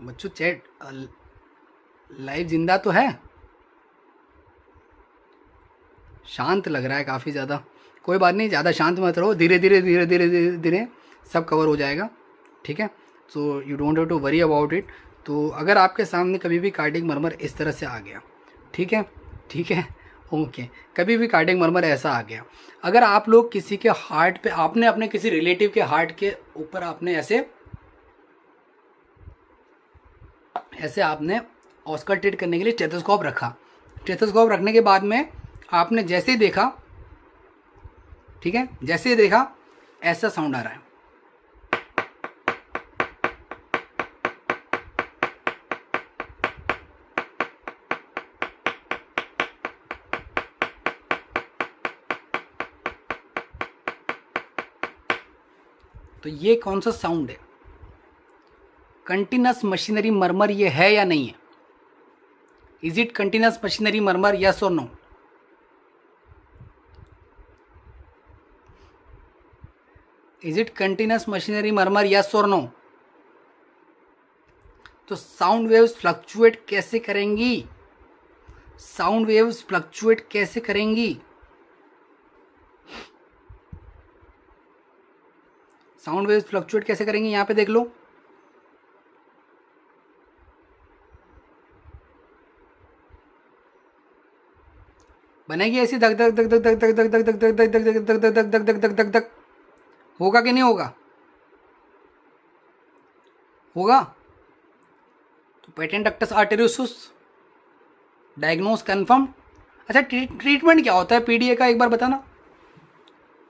बच्चों चैट लाइव जिंदा तो है? शांत लग रहा है काफ़ी ज़्यादा। कोई बात नहीं, ज़्यादा शांत मत रहो, धीरे धीरे धीरे धीरे धीरे धीरे सब कवर हो जाएगा। ठीक है, so you don't have to worry about it. तो अगर आपके सामने कभी भी कार्डियक मर्मर इस तरह से आ गया, ठीक है, ठीक है, ओके, कभी भी कार्डियक मर्मर ऐसा आ गया, अगर आप लोग किसी के हार्ट पे, आपने अपने किसी रिलेटिव के हार्ट के ऊपर आपने ऐसे आपने ऑस्कल्टेट करने के लिए स्टेथोस्कोप रखा, स्टेथोस्कोप रखने के बाद में आपने जैसे ही देखा, ठीक है, जैसे ही देखा ऐसा साउंड आ रहा है, तो ये कौन सा साउंड है? कंटिन्यूस मशीनरी मरमर ये है या नहीं है? Is it continuous machinery murmur, yes और no? Is it continuous machinery murmur, yes और नो? तो साउंड वेव्स फ्लक्चुएट कैसे करेंगी? साउंड वेव्स फ्लक्चुएट कैसे करेंगी? साउंड वेव्स फ्लक्चुएट कैसे करेंगी? यहां पे देख लो, बनेगी ऐसी धक धक धक धक धक धक धक धक धक धक धक धक धक धक धक धक धक धक धक। होगा कि नहीं होगा? होगा। तो patent ductus arteriosus diagnose confirm. अच्छा, ट्रीटमेंट क्या होता है पीडीए का, एक बार बताना।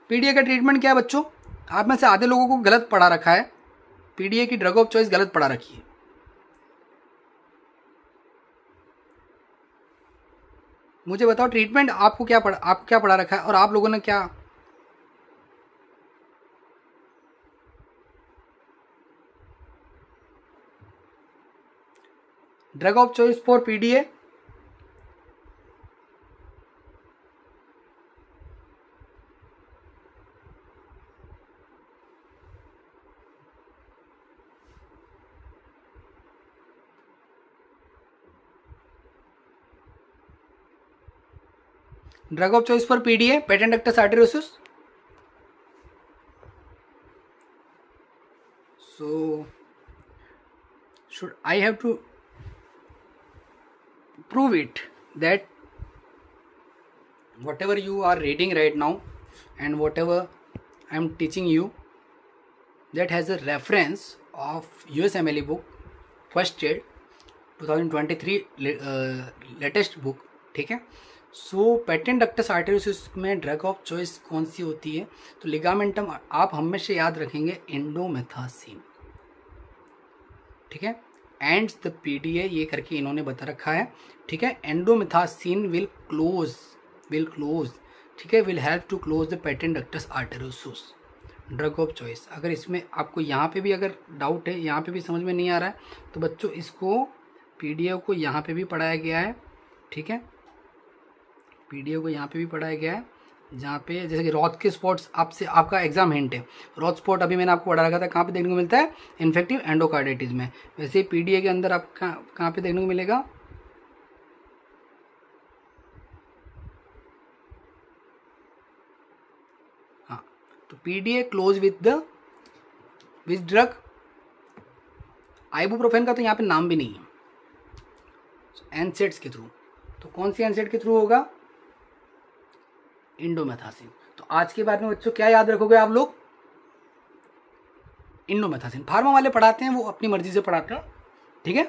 पीडीए का ट्रीटमेंट क्या है बच्चों? आप में से आधे लोगों को गलत पढ़ा रखा है, पीडीए की ड्रग ऑफ चॉइस गलत पढ़ा रखी है। मुझे बताओ ट्रीटमेंट आपको क्या पढ़ा रखा है और आप लोगों ने क्या? Drug of choice for PDA, drug of choice for PDA, patent ductus arteriosus. So should I have to prove it that whatever you are reading right now and whatever I am teaching you, that has a reference of USMLE book, first aid 2023 latest book. ठीक है. सो पेटेंट डक्टस आर्टेरियोसिस में ड्रग ऑफ चॉइस कौन सी होती है? तो लिगामेंटम आप हमेशा याद रखेंगे इंडोमेथासिन. ठीक है. एंड द पीडीए ये करके इन्होंने बता रखा है. ठीक है. Indomethacin will close. ठीक है. Will help to close the patent ductus arteriosus drug of choice. अगर इसमें आपको यहाँ पे भी अगर डाउट है, यहाँ पे भी समझ में नहीं आ रहा है, तो बच्चों इसको पीडीए को यहाँ पे भी पढ़ाया गया है. ठीक है. पीडीए को यहाँ पे भी पढ़ाया गया है, जहाँ पे जैसे कि रॉथ के स्पॉट्स आपसे आपका एग्जाम हिंट है. रॉथ स्पॉट अभी मैंने आपको पढ़ा रखा था, कहाँ पे देखने को मिलता है? इन्फेक्टिव एंडोकार्डाइटिस में. वैसे ही पीडीए के अंदर आप कहाँ पे देखने को मिलेगा? हाँ. तो PDA close with drug. Ibuprofen का तो यहाँ पे नाम भी नहीं है. एनसेड्स के थ्रू. तो कौन सी एनसेड के थ्रू होगा? इंडोमेथासिन. तो आज के बारे में बच्चों क्या याद रखोगे आप लोग? इंडोमेथासिन. फार्मा वाले पढ़ाते हैं, वो अपनी मर्जी से पढ़ाते हैं. ठीक है.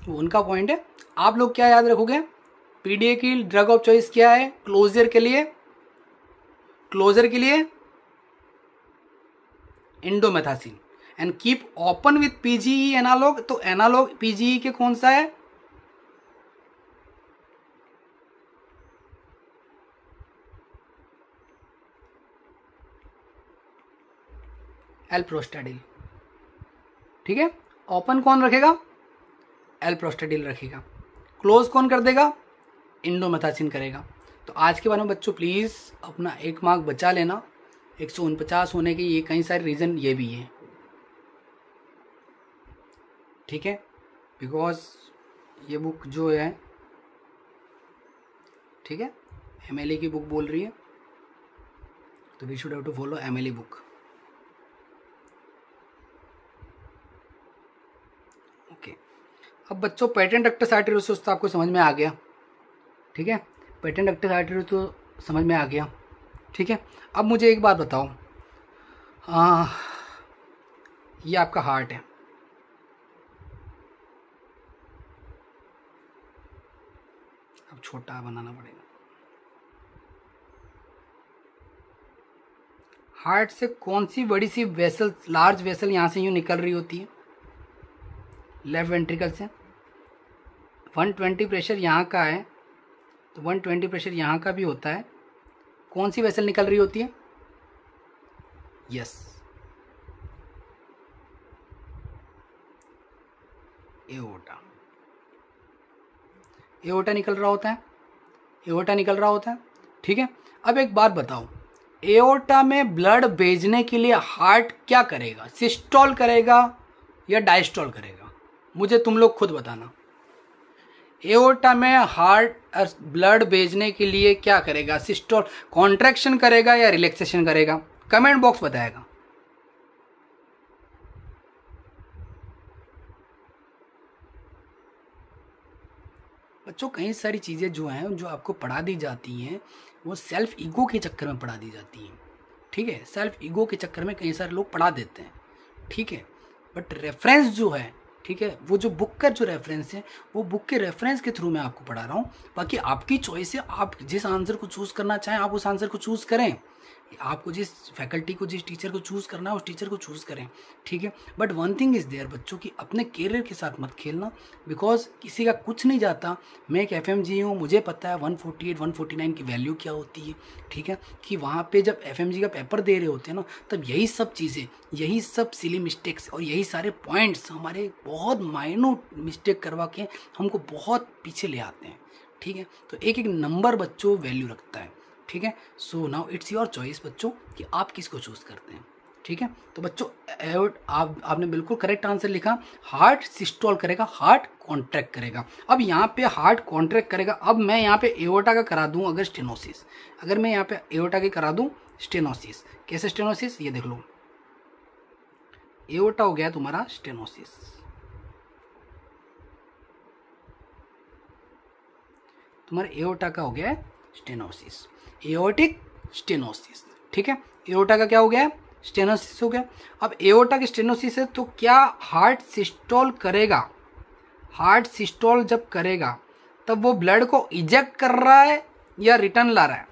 वो उनका पॉइंट है. आप लोग क्या याद रखोगे? पीडीए की ड्रग ऑफ चॉइस क्या है? क्लोजर के लिए indomethacin. And keep open with PGE analog. तो एनालॉग पीजीई के कौन सा है? एल्प्रोस्टाडिल. ठीक है. ओपन कौन रखेगा? एल्प्रोस्टाडिल रखेगा. क्लोज कौन कर देगा? इंडोमेथासिन करेगा. तो आज के बारे में बच्चों प्लीज़ अपना 1 मार्क बचा लेना. 149 होने के ये कई सारे रीज़न ये भी हैं. ठीक है. बिकॉज ये बुक जो है, ठीक है, एमएलए की बुक बोल रही है, तो we should have to follow MLA book. Okay. अब बच्चों पेटेंट डक्टस आर्टेरियोसिस तो आपको समझ में आ गया. ठीक है. पेटेंट डक्टस आर्टेरियोसिस तो समझ में आ गया. ठीक है. अब मुझे एक बात बताओ, ये आपका हार्ट है. अब छोटा बनाना पड़ेगा. हार्ट से कौन सी बड़ी सी वेसल, लार्ज वेसल यहां से यूं निकल रही होती है? लेफ्ट वेंट्रिकल से. 120 प्रेशर यहाँ का है, तो 120 प्रेशर यहाँ का भी होता है. कौन सी वेसल निकल रही होती है? Yes, aorta. एओर्टा निकल रहा होता है. ठीक है. अब एक बात बताओ, एओर्टा में ब्लड भेजने के लिए हार्ट क्या करेगा? सिस्टोल करेगा या डायस्टोल करेगा? मुझे तुम लोग खुद बताना. एओर्टा में हार्ट ब्लड भेजने के लिए क्या करेगा? सिस्टोल, कॉन्ट्रैक्शन करेगा या रिलैक्सेशन करेगा? कमेंट बॉक्स बताएगा. बच्चों कई सारी चीज़ें जो हैं, जो आपको पढ़ा दी जाती हैं, वो सेल्फ ईगो के चक्कर में पढ़ा दी जाती हैं. ठीक है. सेल्फ ईगो के चक्कर में कई सारे लोग पढ़ा देते हैं. ठीक है. बट रेफरेंस जो है, ठीक है, वो जो बुक का जो रेफरेंस है, वो बुक के रेफरेंस के थ्रू मैं आपको पढ़ा रहा हूँ. बाकी आपकी चॉइस है, आप जिस आंसर को चूज़ करना चाहें आप उस आंसर को चूज़ करें. आपको जिस फैकल्टी को, जिस टीचर को चूज़ करना है उस टीचर को चूज़ करें. ठीक है. But one thing is there बच्चों की, अपने कैरियर के साथ मत खेलना. बिकॉज किसी का कुछ नहीं जाता. मैं एक FMG हूँ, मुझे पता है 148 149 की वैल्यू क्या होती है. ठीक है. कि वहाँ पे जब FMG का पेपर दे रहे होते हैं ना, तब यही सब चीज़ें, यही सब सिली मिस्टेक्स और यही सारे पॉइंट्स हमारे बहुत माइन्यूट मिस्टेक करवा के हमको बहुत पीछे ले आते हैं. ठीक है. तो एक एक नंबर बच्चों वैल्यू रखता है. ठीक है. So now it's your choice बच्चों कि आप किसको चूज़ करते हैं. ठीक है, तो बच्चों आपने बिल्कुल करेक्ट आंसर लिखा। हार्ट सिस्टोल करेगा, हार्ट कॉन्ट्रैक्ट करेगा। अब यहाँ पे हार्ट कॉन्ट्रैक्ट करेगा। अब मैं यहाँ पे एओर्टा का करा दूँ अगर स्टेनोसिस, अगर मैं यहाँ पे एओर्टा की करा दूँ स्टेनोसिस, कैसे स्टेनोसिस, ये देख लो, एओर्टा हो गया तुम्हारा स्टेनोसिस, तुम्हारा एओर्टा का हो गया स्टेनोसिस, एओर्टिक स्टेनोसिस। ठीक है, एओर्टा का क्या हो गया, स्टेनोसिस हो गया। अब एओर्टा की स्टेनोसिस है तो क्या हार्ट सिस्टोल करेगा, हार्ट सिस्टोल जब करेगा तब वो ब्लड को इजेक्ट कर रहा है या रिटर्न ला रहा है।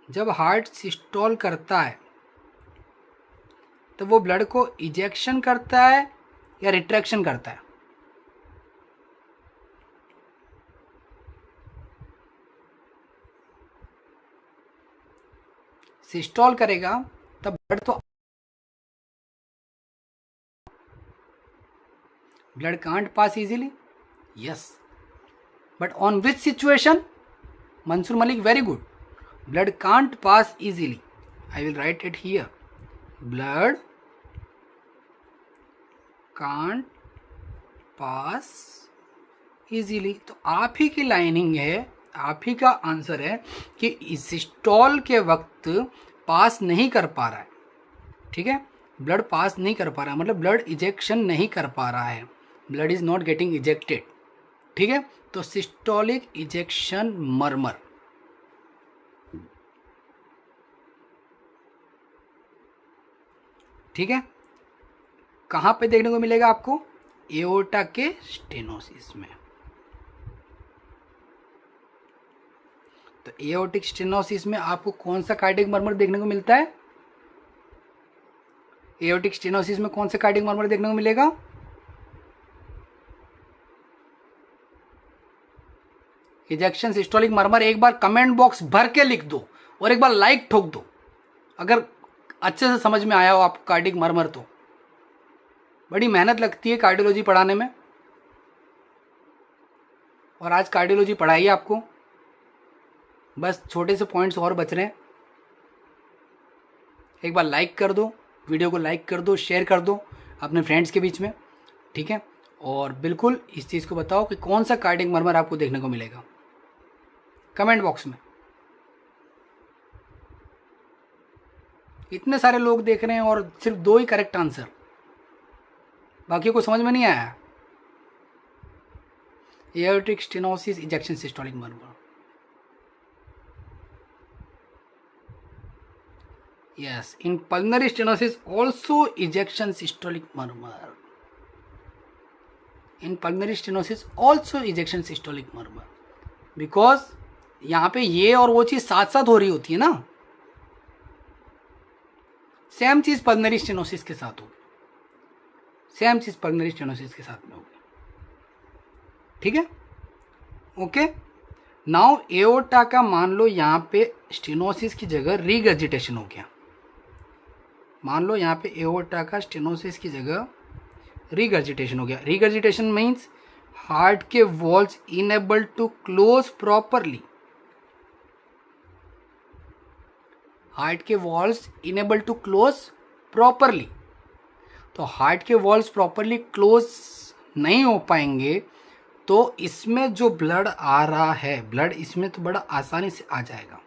जब हार्ट सिस्टोल करता है तो वो ब्लड को इजेक्शन करता है या रिट्रैक्शन करता है। सिस्टोल करेगा तब blood can't pass easily, yes, but on which situation, Mansoor Malik, very good, blood can't pass easily, I will write it here, blood can't pass easily. तो आप ही की लाइनिंग है, आप ही का आंसर है कि सिस्टोल के वक्त पास नहीं कर पा रहा है। ठीक है, ब्लड पास नहीं कर पा रहा है, मतलब ब्लड इजेक्शन नहीं कर पा रहा है, blood is not getting ejected. ठीक है, तो सिस्टोलिक इजेक्शन मर्मर। ठीक है, कहां पे देखने को मिलेगा आपको, एओर्टा के स्टेनोसिस में। तो एओर्टिक स्टेनोसिस में आपको कौन सा कार्डियक मर्मर देखने को मिलता है, एओर्टिक स्टेनोसिस में कौन सा कार्डियक मर्मर देखने को मिलेगा, इजेक्शन सिस्टोलिक मर्मर। एक बार कमेंट बॉक्स भर के लिख दो और एक बार लाइक ठोक दो अगर अच्छे से समझ में आया हो आपको कार्डियक मर्मर। तो बड़ी मेहनत लगती है कार्डियोलॉजी पढ़ाने में, और आज कार्डियोलॉजी पढ़ाई है आपको, बस छोटे से पॉइंट्स और बच रहे हैं। एक बार लाइक कर दो, वीडियो को लाइक कर दो, शेयर कर दो अपने फ्रेंड्स के बीच में। ठीक है, और बिल्कुल इस चीज़ को बताओ कि कौन सा कार्डियक मर्मर आपको देखने को मिलेगा कमेंट बॉक्स में। इतने सारे लोग देख रहे हैं और सिर्फ 2 ही करेक्ट आंसर, बाकी को समझ में नहीं आया। Aortic stenosis, ejection systolic murmur, yes, in pulmonary stenosis also ejection systolic murmur, in pulmonary stenosis also ejection systolic murmur, because यहाँ पे ये और वो चीज साथ साथ हो रही होती है ना, सेम चीज पल्मोनरी स्टेनोसिस के साथ होगी, सेम चीज पल्मोनरी स्टेनोसिस के साथ में होगी। ठीक है, ओके। नाउ एओर्टा का मान लो यहाँ पे स्टेनोसिस की जगह रीगर्जिटेशन हो गया, मान लो यहाँ पे एओर्टा का स्टेनोसिस की जगह रीगर्जिटेशन हो गया। रीगर्जिटेशन मीन्स हार्ट के walls unable to close properly, heart के walls unable to close properly. तो हार्ट के वॉल्स प्रॉपरली क्लोज नहीं हो पाएंगे तो इसमें जो ब्लड आ रहा है, ब्लड इसमें तो बड़ा आसानी से आ जाएगा,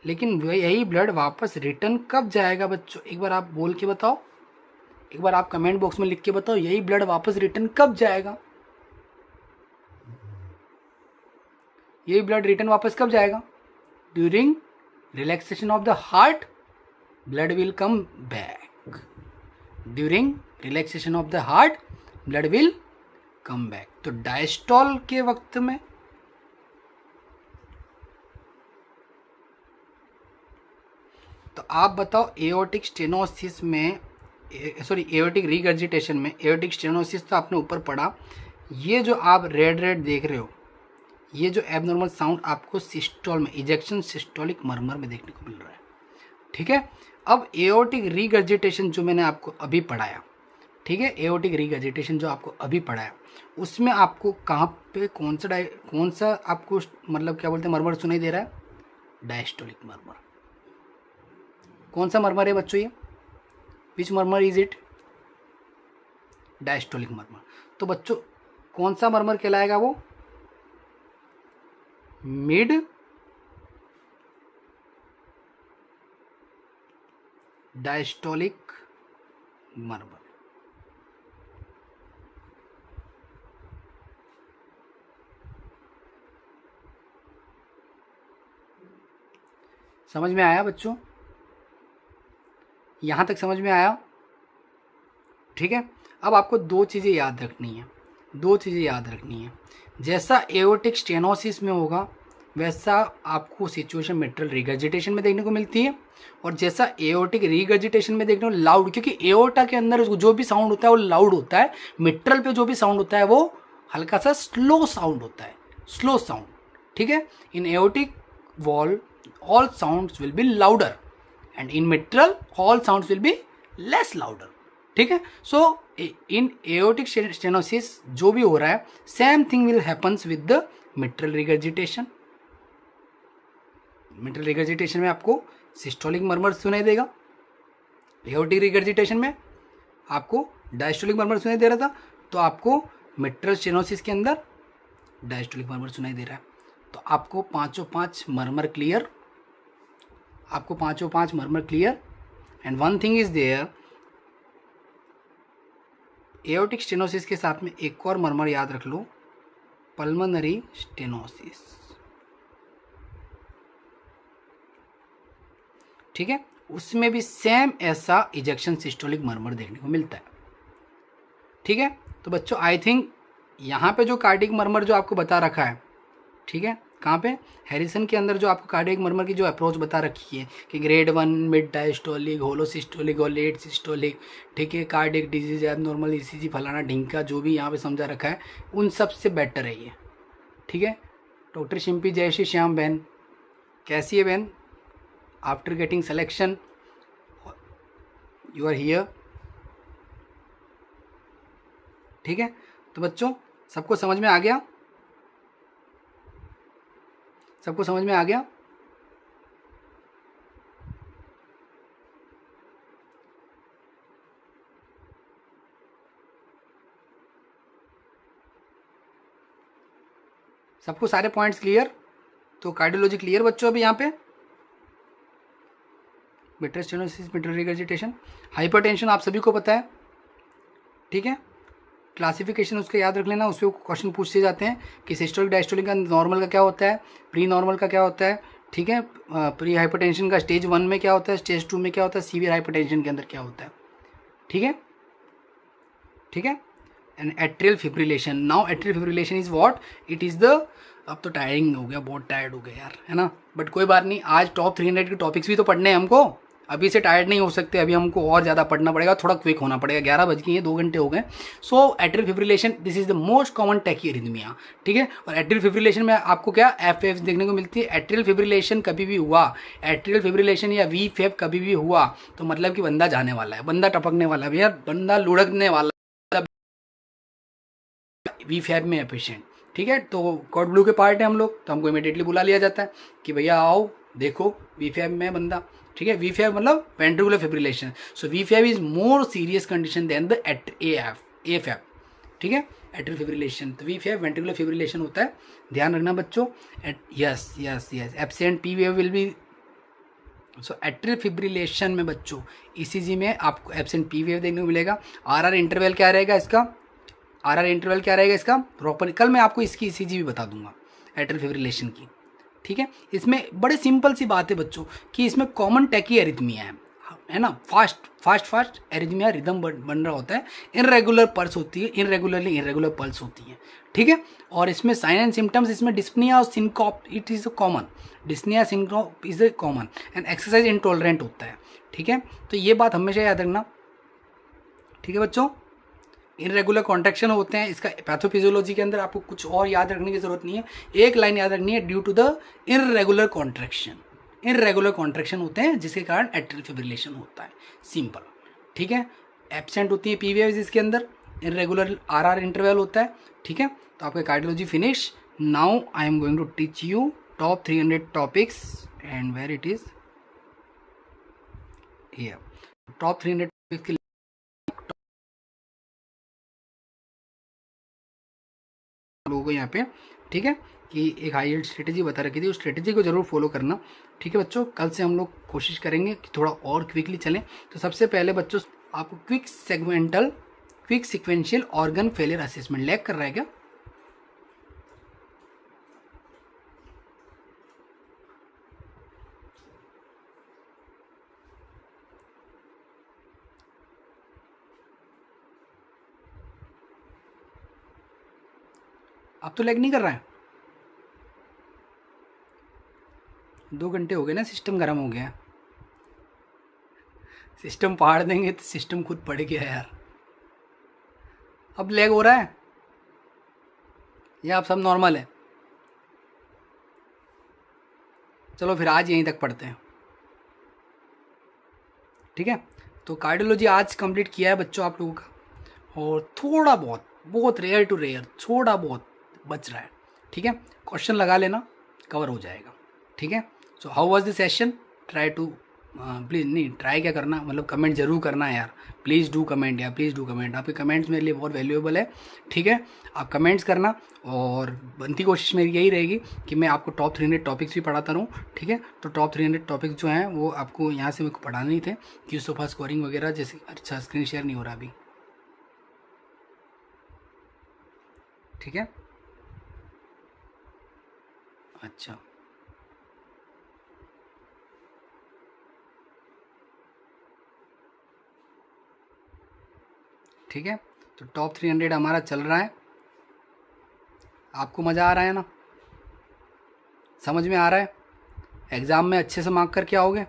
लेकिन यही ब्लड वापस रिटर्न कब जाएगा बच्चों, एक बार आप बोल के बताओ, एक बार आप कमेंट बॉक्स में लिख के बताओ, यही ब्लड वापस रिटर्न कब जाएगा, यही ब्लड रिटर्न वापस कब जाएगा, during relaxation of the heart blood will come back, during relaxation of the heart blood will come back. तो डायस्टॉल के वक्त में तो आप बताओ एओर्टिक स्टेनोसिस में, सॉरी एओर्टिक रीगर्जिटेशन में, एओर्टिक स्टेनोसिस तो आपने ऊपर पढ़ा, ये जो आप रेड रेड देख रहे हो, ये जो एबनॉर्मल साउंड आपको सिस्टोल में, इजेक्शन सिस्टोलिक मर्मर में देखने को मिल रहा है। ठीक है, अब एओर्टिक रीगर्जिटेशन जो मैंने आपको अभी पढ़ाया, ठीक है, एओर्टिक रीगर्जिटेशन जो आपको अभी पढ़ाया, उसमें आपको कहाँ पे कौन सा आपको मतलब क्या बोलते हैं मर्मर सुनाई दे रहा है, डायस्टोलिक मर्मर। कौन सा मर्मर है बच्चों ये? Which murmur is it? Diastolic murmur. तो बच्चों कौन सा मर्मर कहलाएगा वो? Mid diastolic murmur. समझ में आया बच्चों? यहां तक समझ में आया? ठीक है। अब आपको दो चीज़ें याद रखनी है, दो चीज़ें याद रखनी है। जैसा एओर्टिक स्टेनोसिस में होगा वैसा आपको सिचुएशन मिट्रल रिगर्जिटेशन में देखने को मिलती है, और जैसा एओर्टिक रिगर्जिटेशन में देखने को लाउड, क्योंकि एओर्टा के अंदर जो भी साउंड होता है वो लाउड होता है, मिट्रल पे जो भी साउंड होता है वो हल्का सा स्लो साउंड होता है, स्लो साउंड। ठीक है। In aortic wall all sounds will be louder and in mitral all sounds will be less louder। ठीक है। सो इन एओर्टिक स्टेनोसिस जो भी हो रहा है same thing will happens with the mitral regurgitation. Mitral regurgitation में आपको सिस्टोलिक मर्मर सुनाई देगा, एओर्टिक रिगर्जिटेशन में आपको डायस्टोलिक मर्मर सुनाई दे रहा था, तो आपको मिट्रल स्टेनोसिस के अंदर डायस्टोलिक मर्मर सुनाई दे रहा है। तो आपको पांचों पांच मर्मर क्लियर, आपको पांचों पांच murmur clear. And one thing is there, aortic stenosis के साथ में एक और मर्मर याद रख लो, पल्मोनरी स्टेनोसिस। ठीक है। उसमें भी सेम ऐसा इजेक्शन सिस्टोलिक मर्मर देखने को मिलता है। ठीक है। तो बच्चों आई थिंक यहाँ पे जो कार्डियक मर्मर जो आपको बता रखा है, ठीक है, कहाँ पे? हैरिसन के अंदर जो आपको कार्डियक मर्मर की जो अप्रोच बता रखी है कि ग्रेड 1 मिड डायस्टोलिक, होलो सिस्टोलिक और लेट सिस्टोलिक, ठीक है, कार्डियक डिजीज, एबनॉर्मल ईसीजी, फलाना ढिंका, जो भी यहाँ पे समझा रखा है उन सब से बेटर है ये। ठीक है। डॉक्टर शिम्पी जय श्री श्याम बहन, कैसी है बहन? After getting selection you are here. ठीक है। तो बच्चों सबको समझ में आ गया? सबको समझ में आ गया? सबको सारे पॉइंट्स क्लियर? तो कार्डियोलॉजी क्लियर बच्चों अभी यहाँ पे? Mitral stenosis, mitral regurgitation, hypertension आप सभी को पता है। ठीक है। क्लासिफिकेशन उसका याद रख लेना, उससे क्वेश्चन पूछते जाते हैं कि सिस्टोलिक डायस्टोलिक का नॉर्मल का क्या होता है, प्री नॉर्मल का क्या होता है। ठीक है। प्री हाइपरटेंशन का स्टेज 1 में क्या होता है, स्टेज 2 में क्या होता है, सीवियर हाइपरटेंशन के अंदर क्या होता है। ठीक है। ठीक है। And atrial fibrillation, now atrial fibrillation is what? It is the, अब तो टायरिंग हो गया, बहुत टायर्ड हो गया यार, है ना, बट कोई बात नहीं, आज टॉप 300 के टॉपिक्स भी तो पढ़ने हैं हमको, अभी से टायर्ड नहीं हो सकते, अभी हमको और ज़्यादा पढ़ना पड़ेगा, थोड़ा क्विक होना पड़ेगा। 11 बज गए हैं, 2 घंटे हो गए। So atrial fibrillation this is the most common tachyarrhythmia. ठीक है। और एट्रियल फिब्रिलेशन में आपको क्या एफ देखने को मिलती है। एट्रियल फिब्रिलेशन कभी भी हुआ, एट्रियल फिब्रिलेशन या वी फेब कभी भी हुआ तो मतलब कि बंदा जाने वाला है, बंदा टपकने वाला है भैया, बंदा लुढ़कने वाला वी फैब में है पेशेंट। ठीक है। तो कॉड ब्लू के पार्ट है हम लोग, तो हमको इमीडिएटली बुला लिया जाता है कि भैया आओ देखो वी फैब में बंदा। ठीक है। वी फैब मतलब ventricular fibrillation. So V fib is more serious condition than the A fib. ठीक है। एट्रियल फिब्रिलेशन, तो वी फैब वेंट्रिकुलर फिब्रिलेशन होता है, ध्यान रखना बच्चों। Yes yes yes, absent P wave will be. So atrial fibrillation में बच्चों ईसीजी में आपको एब्सेंट पी वेव देखने को मिलेगा। आरआर इंटरवल क्या रहेगा इसका, आरआर इंटरवल क्या रहेगा इसका प्रॉपर, कल मैं आपको इसकी ईसीजी भी बता दूंगा एट्रियल फिब्रिलेशन की। ठीक है। इसमें बड़े सिंपल सी बात है बच्चों कि इसमें कॉमन टैकीअरिथमिया है ना, फास्ट एरिथमिया रिदम बन रहा होता है, इनरेगुलर पल्स होती है, इनरेगुलर पल्स होती है। ठीक है। और इसमें साइन एंड सिम्टम्स, इसमें डिस्पनिया और syncope it is common, dyspnoea syncope is common, and exercise intolerant होता है। ठीक है। तो ये बात हमेशा याद रखना। ठीक है बच्चों। इनरेगुलर कॉन्ट्रैक्शन होते हैं, इसका पैथोफिजियोलॉजी के अंदर आपको कुछ और याद रखने की जरूरत नहीं है, एक लाइन याद रखनी है, due to the irregular contraction. Irregular contraction होते हैं जिसके कारण एट्रियल फिब्रिलेशन होता है, सिंपल। ठीक है। एब्सेंट होती है पी वेव्स इसके अंदर, इनरेगुलर आरआर इंटरवल होता है। ठीक है। तो आपका cardiology finish. Now I am going to teach you top 300 topics and where it is ये टॉप 300 टॉपिक्स के लोगों को यहाँ पे, ठीक है, कि एक हाई यील्ड स्ट्रेटेजी बता रखी थी, उस स्ट्रेटेजी को जरूर फॉलो करना। ठीक है बच्चों, कल से हम लोग कोशिश करेंगे कि थोड़ा और क्विकली चलें। तो सबसे पहले बच्चों आपको quick sequential organ failure assessment lag कर रहा है क्या? अब तो लैग नहीं कर रहा है? 2 घंटे हो गए ना, सिस्टम गर्म हो गया। सिस्टम फाड़ देंगे तो सिस्टम खुद पड़ गया यार। अब लैग हो रहा है या अब सब नॉर्मल है? चलो फिर आज यहीं तक पढ़ते हैं, ठीक है। तो कार्डियोलॉजी आज कंप्लीट किया है बच्चों आप लोगों का, और थोड़ा बहुत रेयर टू रेयर थोड़ा बहुत बच रहा है, ठीक है। क्वेश्चन लगा लेना, कवर हो जाएगा, ठीक है। So how was the session? Try to please, नहीं ट्राई क्या करना, मतलब कमेंट जरूर करना है यार, प्लीज़ डू कमेंट यार, प्लीज़ डू कमेंट। आपके कमेंट्स मेरे लिए बहुत वैल्यूएबल है, ठीक है। आप कमेंट्स करना, और बनती कोशिश मेरी यही रहेगी कि मैं आपको टॉप 300 टॉपिक्स भी पढ़ाता रहूँ, ठीक है। तो टॉप 300 टॉपिक्स जो हैं वो आपको यहाँ से मेरे को पढ़ाने ही थे, कि सोफा स्कोरिंग वगैरह जैसे। अच्छा, स्क्रीन शेयर नहीं हो रहा अभी, ठीक है। अच्छा, ठीक है। तो टॉप 300 हमारा चल रहा है, आपको मज़ा आ रहा है ना, समझ में आ रहा है? एग्ज़ाम में अच्छे से मार्क करके आओगे,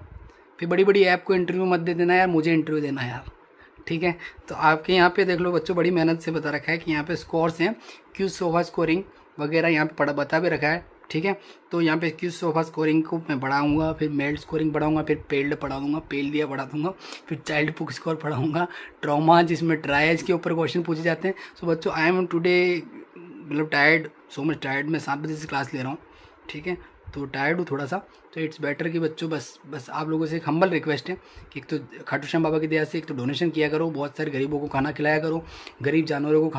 फिर बड़ी बड़ी ऐप को इंटरव्यू मत दे देना यार, मुझे इंटरव्यू देना यार, ठीक है। तो आपके यहाँ पे देख लो बच्चों, बड़ी मेहनत से बता रखा है कि यहाँ पे स्कोर्स हैं, क्यू सोफा स्कोरिंग वगैरह यहाँ पे पढ़ा बता भी रखा है, ठीक है। तो यहाँ पे क्यू सोफा स्कोरिंग को मैं बढ़ाऊंगा, फिर मेल्ड स्कोरिंग बढ़ाऊंगा, फिर पेल्ड पढ़ा दूंगा, पेल दिया पढ़ा दूंगा, फिर चाइल्ड बुक स्कोर पढ़ाऊंगा, ट्रॉमा जिसमें ट्रायज के ऊपर क्वेश्चन पूछे जाते हैं। सो बच्चों आई एम टुडे मतलब टायर्ड, सो मच टायर्ड, मैं 7 बजे से क्लास ले रहा हूँ, ठीक है। तो टायर्ड हूँ थोड़ा सा, तो इट्स बेटर कि बच्चों बस आप लोगों से एक हम्बल रिक्वेस्ट है कि एक तो खाटू श्याम बाबा की दया से एक तो डोनेशन किया करो, बहुत सारे गरीबों को खाना खिलाया करो, गरीब जानवरों को